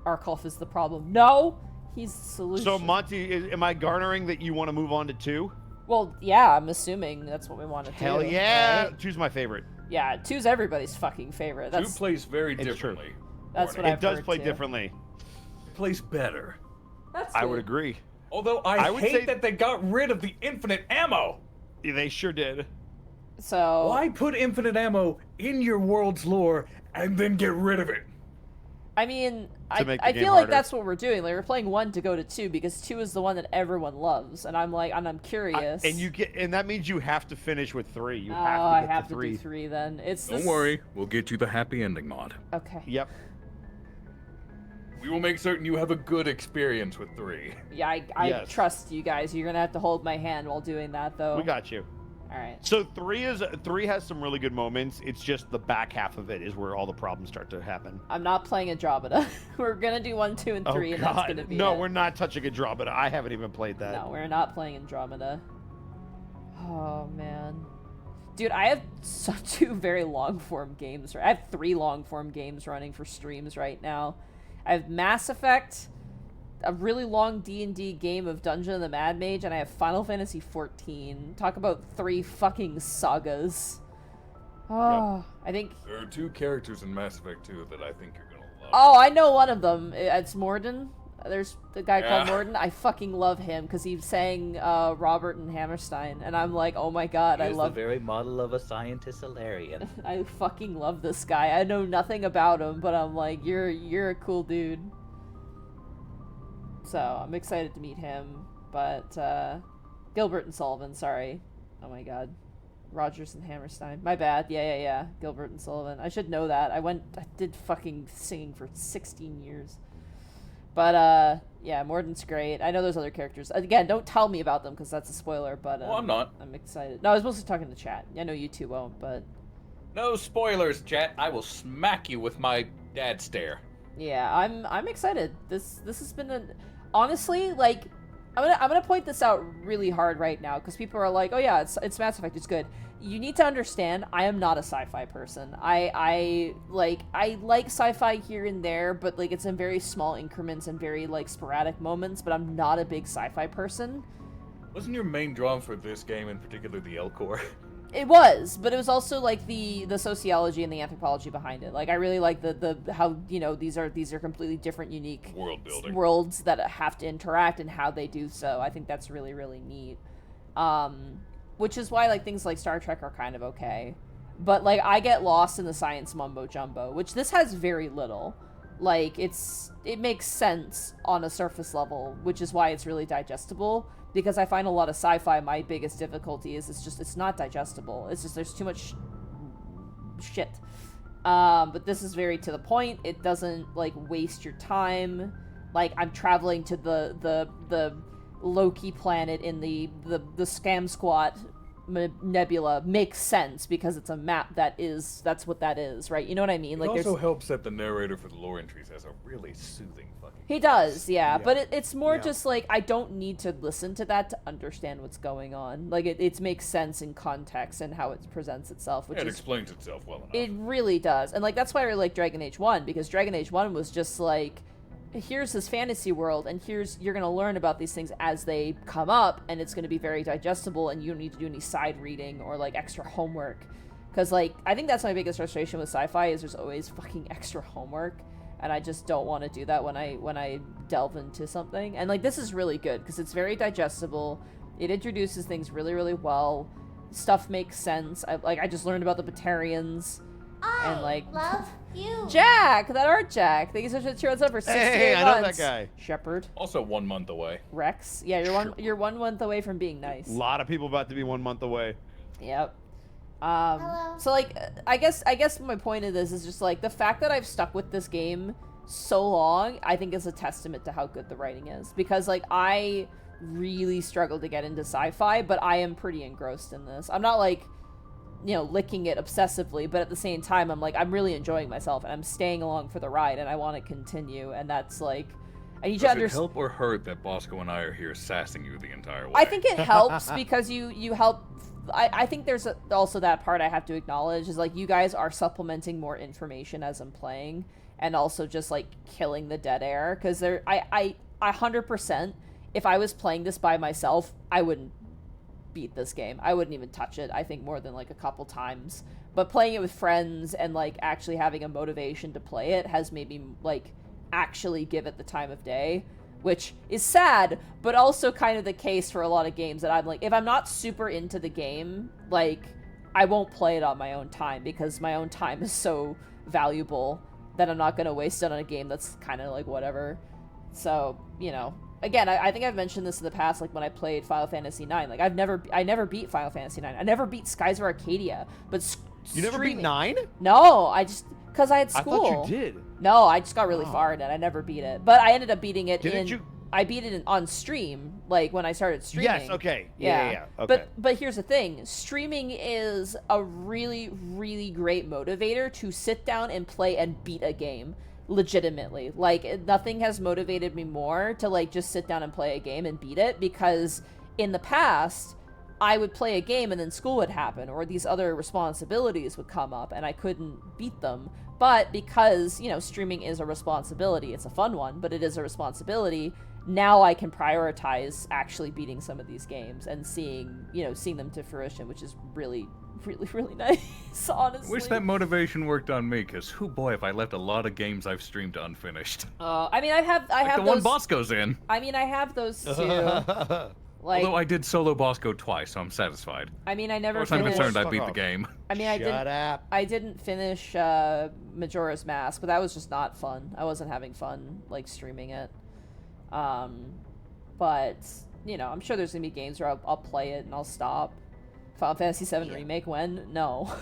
Arkolf is the problem. No, he's the solution. So Monty, am I garnering that you want to move on to 2? Well, yeah, I'm assuming that's what we want to do. Hell yeah! Right? 2's my favorite. Yeah, 2's everybody's fucking favorite. 2 plays very differently. That's what I've heard. It does play too. differently. It plays better. That's I would agree. Although I would hate that they got rid of the infinite ammo. Yeah, they sure did. So why put infinite ammo in your world's lore and then get rid of it? I mean, I game feel like harder. that's what we're doing. Like we're playing 1 to go to 2 because 2 is the one that everyone loves, and I'm curious. And that means you have to finish with 3. You Oh, have to I get have to to 3. do 3 then. Don't worry, we'll get you the happy ending mod. Okay. Yep. We will make certain you have a good experience with 3. Yeah, I Yes. trust you guys. You're gonna have to hold my hand while doing that, though. We got you. All right. So 3 has some really good moments. It's just the back half of it is where all the problems start to happen. I'm not playing Andromeda. We're gonna do 1, 2, and 3, oh, and God. that's gonna be No, it. we're not touching Andromeda. I haven't even played that. No, we're not playing Andromeda. Oh man, dude, I have 2 very long form games. I have 3 long form games running for streams right now. I have Mass Effect, a really long D&D game of Dungeon of the Mad Mage, and I have Final Fantasy XIV. Talk about 3 fucking sagas. Oh, Yep. I think. There are 2 characters in Mass Effect 2 that I think you're gonna love. Oh, I know one of them. It's Morden. There's the guy called Yeah. Morden. I fucking love him because he sang Robert and Hammerstein, and I'm like, oh my god, I He's love. the very model of a scientist Salarian. I fucking love this guy. I know nothing about him, but I'm like, you're a cool dude. So I'm excited to meet him. But Gilbert and Sullivan, sorry. Oh my god. Rogers and Hammerstein. My bad. Yeah. Gilbert and Sullivan. I should know that. I did fucking singing for 16 years. But yeah, Morden's great. I know there's other characters. Again, don't tell me about them because that's a spoiler. But Well, I'm not. I'm excited. No, I was mostly talking to chat. I know you two won't, but No spoilers, chat. I will smack you with my dad stare. yeah, I'm excited. This has been honestly, like, I'm gonna point this out really hard right now because people are like, oh yeah, it's Mass Effect, it's good. You need to understand, I am not a sci-fi person. I like sci-fi here and there, but like it's in very small increments and very like sporadic moments. But I'm not a big sci-fi person. Wasn't your main draw for this game, in particular, the L-Core? It was, but it was also like the sociology and the anthropology behind it. Like I really like the how, you know, these are completely different, unique World building. worlds that have to interact and how they do so. I think that's really, really neat. Which is why like things like Star Trek are kind of okay, but like I get lost in the science mumbo jumbo, which this has very little. Like it makes sense on a surface level, which is why it's really digestible. Because I find a lot of sci-fi, my biggest difficulty is it's not digestible. It's just there's too much shit. But this is very to the point. It doesn't, like, waste your time. Like, I'm traveling to the Loki planet in the Scam Squat nebula makes sense because it's a map that's what that is, right? You know what I mean? It Like, also helps that the narrator for the lore entries has a really soothing fucking he does, yeah. But it's more just like, I don't need to listen to that to understand what's going on. Like, it makes sense in context and how it presents itself, which it explains itself well enough. It really does. And, like, that's why I really like Dragon Age 1, because Dragon Age 1 was just like, here's this fantasy world, and you're gonna learn about these things as they come up, and it's gonna be very digestible, and you don't need to do any side reading or, like, extra homework. Because, like, I think that's my biggest frustration with sci-fi, is there's always fucking extra homework, and I just don't want to do that when I delve into something. And, like, this is really good, because it's very digestible, it introduces things really, really well, stuff makes sense. I just learned about the Batarians, and, like, love you. Jack, that art Jack. Thank you so much for cheering us up for 68 I months. know that guy. Shepard. Also 1 month away. Rex. Yeah, you're 1 month away from being nice. A lot of people about to be 1 month away. Yep. So, like, I guess my point of this is just, like, the fact that I've stuck with this game so long, I think is a testament to how good the writing is. Because, like, I really struggled to get into sci-fi, but I am pretty engrossed in this. I'm not, like, you know, licking it obsessively, but at the same time, I'm like, I'm really enjoying myself, and I'm staying along for the ride, and I want to continue, and that's, like, I need to understand. Does it help or hurt that Bosco and I are here sassing you the entire way? I think it helps because you help. I think there's also that part I have to acknowledge is, like, you guys are supplementing more information as I'm playing, and also just, like, killing the dead air, because I 100%, if I was playing this by myself, I wouldn't beat this game. I wouldn't even touch it, I think, more than, like, a couple times. But playing it with friends and, like, actually having a motivation to play it has made me, like, actually give it the time of day, which is sad, but also kind of the case for a lot of games that I'm like, if I'm not super into the game, like, I won't play it on my own time, because my own time is so valuable that I'm not going to waste it on a game that's kind of like whatever. So, you know, again, I think I've mentioned this in the past, like when I played Final Fantasy IX. Like, I never beat Final Fantasy IX. I never beat Skies of Arcadia, but You never beat 9? No, because I had school. I thought you did. No, I just got really far in it. I never beat it, but I ended up beating it. Didn't you? I beat it on stream, like when I started streaming. Yes. Okay. Yeah. Okay. But here's the thing: streaming is a really, really great motivator to sit down and play and beat a game. Legitimately, like, nothing has motivated me more to, like, just sit down and play a game and beat it, because in the past I would play a game and then school would happen or these other responsibilities would come up and I couldn't beat them. But because, you know, streaming is a responsibility, it's a fun one, but it is a responsibility, now I can prioritize actually beating some of these games and seeing them to fruition, which is really, really, really nice, honestly. Wish that motivation worked on me, because boy, have I left a lot of games I've streamed unfinished. I mean, I have the those... one Bosco's in. I mean, I have those too. Like, although I did solo Bosco twice, so I'm satisfied. I mean, I never I wasn't finished... concerned I beat the game. I mean, I didn't finish Majora's Mask, but that was just not fun. I wasn't having fun, like, streaming it. But, you know, I'm sure there's gonna be games where I'll play it and I'll stop. Final Fantasy VII Remake, when? No.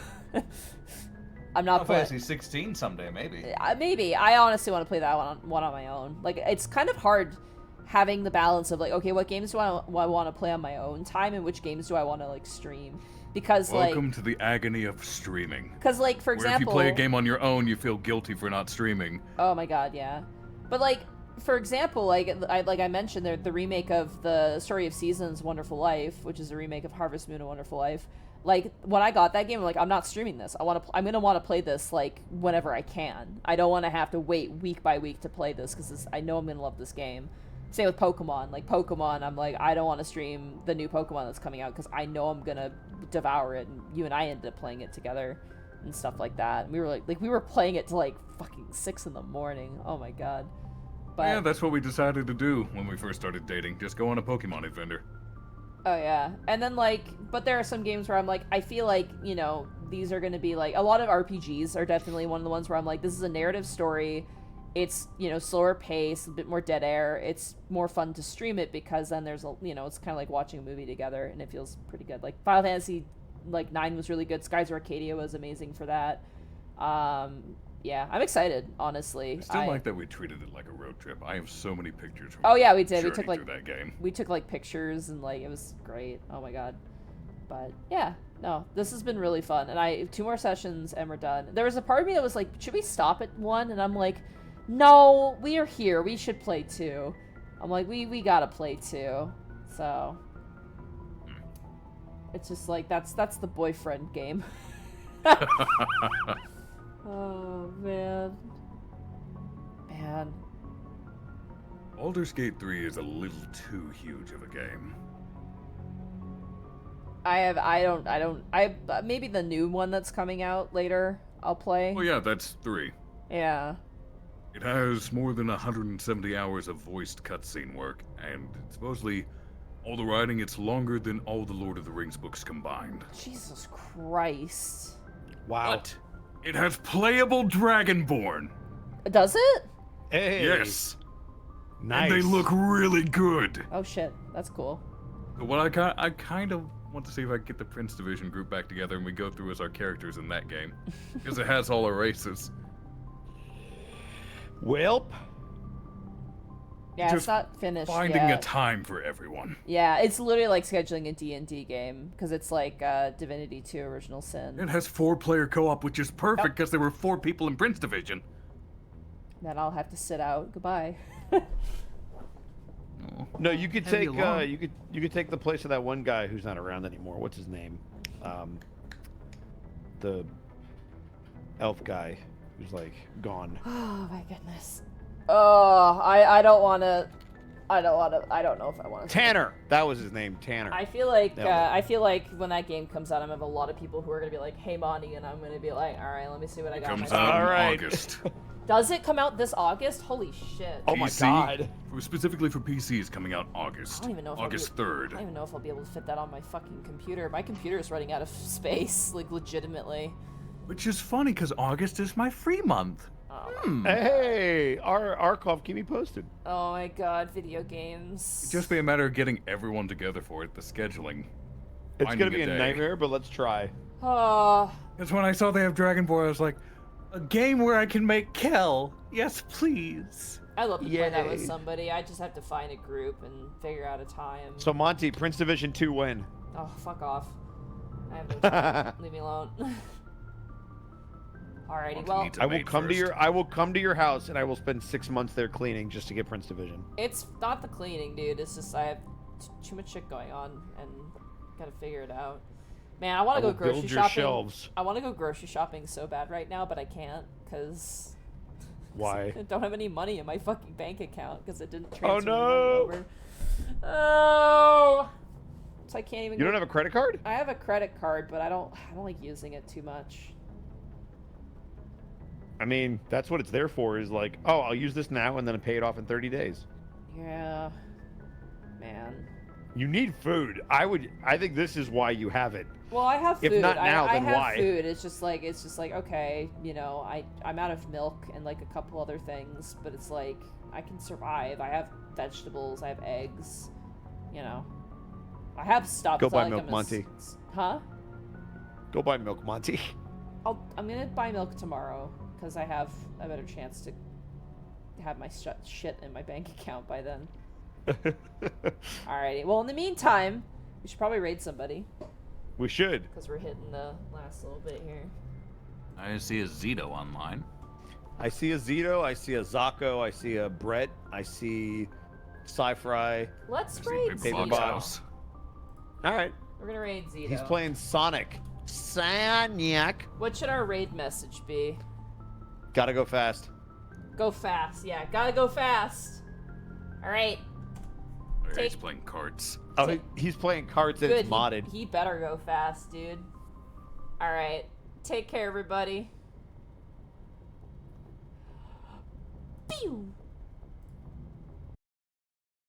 I'm not playing. Final Fantasy 16 someday, maybe. Maybe. I honestly want to play that one on my own. Like, it's kind of hard having the balance of, like, okay, what games do I want to play on my own time, and which games do I want to, like, stream? Because, welcome to the agony of streaming. Because, like, for example... Where if you play a game on your own, you feel guilty for not streaming. Oh my god, yeah. But, like, for example, like I mentioned, the remake of the Story of Seasons, Wonderful Life, which is a remake of Harvest Moon, A Wonderful Life. Like, when I got that game, I'm like, I'm not streaming this. I'm gonna want to play this, like, whenever I can. I don't want to have to wait week by week to play this, because I know I'm gonna love this game. Same with Pokemon. Like, Pokemon, I'm like, I don't want to stream the new Pokemon that's coming out, because I know I'm gonna devour it, and you and I ended up playing it together and stuff like that. And we were we were playing it till, like, fucking 6 in the morning. Oh my god. But, yeah, that's what we decided to do when we first started dating. Just go on a Pokemon adventure. Oh yeah. And then, like, but there are some games where I'm like, I feel like, you know, these are gonna be, like, a lot of RPGs are definitely one of the ones where I'm like, this is a narrative story. It's, you know, slower pace, a bit more dead air. It's more fun to stream it because then there's a, you know, it's kind of like watching a movie together and it feels pretty good. Like, Final Fantasy, like, 9 was really good. Skies of Arcadia was amazing for that. Yeah, I'm excited, honestly. I still like that we treated it like a road trip. I have so many pictures from Oh yeah, we did. We journey took like through that game. we took like pictures and like it was great. Oh my god. But yeah, no, this has been really fun. And 2 more sessions and we're done. There was a part of me that was like, should we stop at 1? And I'm like, no, we are here. We should play 2. I'm like, we gotta play 2. So it's just like that's the boyfriend game. Oh man. Baldur's Gate 3 is a little too huge of a game. Maybe the new one that's coming out later I'll play. Oh yeah, that's 3. Yeah. It has more than 170 hours of voiced cutscene work, and supposedly all the writing, it's longer than all the Lord of the Rings books combined. Jesus Christ. Wow. But it has playable Dragonborn. Does it? Hey. Yes. Nice. And they look really good. Oh shit, that's cool. So what I kind of want to see if I can get the Prince Division group back together and we go through as our characters in that game. Because it has all our races. Welp. Yeah, Just it's not finished finding yet. a time for everyone. Yeah, it's literally like scheduling a D&D game, because it's like Divinity 2 Original Sin. It has 4-player co-op, which is perfect because there were 4 people in Prince Division. Then I'll have to sit out. Goodbye. No, you could Heavy take along. you could take the place of that one guy who's not around anymore. What's his name? The elf guy who's like gone. Oh my goodness. Oh, I don't want to. I don't know if I want to. Tanner. That was his name, Tanner. I feel like Nailed it. when that game comes out, I'm gonna have a lot of people who are gonna be like, "Hey, Monty," and I'm gonna be like, "All right, let me see what I got." Comes myself." out in All right. August. Does it come out this August? Holy shit! Oh my PC, god. Specifically for PCs, coming out August. I don't even know if August I 3rd. don't even know if I'll be able to fit that on my fucking computer. My computer is running out of space, like legitimately. Which is funny because August is my free month. Hey, Arkov, keep me posted. Oh my god, video games. It'd just be a matter of getting everyone together for it, the scheduling. It's Finding gonna be a day. nightmare, but let's try. Oh. Because when I saw they have Dragonborn, I was like, a game where I can make Kel. Yes, please. I love to play that with Yay. somebody. I just have to find a group and figure out a time. So Monty, Prince Division 2 when? Oh, fuck off. I have no time. Leave me alone. Alrighty, well, I will come to your house and I will spend 6 months there cleaning just to get Prince Division. it's not the cleaning, dude. It's just I have too much shit going on and gotta figure it out. Man, I want to go will grocery build your shopping. shelves. I want to go grocery shopping so bad right now, but I can't because Why? I don't have any money in my fucking bank account because it didn't Oh, transfer no. money over. Oh, so I can't even. You don't have a credit card? I have a credit card, but I don't like using it too much. I mean, that's what it's there for, is like, oh, I'll use this now and then pay it off in 30 days. Yeah, man. You need food. I think this is why you have it. Well, I have food. If not now, I then have why? food. It's just like okay, you know, I'm out of milk and like a couple other things, but it's like I can survive. I have vegetables. I have eggs. You know, I have stuff. Go It's not buy like milk, I'm Monty. Huh? Go buy milk, Monty. I'm gonna buy milk tomorrow because I have a better chance to have my shit in my bank account by then. Alrighty. Well, in the meantime, we should probably raid somebody. We should. Because we're hitting the last little bit here. I see a Zito online. I see a Zito, I see a Zako, I see a Brett, I see Sci-Fry. Let's raid Zito. Alright. We're gonna raid Zito. He's playing Sonic. Sonic. What should our raid message be? Gotta go fast. Go fast. Yeah, gotta go fast. Alright. He's playing cards. Oh, he's playing cards and Good. it's modded. He better go fast, dude. Alright. Take care, everybody. Pew!